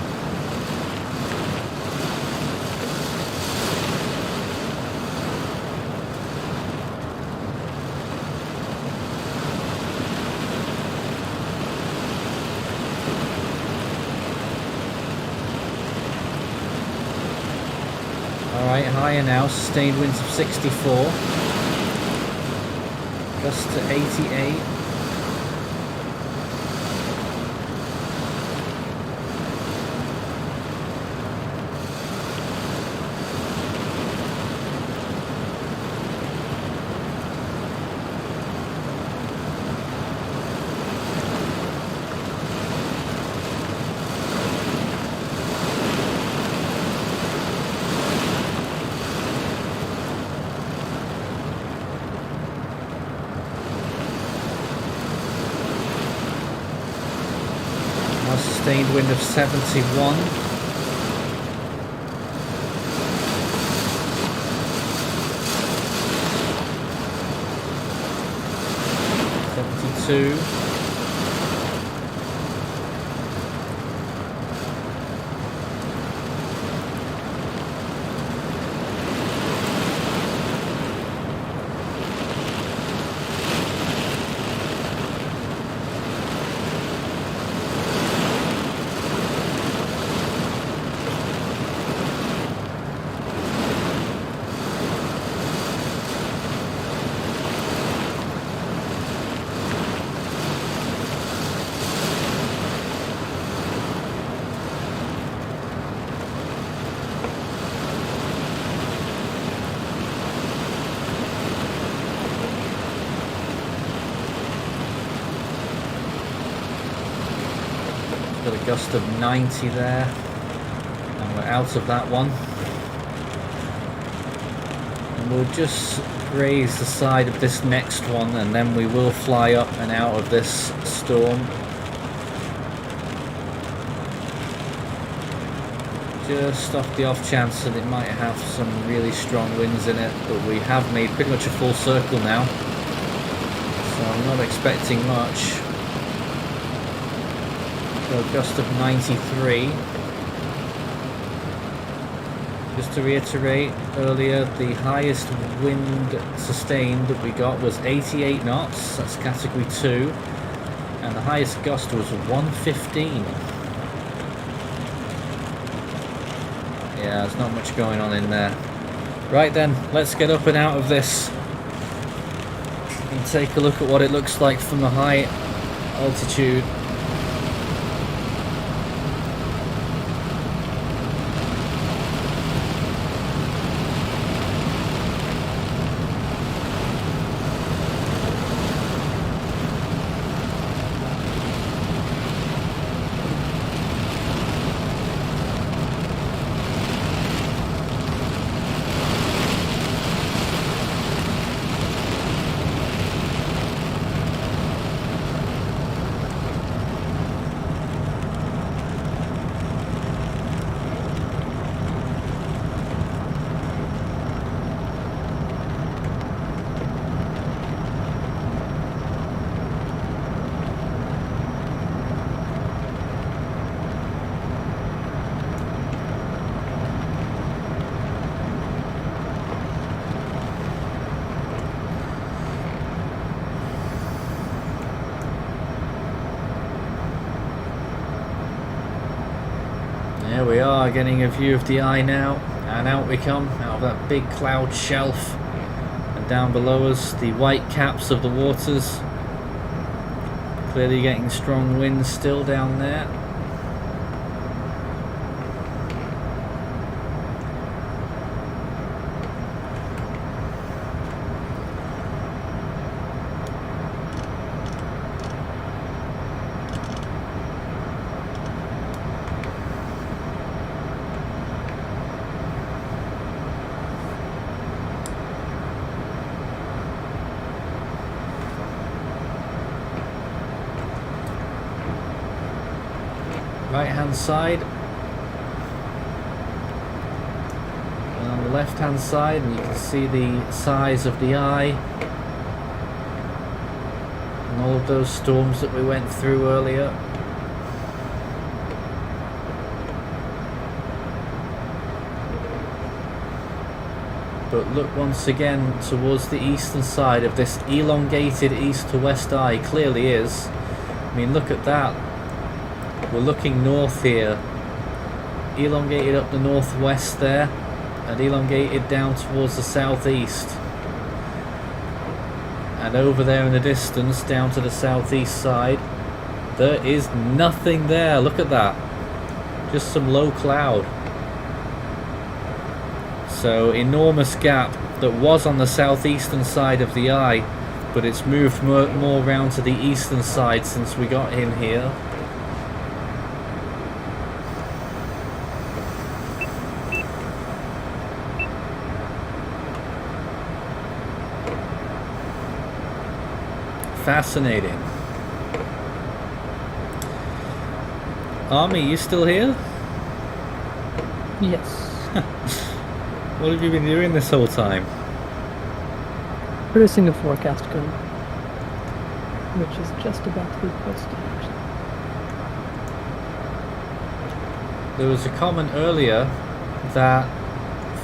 Alright, higher now, sustained winds of 64. Gust to 88. Sustained wind of 71. '72. Got a gust of 90 there, and we're out of that one. And we'll just graze the side of this next one, and then we will fly up and out of this storm. Just off the off chance that it might have some really strong winds in it, but we have made pretty much a full circle now, so I'm not expecting much. So a gust of 93. Just to reiterate, earlier the highest wind sustained that we got was 88 knots, that's category 2, and the highest gust was 115. Yeah, there's not much going on in there. Right then, let's get up and out of this and take a look at what it looks like from a high altitude. There we are, getting a view of the eye now, and out we come, out of that big cloud shelf, and down below us the white caps of the waters, clearly getting strong winds still down there. Right hand side, and on the left hand side, and you can see the size of the eye and all of those storms that we went through earlier. But look once again towards the eastern side of this elongated east to west eye. Clearly is. I mean, look at that. We're looking north here, elongated up the northwest there, and elongated down towards the southeast. And over there in the distance, down to the southeast side, there is nothing there. Look at that. Just some low cloud. So, enormous gap that was on the southeastern side of the eye, but it's moved more round to the eastern side since we got in here. Fascinating. Army, you still here? Yes. What have you been doing this whole time? Producing a forecast gun, which is just about to be posted. There was a comment earlier that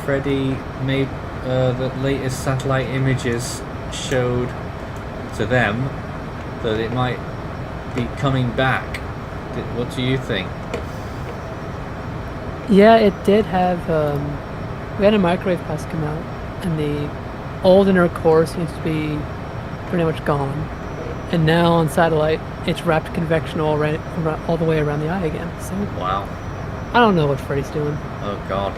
Freddy made the latest satellite images showed to them that it might be coming back. What do you think? Yeah, it did have. We had a microwave pass come out, and the old inner core seems to be pretty much gone. And now on satellite, it's wrapped convection all the way around the eye again. So Wow. I don't know what Freddy's doing. Oh god.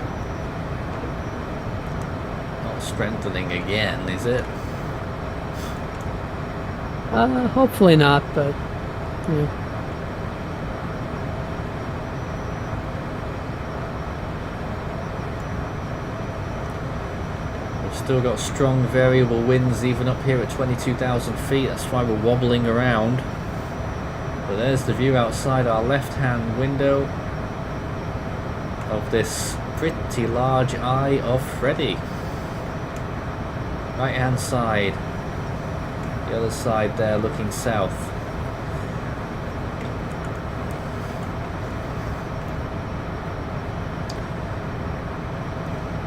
Not strengthening again, is it? Hopefully not, but yeah. We've still got strong variable winds even up here at 22,000 feet. That's why we're wobbling around. But there's the view outside our left-hand window of this pretty large eye of Freddy. Right-hand side. The other side there looking south.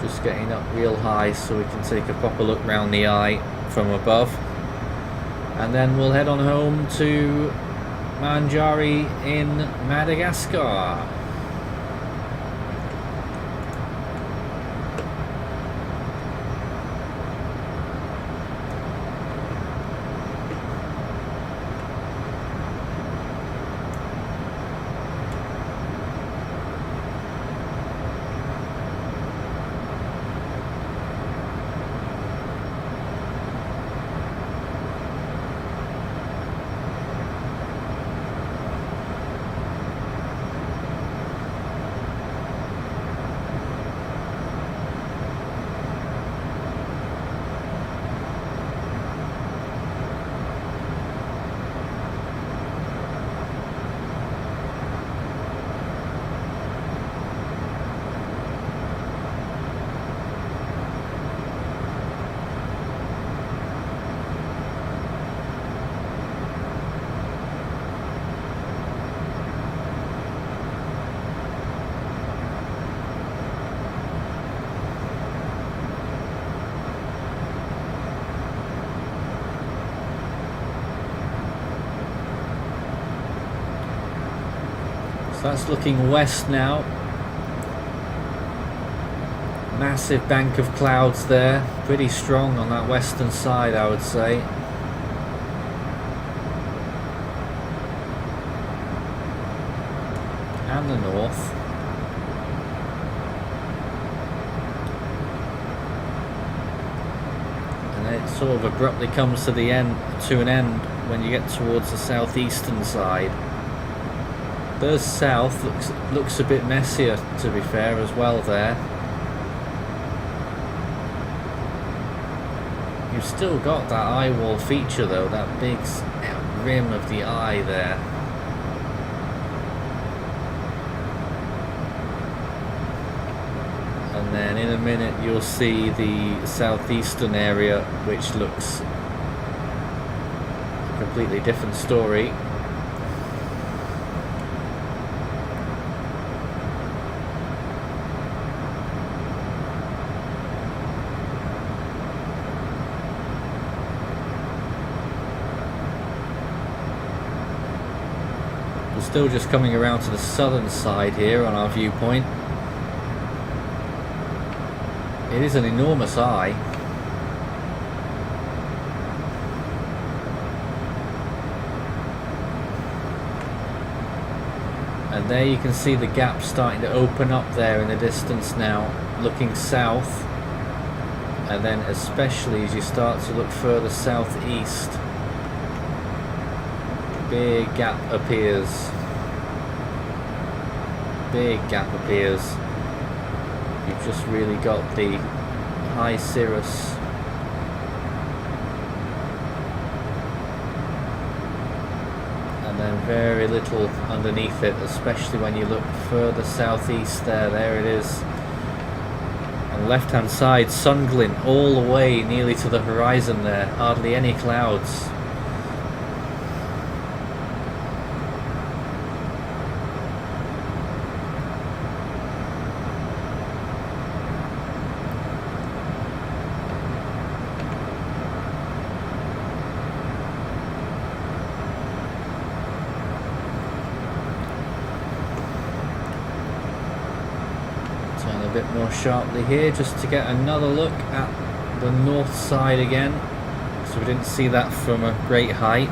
Just getting up real high so we can take a proper look round the eye from above. And then we'll head on home to Manjari in Madagascar. So that's looking west now. Massive bank of clouds there, pretty strong on that western side, I would say. And the north. And then it sort of abruptly comes to the end, to an end when you get towards the southeastern side. The south looks a bit messier, to be fair, as well there. You've still got that eyewall feature though, that big rim of the eye there. And then in a minute you'll see the southeastern area, which looks a completely different story. Still just coming around to the southern side here on our viewpoint. It is an enormous eye. And there you can see the gap starting to open up there in the distance now, looking south. And then especially as you start to look further southeast, big gap appears. Big gap appears. You've just really got the high cirrus and then very little underneath it, especially when you look further southeast there. There it is. On the left hand side, sun glint all the way nearly to the horizon there, hardly any clouds. Bit more sharply here just to get another look at the north side again, so we didn't see that from a great height.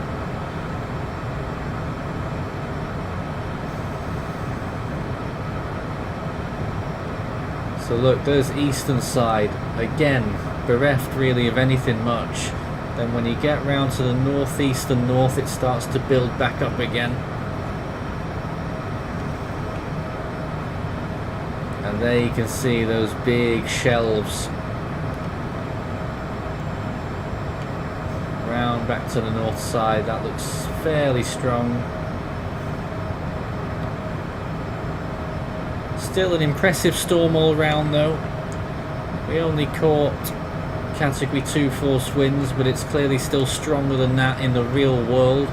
So look, there's eastern side again, bereft really of anything much. Then when you get round to the northeast and north, it starts to build back up again. And there you can see those big shelves round back to the north side. That looks fairly strong. Still an impressive storm all round though. We only caught category 2 force winds, but it's clearly still stronger than that in the real world.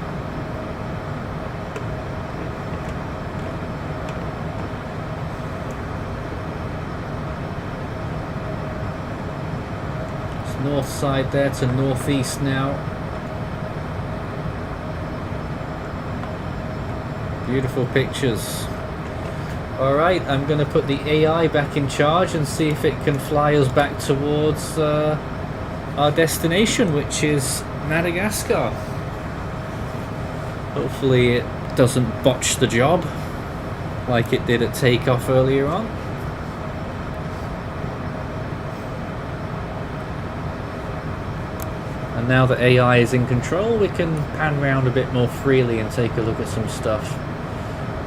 north side there to northeast now. Beautiful pictures. Alright, I'm going to put the AI back in charge and see if it can fly us back towards our destination, which is Madagascar. Hopefully it doesn't botch the job like it did at takeoff earlier on. And now that AI is in control, we can pan around a bit more freely and take a look at some stuff.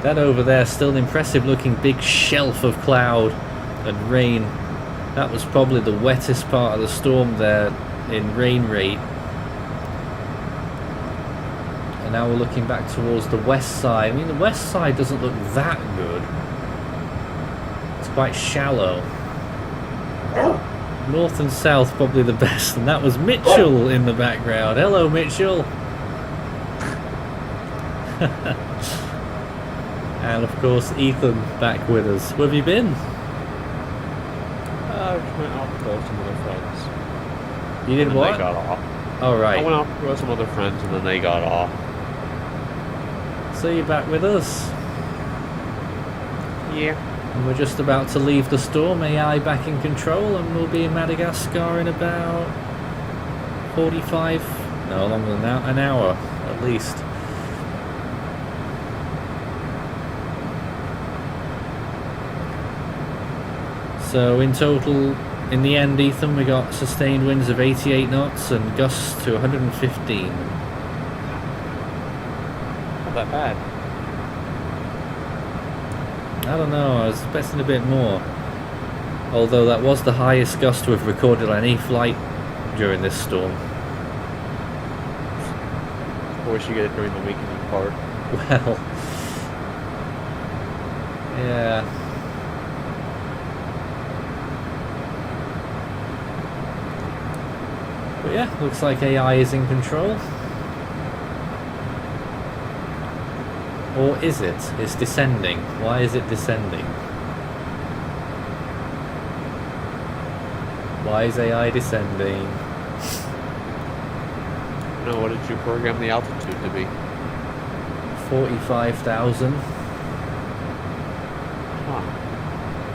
That over there is still an impressive looking big shelf of cloud and rain. That was probably the wettest part of the storm there in rain rate. And now we're looking back towards the west side. I mean, the west side doesn't look that good. It's quite shallow. North and south probably the best, and that was Mitchell in the background. Hello, Mitchell. And of course, Ethan back with us. Where have you been? I went out with some other friends. You did and what? They got off. All right. I went out with some other friends and then they got off. So you're back with us. Yeah. And we're just about to leave the storm. AI back in control, and we'll be in Madagascar in about 45, no longer than that, an hour at least. So in total, in the end, Ethan, we got sustained winds of 88 knots and gusts to 115. Not that bad. I don't know, I was expecting a bit more. Although that was the highest gust we've recorded on any flight during this storm. I wish you get it during the weekend part. Well, yeah. But yeah, looks like AI is in control. Or is it? It's descending. Why is it descending? Why is AI descending? No, what did you program the altitude to be? 45,000. Huh.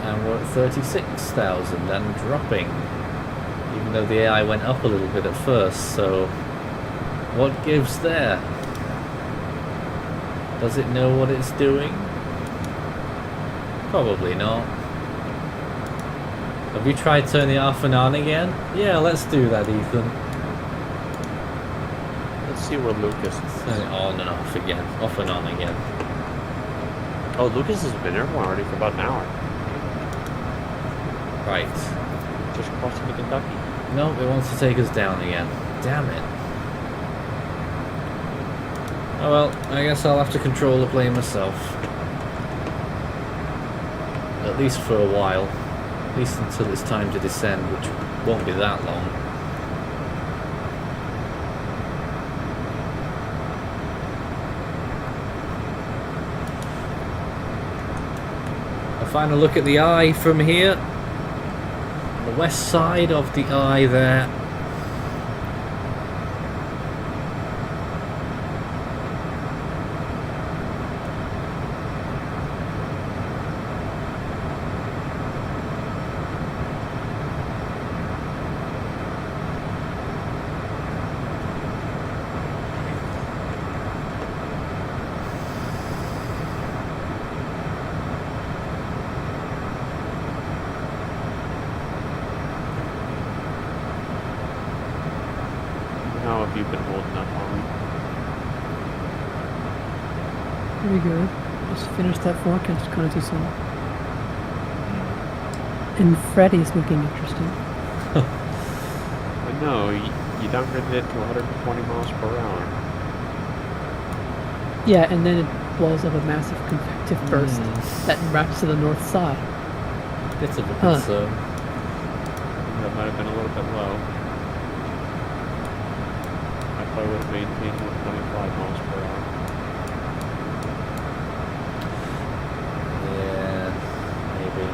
And we're at 36,000 and dropping. Even though the AI went up a little bit at first, so what gives there? Does it know what it's doing? Probably not. Have you tried turning it off and on again? Yeah, let's do that, Ethan. Let's see where Lucas is. Turn it on and off again. Off and on again. Oh, Lucas has been airborne already for about an hour. Right. Just crossing to Kentucky. No, it wants to take us down again. Damn it. Oh well, I guess I'll have to control the plane myself. At least for a while. At least until it's time to descend, which won't be that long. A final look at the eye from here. The west side of the eye there. How have you been holding up on? Pretty good. Just finished that forecast kind of too soon. And Freddy's looking interesting. I know, you downgraded it to 120 miles per hour. Yeah, and then it blows up a massive convective burst that wraps to the north side. Bit of a Huh. concern. That might have been a little bit low. I probably would have maintained 125 miles per hour. Yeah, maybe.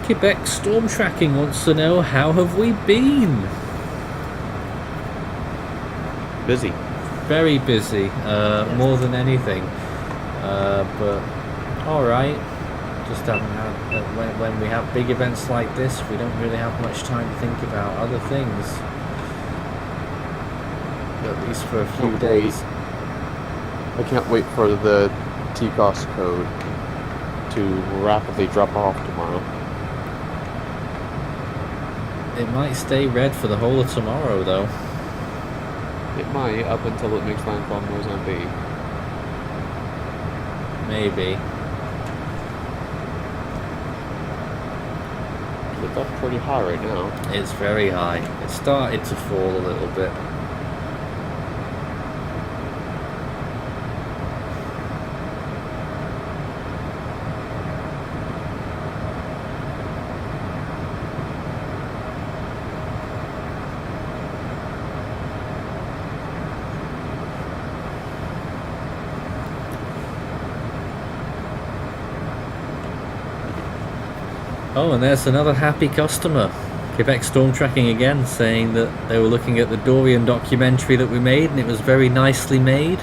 Quebec Storm Tracking wants to know, how have we been? Busy. Very busy, more than anything. But alright. Just haven't had, when we have big events like this, we don't really have much time to think about other things. At least for a few days. I can't wait for the TCOS code to rapidly drop off tomorrow. It might stay red for the whole of tomorrow, though. It might, up until it makes landfall in Mozambique. Maybe. It's up pretty high right now. It's very high. It started to fall a little bit. Oh, and there's another happy customer. Quebec Storm Tracking again, saying that they were looking at the Dorian documentary that we made and it was very nicely made.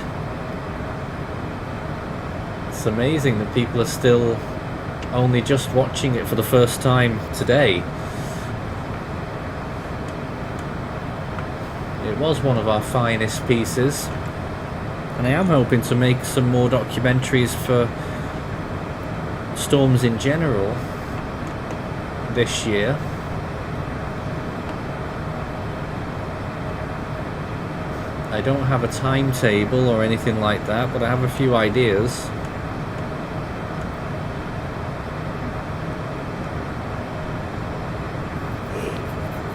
It's amazing that people are still only just watching it for the first time today. It was one of our finest pieces, and I am hoping to make some more documentaries for storms in general this year. I don't have a timetable or anything like that, but I have a few ideas.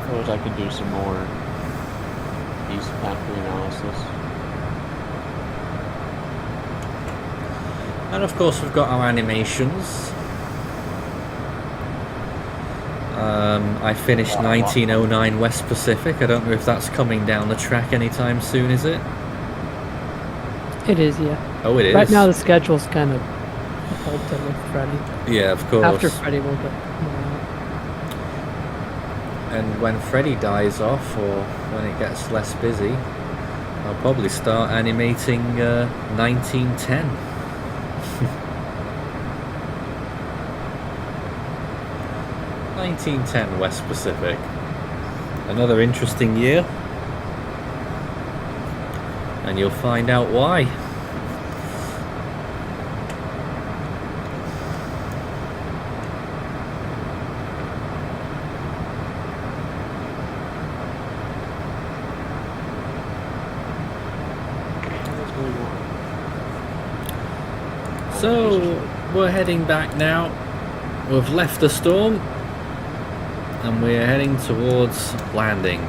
Suppose I could do some more East factory analysis. And of course we've got our animations. I finished 1909 West Pacific. I don't know if that's coming down the track anytime soon, is it? It is, yeah. Oh, it is? Right now the schedule's kind of halted with Freddy. Yeah, of course. After Freddy we'll get more out. And when Freddy dies off, or when it gets less busy, I'll probably start animating 1910. 1910 West Pacific. Another interesting year. And you'll find out why. So, we're heading back now. We've left the storm. And we're heading towards landing.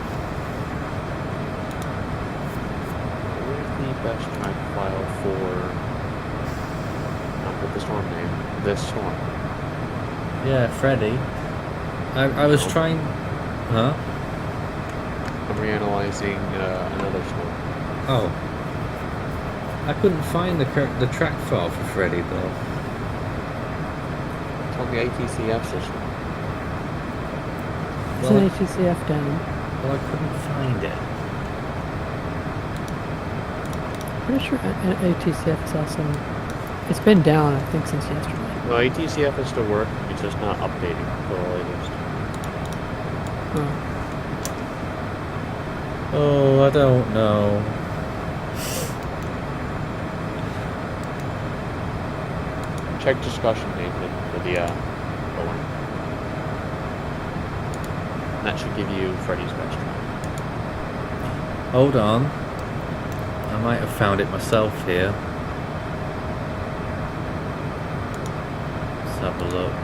Where's the best track file for, not with the storm name, this storm? Yeah, Freddy. I was trying... Huh? I'm reanalyzing another storm. Oh. I couldn't find the track file for Freddy though. It's on the ATCF system. It's an ATCF down. Well, I couldn't find it. Pretty sure ATCF is also... It's been down, I think, since yesterday. No, ATCF is still working, it's just not updating for the latest. Oh, I don't know. Check discussion, Nathan, for the link. And that should give you Freddy's best track. Hold on. I might have found it myself here. Let's have a look.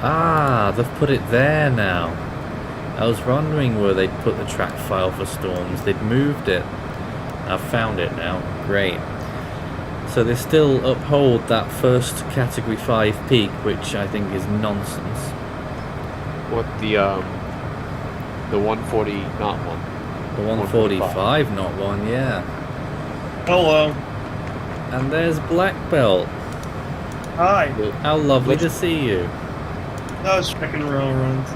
Ah, they've put it there now. I was wondering where they'd put the track file for storms. They'd moved it. I've found it now. Great. So they still uphold that first Category 5 peak, which I think is nonsense. What, the 140 not one? The 145 not one, yeah. Hello. And there's Black Belt. Hi. How lovely to see you. I was checking railroads.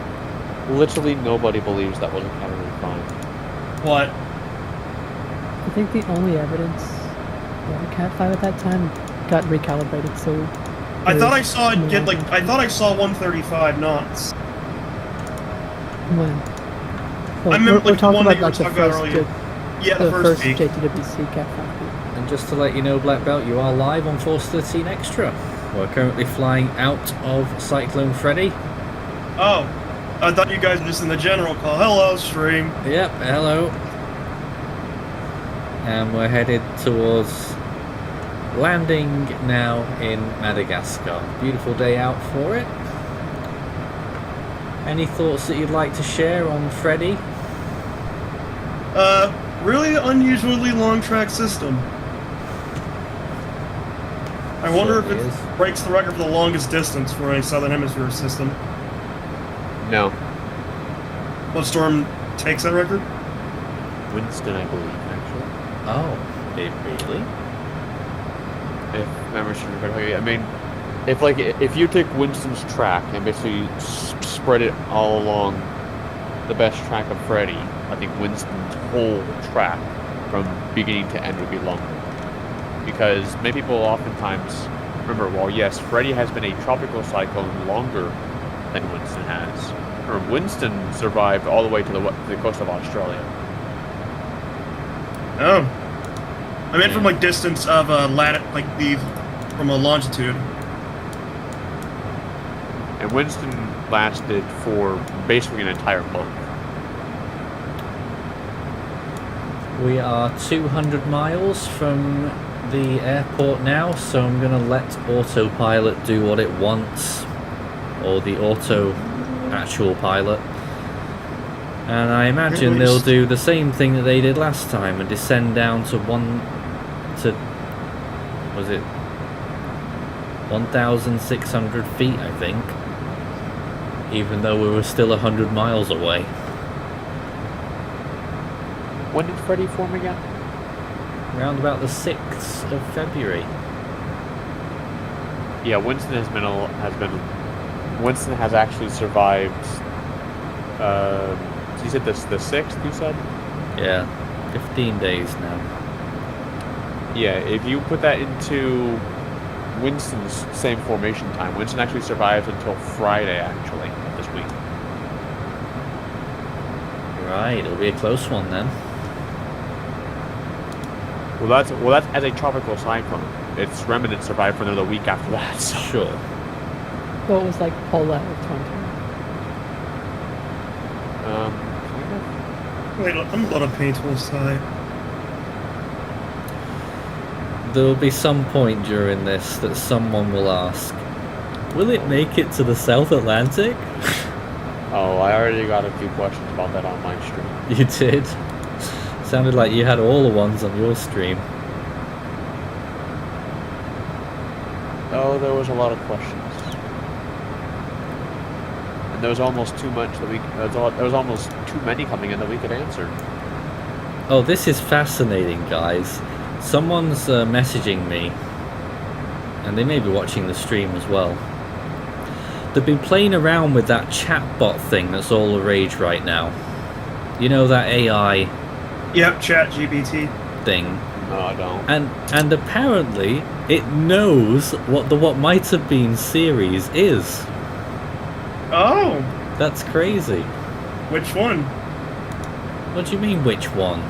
Literally nobody believes that was a Category 5. What? I think the only evidence of a Cat 5 at that time got recalibrated, so... I thought I saw it no get like, evidence. I thought I saw 135 knots. When? Well, I remember, we're like, the talking one that about you like were the talking about first, earlier. Yeah, the the first peak. JTWC Cat 5 peak. And just to let you know, Black Belt, you are live on Force 13 Extra. We're currently flying out of Cyclone Freddy. Oh, I thought you guys were just in the general call. Hello, stream. Yep, hello. And we're headed towards landing now in Madagascar. Beautiful day out for it. Any thoughts that you'd like to share on Freddy? Really unusually long track system. I wonder if Certainly it is. breaks the record for the longest distance for a Southern Hemisphere system. No. What storm takes that record? Winston, I believe, actually. Oh, it really? If memory serves me correctly. I mean, if you take Winston's track and basically spread it all along the best track of Freddy, I think Winston's whole track from beginning to end would be longer. Because many people oftentimes remember, well, yes, Freddy has been a tropical cyclone longer than Winston has. Or Winston survived all the way to the coast of Australia. Oh. I meant from like distance of from a longitude. And Winston lasted for basically an entire month. We are 200 miles from the airport now, so I'm going to let autopilot do what it wants, or the actual pilot. And I imagine they'll do the same thing that they did last time and descend down to was it 1,600 feet, I think, even though we were still 100 miles away. When did Freddy form again? Around about the 6th of February. Yeah, Winston Winston has actually survived. You said this the 6th. You said. Yeah, 15 days now. Yeah, if you put that into Winston's same formation time, Winston actually survived until Friday, actually, this week. Right, it'll be a close one then. Well, that's as a tropical cyclone. Its remnants survived for another week after that. So. Sure. Well, it was like Paulette with 20. Kind of. Wait, I'm a lot of painful side. There'll be some point during this that someone will ask, will it make it to the South Atlantic? Oh, I already got a few questions about that on my stream. You did? Sounded like you had all the ones on your stream. Oh, there was a lot of questions. And there was almost too much that there was almost too many coming in that we could answer. Oh, this is fascinating, guys. Someone's messaging me, and they may be watching the stream as well. They've been playing around with that chatbot thing that's all the rage right now. You know, that AI Yep, ChatGPT thing. No, I don't. And apparently it knows what the What Might Have Been series is. Oh, That's crazy. which one? What do you mean, which one?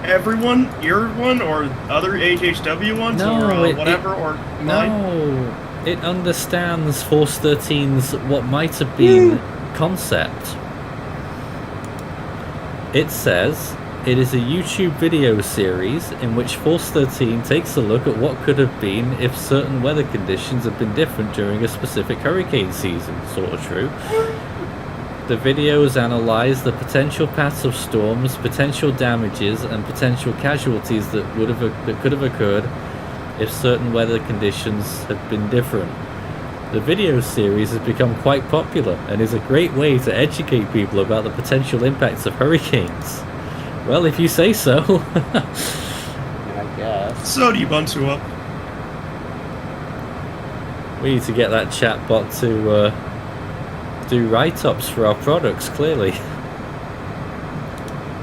Everyone? Your one? Or other HHW ones? No, or it- whatever? Or mine? No, it understands Force 13's What Might Have Been concept. It says it is a YouTube video series in which Force 13 takes a look at what could have been if certain weather conditions had been different during a specific hurricane season. Sort of true. The videos analyze the potential paths of storms, potential damages, and potential casualties that could have occurred if certain weather conditions had been different. The video series has become quite popular and is a great way to educate people about the potential impacts of hurricanes. Well, if you say so. I guess. So do you Ubuntu up? We need to get that chatbot to do write-ups for our products, clearly.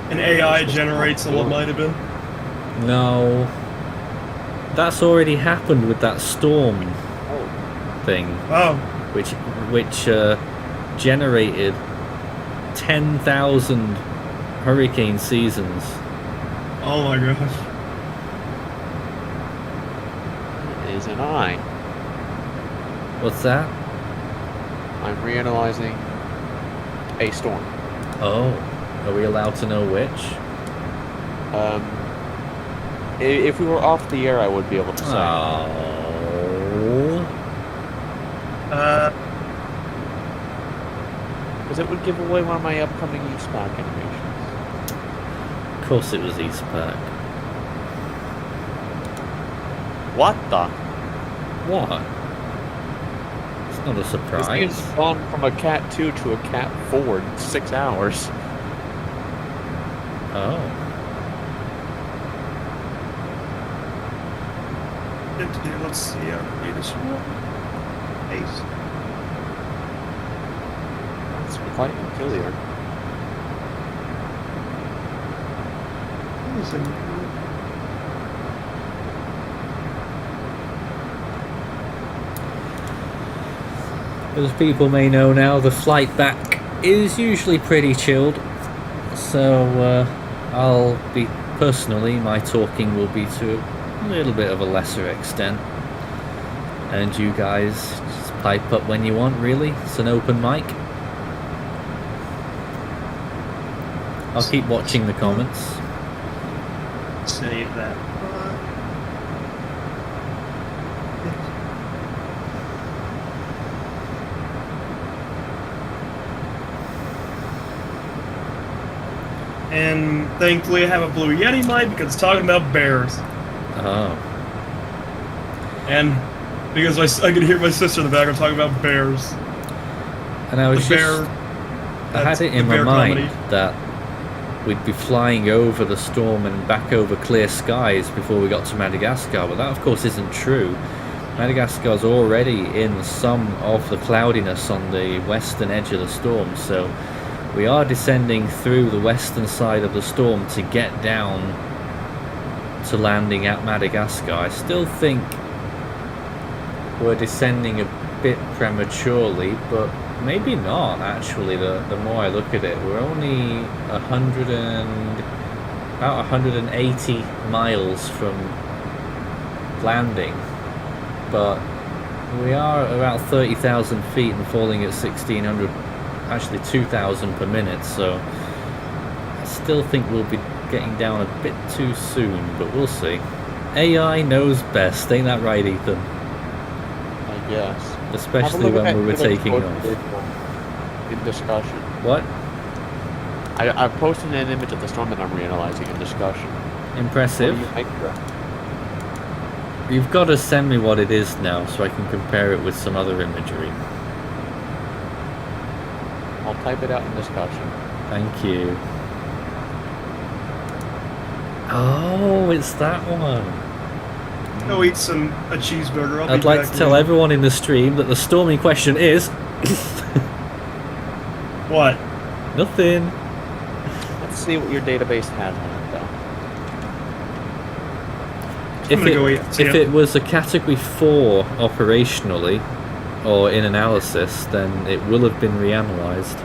An AI generates what might have been. No. That's already happened with that storm thing. Oh. Which generated 10,000 hurricane seasons. Oh my gosh. It is an eye. What's that? I'm reanalyzing a storm. Oh, are we allowed to know which? If we were off the air, I would be able to say. Oh. Because it would give away one of my upcoming E-Spec animations. Of course it was E-Spec. What the? What? It's not a surprise. This thing's gone from a Cat 2 to a Cat 4 in 6 hours. Oh. Let's see. Latest Ace. It's quite peculiar. As people may know now, the flight back is usually pretty chilled. So I'll be, personally, my talking will be to a little bit of a lesser extent. And you guys just pipe up when you want, really. It's an open mic. I'll keep watching the comments. Save that. And thankfully I have a Blue Yeti mic because it's talking about bears. Oh. And because I could hear my sister in the background talking about bears. And I was The just... bear, I had it in my mind that we'd be flying over the storm and back over clear skies before we got to Madagascar, but that of course isn't true. Madagascar's already in some of the cloudiness on the western edge of the storm, so we are descending through the western side of the storm to get down to landing at Madagascar. I still think we're descending a bit prematurely, but maybe not actually. The more I look at it, we're only about 180 miles from landing, but we are about 30,000 feet and falling at 1,600, actually 2,000 per minute, so I still think we'll be getting down a bit too soon, but we'll see. AI knows best, ain't that right, Ethan? I guess. Especially when we were taking off. In discussion. What? I posted an image of the storm that I'm reanalyzing in discussion. Impressive. What do you make of that? You've got to send me what it is now so I can compare it with some other imagery. I'll type it out in discussion. Thank you. Oh, it's that one. Go eat a cheeseburger. I'd like to tell everyone in the stream that the storm in question is... What? Nothing. Let's see what your database has on it, though. If it was a category 4 operationally, or in analysis, then it will have been reanalyzed.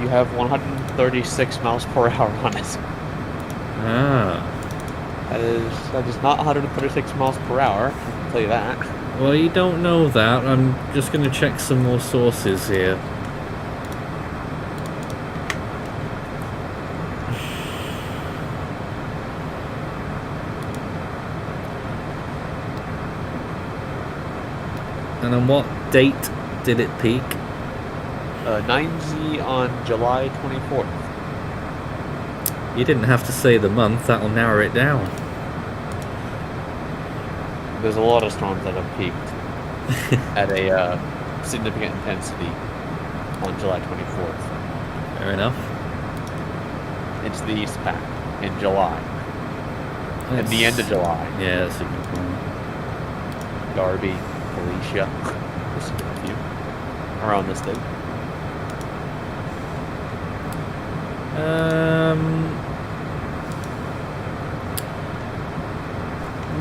You have 136 miles per hour on it. Ah. That is not 136 miles per hour, I can tell you that. Well, you don't know that. I'm just going to check some more sources here. And on what date did it peak? 9Z on July 24th. You didn't have to say the month, that'll narrow it down. There's a lot of storms that have peaked at a significant intensity on July 24th. Fair enough. It's the East Pack in July. At the end of July. Yeah, that's a good point. Darby, Felicia, just a few around this date.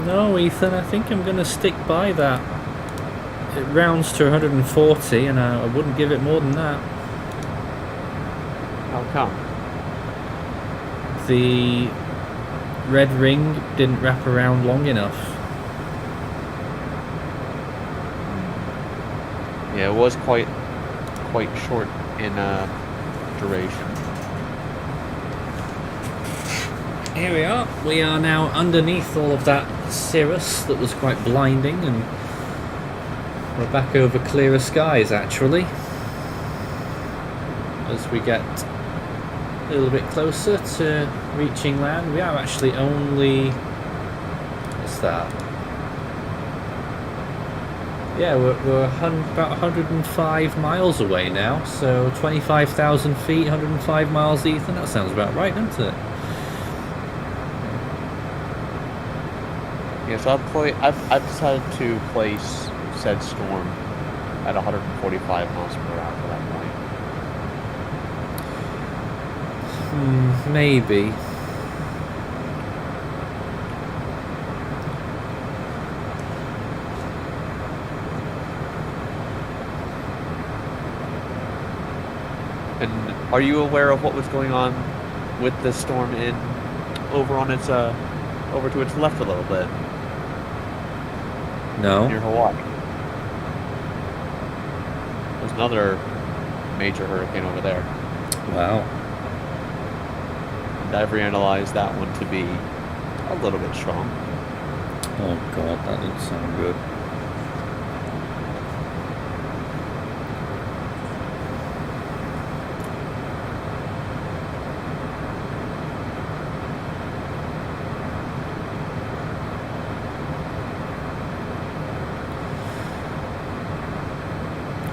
No, Ethan, I think I'm going to stick by that. It rounds to 140, and I wouldn't give it more than that. How come? The red ring didn't wrap around long enough. Yeah, it was quite short in duration. Here we are. We are now underneath all of that cirrus that was quite blinding, and we're back over clearer skies actually. As we get a little bit closer to reaching land, we are actually only... what's that? Yeah, we're about 105 miles away now, so 25,000 feet, 105 miles, Ethan. That sounds about right, doesn't it? Yeah, so I've decided to place said storm at 145 miles per hour for that point. Maybe. And are you aware of what was going on with the storm over on its over to its left a little bit No. near Hawaii? There's another major hurricane over there. Wow. And I've reanalyzed that one to be a little bit strong. Oh god, that didn't sound good.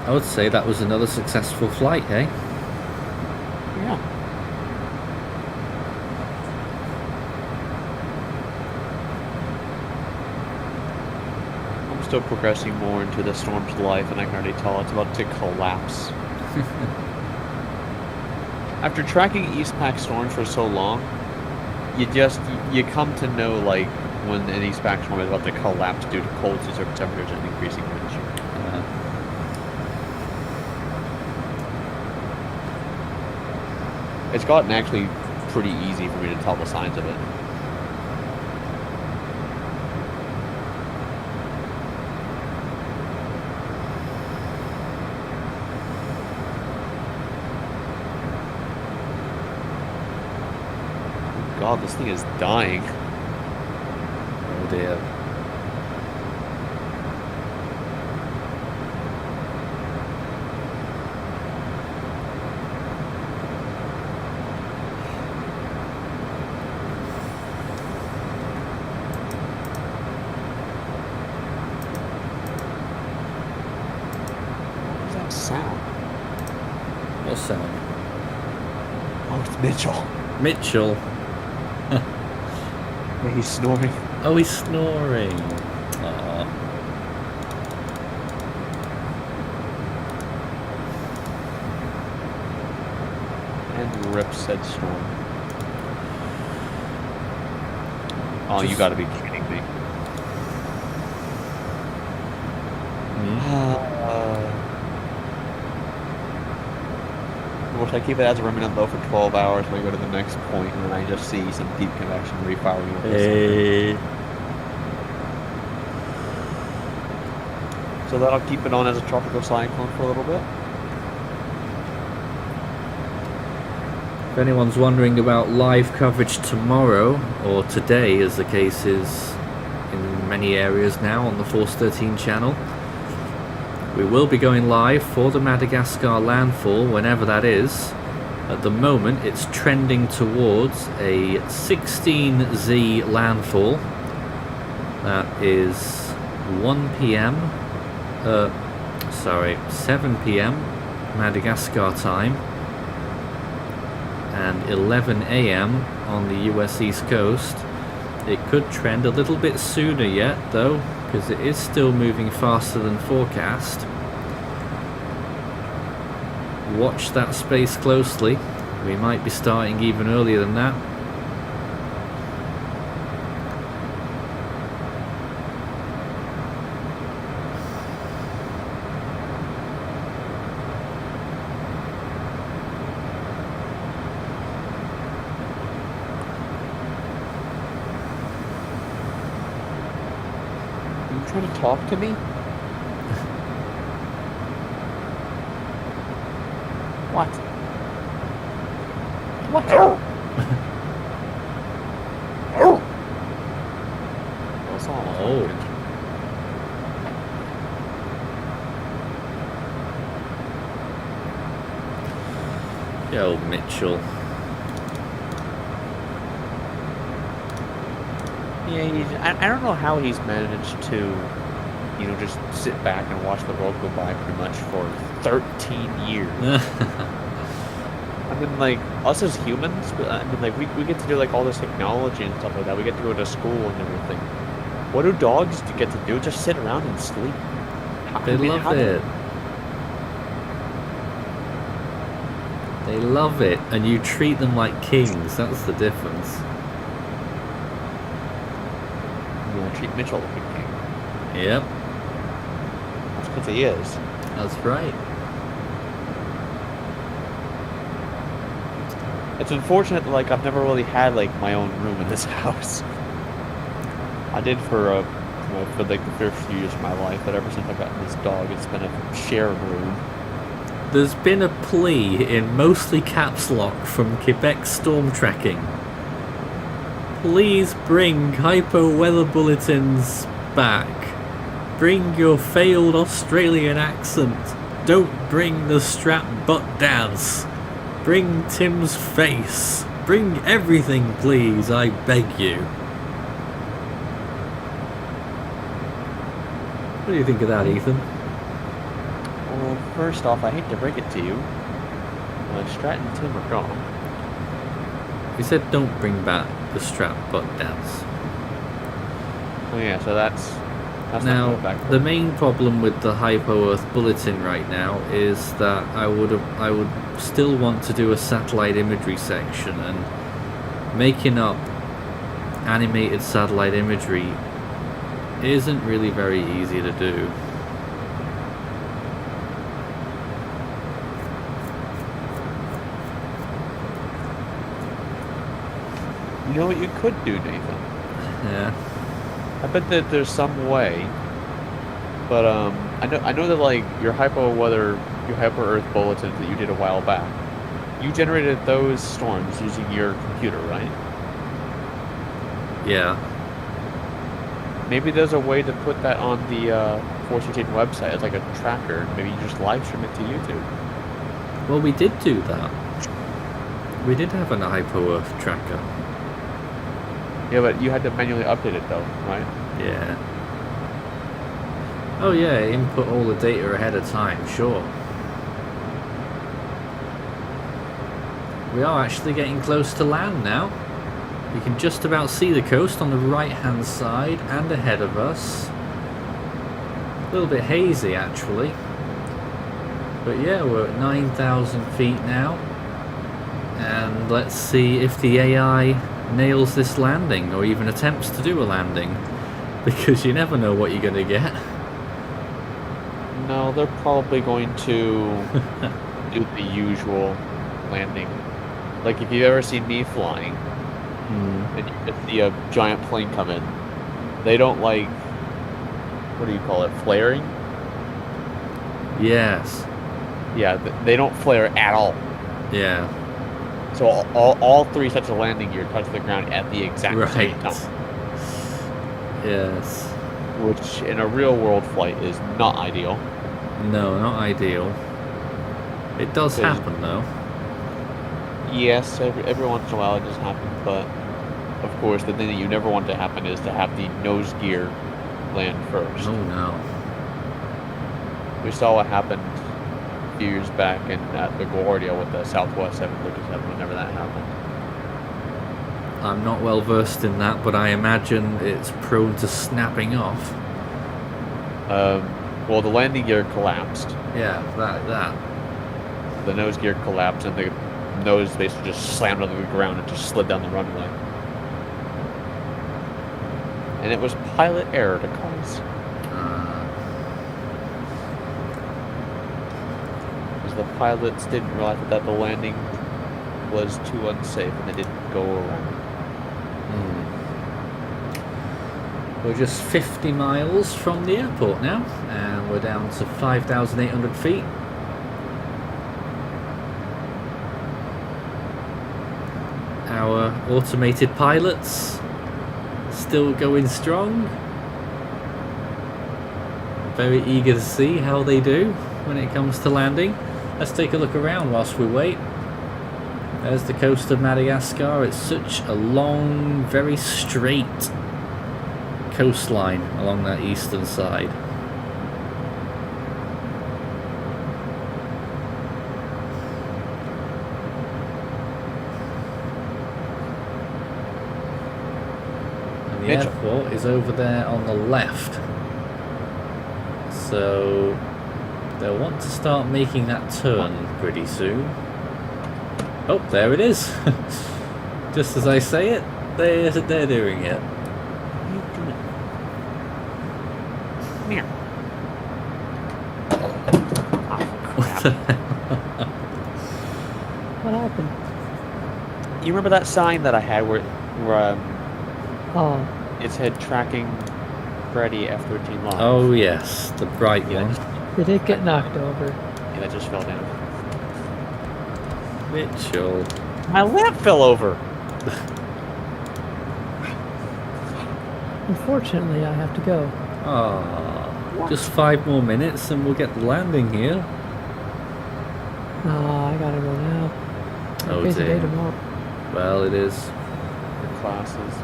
I would say that was another successful flight, eh? Yeah. I'm still progressing more into the storm's life, and I can already tell it's about to collapse. After tracking Eastpak storms for so long, you come to know like when an Eastpak storm is about to collapse due to cold surface temperatures and increasing wind shear. It's gotten actually pretty easy for me to tell the signs of it. God, this thing is dying. Oh dear. What was that sound? What sound? Oh, it's Mitchell. Mitchell. Yeah, he's snoring. Oh, he's snoring. Aww. And rip said storm. Oh, you gotta be kidding me. Of course, I keep it as a remnant though for 12 hours when I go to the next point, and then I just see some deep convection refiring. Hey. So that'll keep it on as a tropical cyclone for a little bit. If anyone's wondering about live coverage tomorrow, or today as the case is in many areas now on the Force 13 channel, we will be going live for the Madagascar landfall whenever that is. At the moment it's trending towards a 16Z landfall. That is 1 p.m. 7 p.m. Madagascar time and 11 a.m. on the US East Coast. It could trend a little bit sooner yet though, because it is still moving faster than forecast. Watch that space closely. We might be starting even earlier than that. Are you trying to talk to me? What? What? What's all? Oh. Yo, Mitchell. Yeah, I don't know how he's managed to, you know, just sit back and watch the world go by pretty much for 13 years. I mean, like, us as humans, I mean, like, we get to do, like, all this technology and stuff like that. We get to go to school and everything. What do dogs get to do? Just sit around and sleep. They love it. They love it, and you treat them like kings. That's the difference. You know, treat Mitchell like a king. Yep, That's because he is. that's right. It's unfortunate that, like, I've never really had, like, my own room in this house. I did for like the first few years of my life, but ever since I got this dog, it's been a shared room. There's been a plea in mostly caps lock from Quebec storm tracking. Please bring hypo weather bulletins back. Bring your failed Australian accent. Don't bring the strap butt dance. Bring Tim's face. Bring everything, please, I beg you. What do you think of that, Ethan? Well, first off, I hate to break it to you. Strat and Tim are gone. We said don't bring back the strap butt dance. Oh yeah, so that's Now, not back. the main problem with the Hypo Earth Bulletin right now is that I would still want to do a satellite imagery section, and making up animated satellite imagery isn't really very easy to do. You know what you could do, Nathan? Yeah. I bet that there's some way, but I know that, like, your hyper Earth bulletins that you did a while back, you generated those storms using your computer, right? Yeah. Maybe there's a way to put that on the Force 18 website as like a tracker. Maybe you just live stream it to YouTube. Well, we did do that. We did have an Hypo Earth tracker. Yeah, but you had to manually update it though, right? Yeah. Oh yeah, input all the data ahead of time, sure. We are actually getting close to land now. You can just about see the coast on the right hand side and ahead of us. A little bit hazy actually. But yeah, we're at 9,000 feet now. And let's see if the AI nails this landing, or even attempts to do a landing. Because you never know what you're going to get. No, they're probably going to do the usual landing. Like if you've ever seen me flying, and you just see a giant plane come in, they don't, like, what do you call it, flaring? Yes. Yeah, they don't flare at all. Yeah. So all three sets of landing gear touch the ground at the exact same time. Yes. Which in a real world flight is not ideal. No, not ideal. It does happen though. Yes, every once in a while it does happen, but of course the thing that you never want to happen is to have the nose gear land first. Oh no. We saw what happened a few years back at LaGuardia with the Southwest 737 whenever that happened. I'm not well versed in that, but I imagine it's prone to snapping off. Well, the landing gear collapsed. Yeah, that. The nose gear collapsed, and the nose basically just slammed onto the ground and just slid down the runway. And it was pilot error to cause. Because the pilots didn't realize that the landing was too unsafe, and they didn't go around. We're just 50 miles from the airport now, and we're down to 5,800 feet. Our automated pilots still going strong. Very eager to see how they do when it comes to landing. Let's take a look around whilst we wait. There's the coast of Madagascar. It's such a long, very straight coastline along that eastern side. And the airport is over there on the left. So they'll want to start making that turn pretty soon. Oh, there it is. Just as I say it, they're doing it. What happened? You remember that sign that I had where Oh, it said tracking Freddy F-13 live? Oh yes, the bright one. did it get knocked over? Yeah, that just fell down. Mitchell. My lamp fell over. Unfortunately, I have to go. Ah, just 5 more minutes and we'll get the landing here. I gotta go now. Oh Busy day dear. tomorrow. Well, it is. The classes.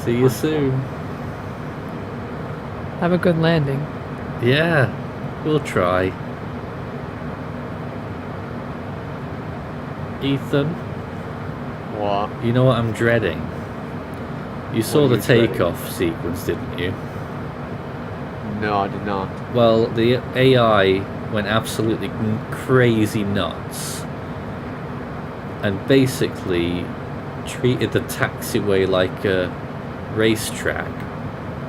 See you soon. Have a good landing. Yeah, we'll try. Ethan, What? you know what I'm dreading? You saw are the you dreading? takeoff sequence, didn't you? No, I did not. Well, the AI went absolutely crazy nuts and basically treated the taxiway like a racetrack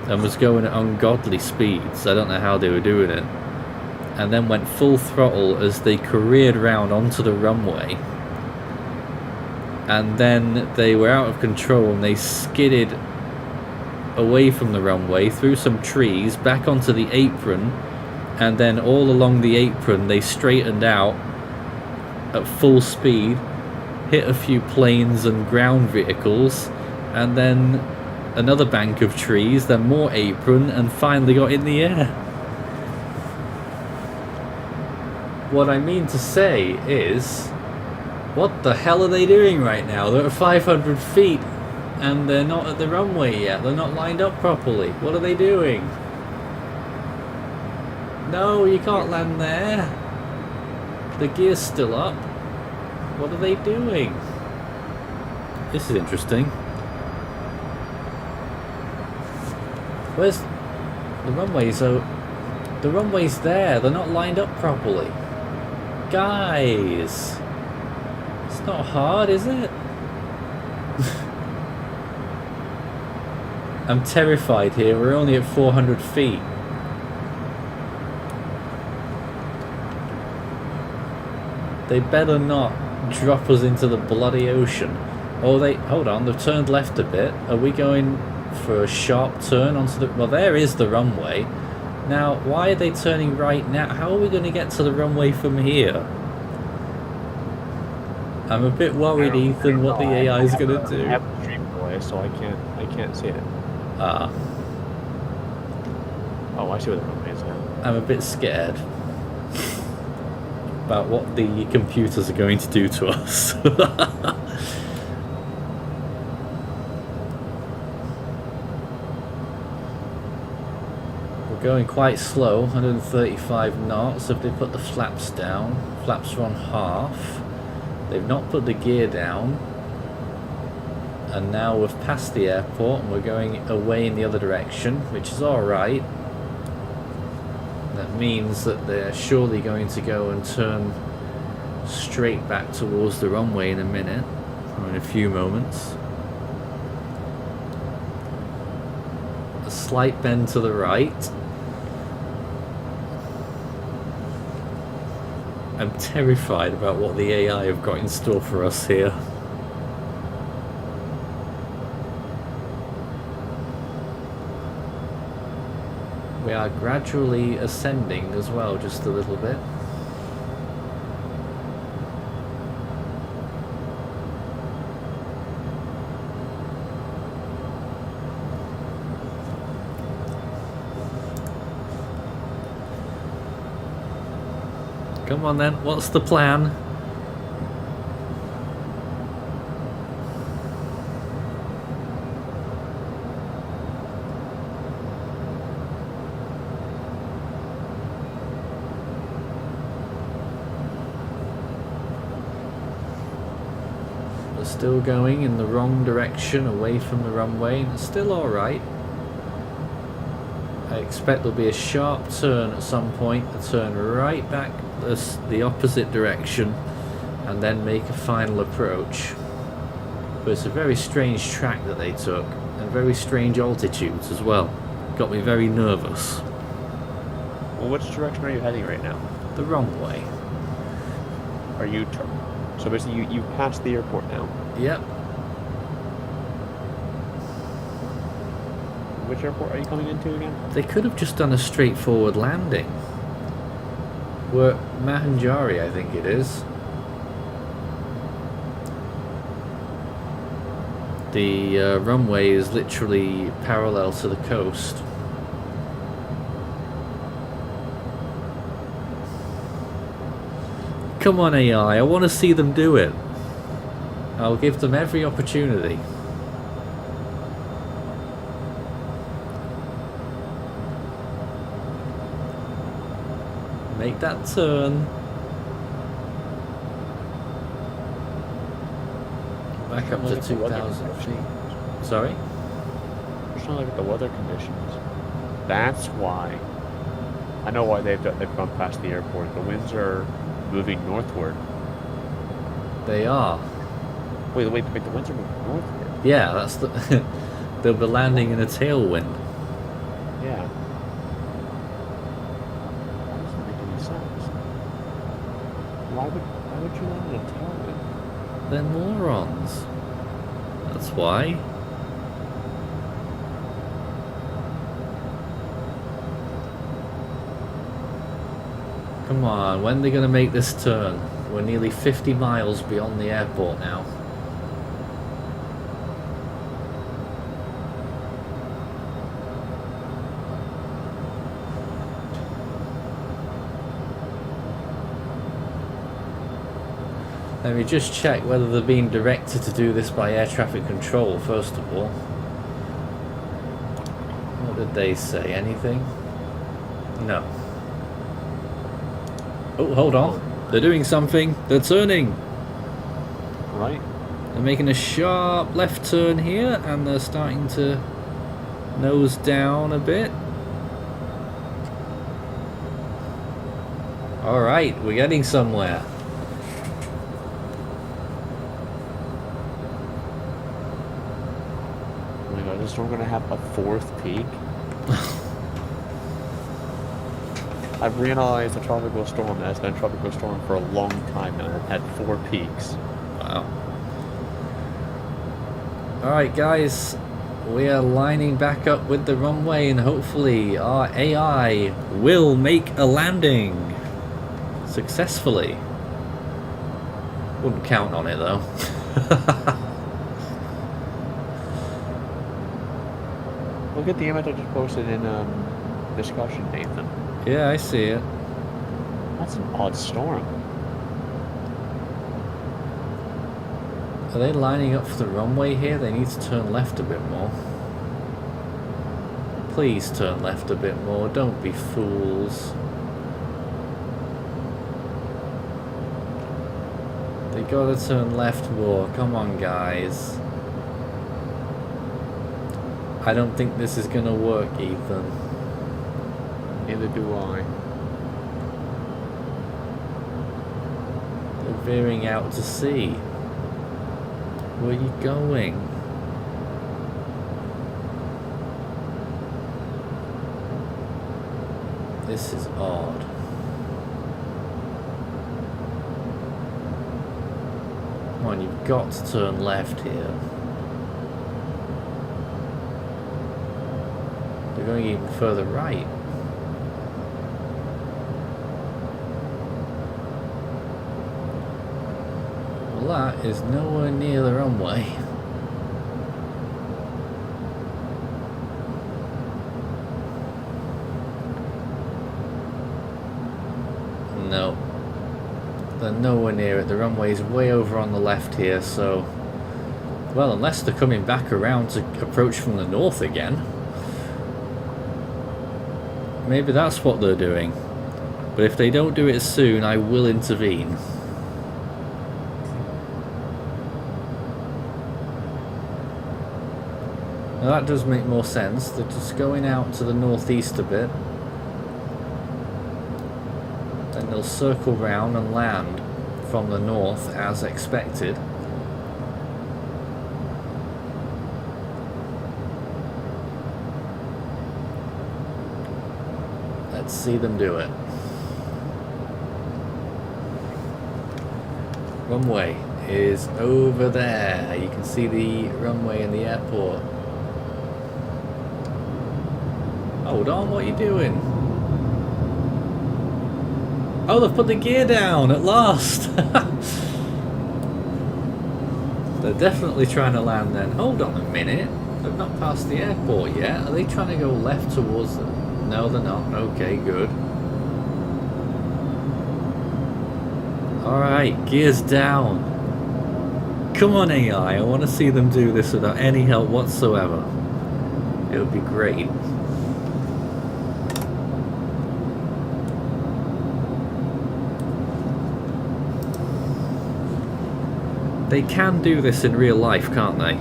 and was going at ungodly speeds. I don't know how they were doing it. And then went full throttle as they careered round onto the runway. And then they were out of control and they skidded away from the runway, through some trees, back onto the apron, and then all along the apron they straightened out at full speed, hit a few planes and ground vehicles, and then another bank of trees, then more apron, and finally got in the air. What I mean to say is, what the hell are they doing right now? They're at 500 feet and they're not at the runway yet. They're not lined up properly. What are they doing? No, you can't land there. The gear's still up. What are they doing? This is interesting. Where's the runway? So the runway's there. They're not lined up properly. Guys, it's not hard, is it? I'm terrified here. We're only at 400 feet. They better not drop us into the bloody ocean. Oh, hold on, they've turned left a bit. Are we going for a sharp turn onto the... Well, there is the runway. Now, why are they turning right now? How are we going to get to the runway from here? I'm a bit worried, Ethan, what the AI is going to do. I have a stream away, so I can't see it. Ah, Oh, I see where the runway is now. I'm a bit scared about what the computers are going to do to us. We're going quite slow, 135 knots. If they put the flaps down, flaps are on half. They've not put the gear down. And now we've passed the airport and we're going away in the other direction, which is alright. That means that they're surely going to go and turn straight back towards the runway in a minute, or in a few moments. A slight bend to the right. I'm terrified about what the AI have got in store for us here. We are gradually ascending as well, just a little bit. Come on then, what's the plan? We're still going in the wrong direction, away from the runway, and it's still alright. I expect there'll be a sharp turn at some point, a turn right back the opposite direction, and then make a final approach. But it's a very strange track that they took, and very strange altitudes as well. Got me very nervous. Well, which direction are you heading right now? The wrong way. Are you... So basically you passed the airport now. Yep. Which airport are you coming into again? They could have just done a straightforward landing. We're at Mahanjari, I think it is. The runway is literally parallel to the coast. Come on, AI, I want to see them do it. I'll give them every opportunity. Make that turn. Back up to 2,000 feet. Sorry? Just trying to look at the weather conditions. That's why. I know why they've gone past the airport. The winds are moving northward. They are. Wait, the winds are moving northward? Yeah, that's the... They'll be landing in a tailwind. Yeah. That doesn't make any sense. Why would you land in a tailwind? They're morons. That's why. Come on, when are they going to make this turn? We're nearly 50 miles beyond the airport now. Let me just check whether they're being directed to do this by air traffic control, first of all. What did they say? Anything? No. Oh, hold on. They're doing something. They're turning. Right. They're making a sharp left turn here, and they're starting to nose down a bit. Alright, we're getting somewhere. Oh my god, is this storm gonna have a fourth peak? I've realized a tropical storm has been a tropical storm for a long time now. I've had 4 peaks. Wow. Alright guys, we are lining back up with the runway, and hopefully our AI will make a landing successfully. Wouldn't count on it though. Look at the image I just posted in discussion, Nathan. Yeah, I see it. That's an odd storm. Are they lining up for the runway here? They need to turn left a bit more. Please turn left a bit more. Don't be fools. They gotta turn left more. Come on, guys. I don't think this is gonna work, Ethan. Neither do I. They're veering out to sea. Where are you going? This is odd. Come on, you've got to turn left here. They're going even further right. Well, that is nowhere near the runway. No. They're nowhere near it. The runway's way over on the left here, so... Well, unless they're coming back around to approach from the north again. Maybe that's what they're doing. But if they don't do it soon, I will intervene. Now that does make more sense. They're just going out to the northeast a bit. Then they'll circle round and land from the north as expected. Let's see them do it. Runway is over there. You can see the runway in the airport. Hold on, what are you doing? Oh, they've put the gear down at last. They're definitely trying to land then. Hold on a minute. They've not passed the airport yet. Are they trying to go left towards them? No, they're not. Okay, good. Alright, gears down. Come on, AI. I want to see them do this without any help whatsoever. It would be great. They can do this in real life, can't they?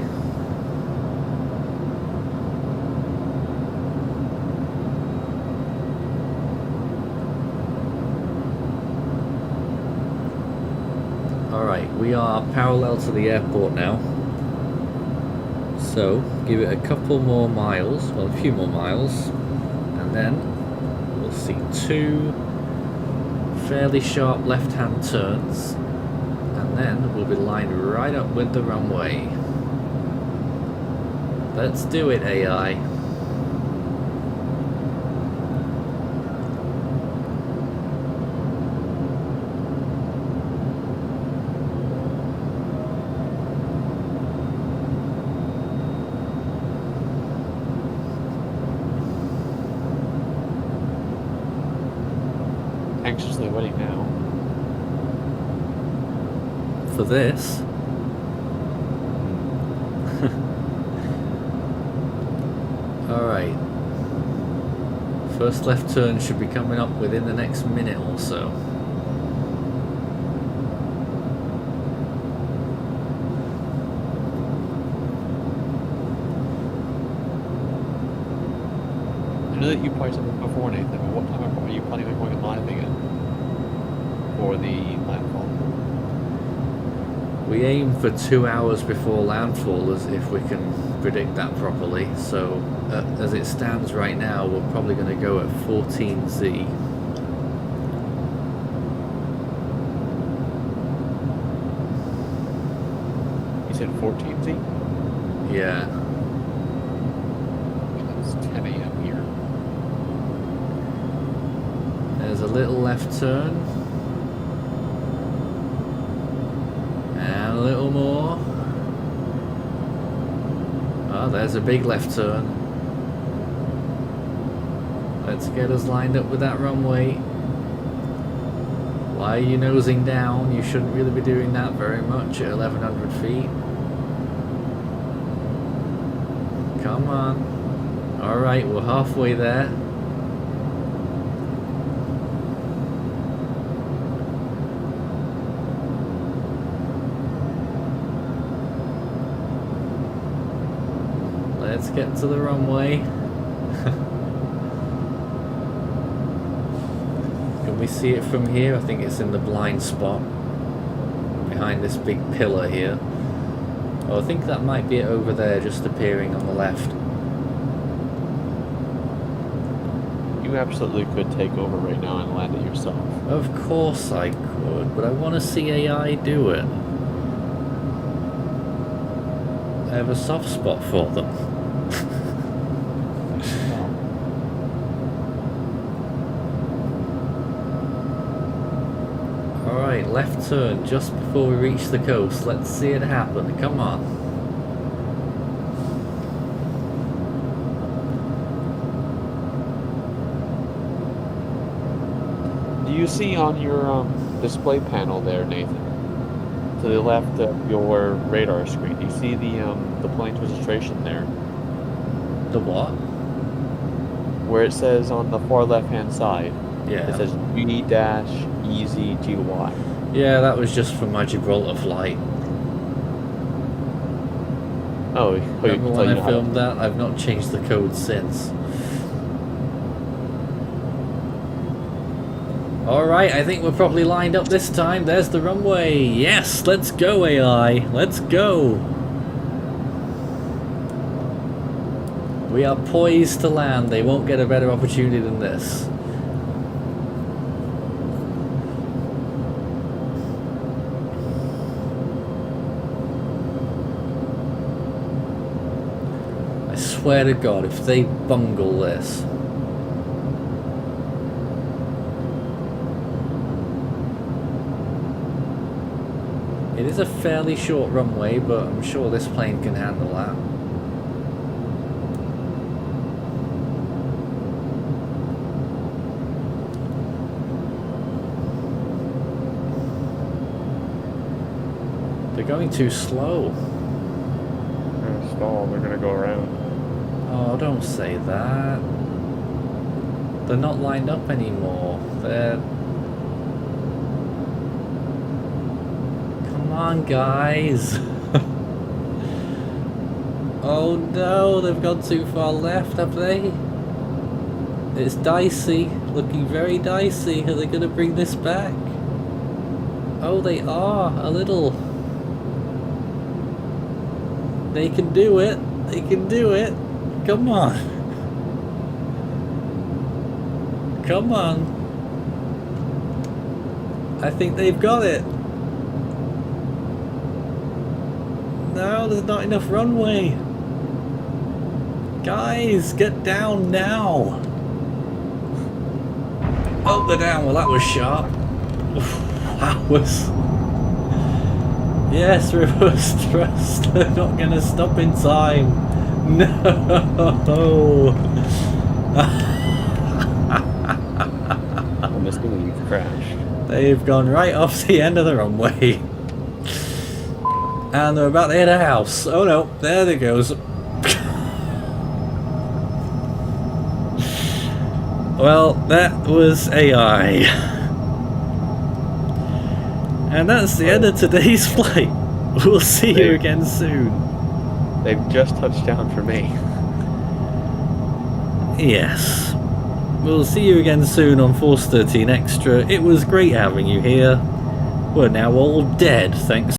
Alright, we are parallel to the airport now. So, give it a couple more miles, well, a few more miles, and then we'll see two fairly sharp left-hand turns. And then we'll be lined right up with the runway. Let's do it, AI. Anxiously waiting now. For this. Alright. First left turn should be coming up within the next minute or so. I know that you probably said this before, Nathan, but what time are you planning on going live again? For the landfall? We aim for 2 hours before landfall, as if we can predict that properly. So, as it stands right now, we're probably going to go at 14Z. You said 14Z? Yeah. It's 10 a.m. here. There's a little left turn. And a little more. Oh, there's a big left turn. Let's get us lined up with that runway. Why are you nosing down? You shouldn't really be doing that very much at 1100 feet. Come on. Alright, we're halfway there. Let's get to the runway. Can we see it from here? I think it's in the blind spot behind this big pillar here. Oh, I think that might be it over there, just appearing on the left. You absolutely could take over right now and land it yourself. Of course I could, but I want to see AI do it. I have a soft spot for them. Alright, left turn just before we reach the coast. Let's see it happen. Come on. Do you see on your display panel there, Nathan? To the left of your radar screen, do you see the plane's registration there? The what? Where it says on the far left-hand side, Yeah. it says G-EZGY. Yeah, that was just for my Gibraltar flight. Remember when I filmed that? I've not changed the code since. Alright, I think we're probably lined up this time. There's the runway. Yes, let's go AI. Let's go. We are poised to land. They won't get a better opportunity than this. I swear to God, if they bungle this. It is a fairly short runway, but I'm sure this plane can handle that. They're going too slow. They're gonna stall, they're gonna go around. Oh, don't say that. They're not lined up anymore. They're... Come on, guys. Oh no, they've gone too far left, have they? It's dicey, looking very dicey. Are they going to bring this back? Oh, they are, a little. They can do it. They can do it. Come on. Come on. I think they've got it. No, there's not enough runway. Guys, get down now. Oh, they're down. Well, that was sharp. That was... Yes, reverse thrust. They're not going to stop in time. No. I'm assuming you've crashed. They've gone right off the end of the runway. And they're about to hit a house. Oh no, there they goes. Well, that was AI. And that's the end of today's flight. We'll see you again soon. They've just touched down for me. Yes. We'll see you again soon on Force 13 Extra. It was great having you here. We're now all dead, thanks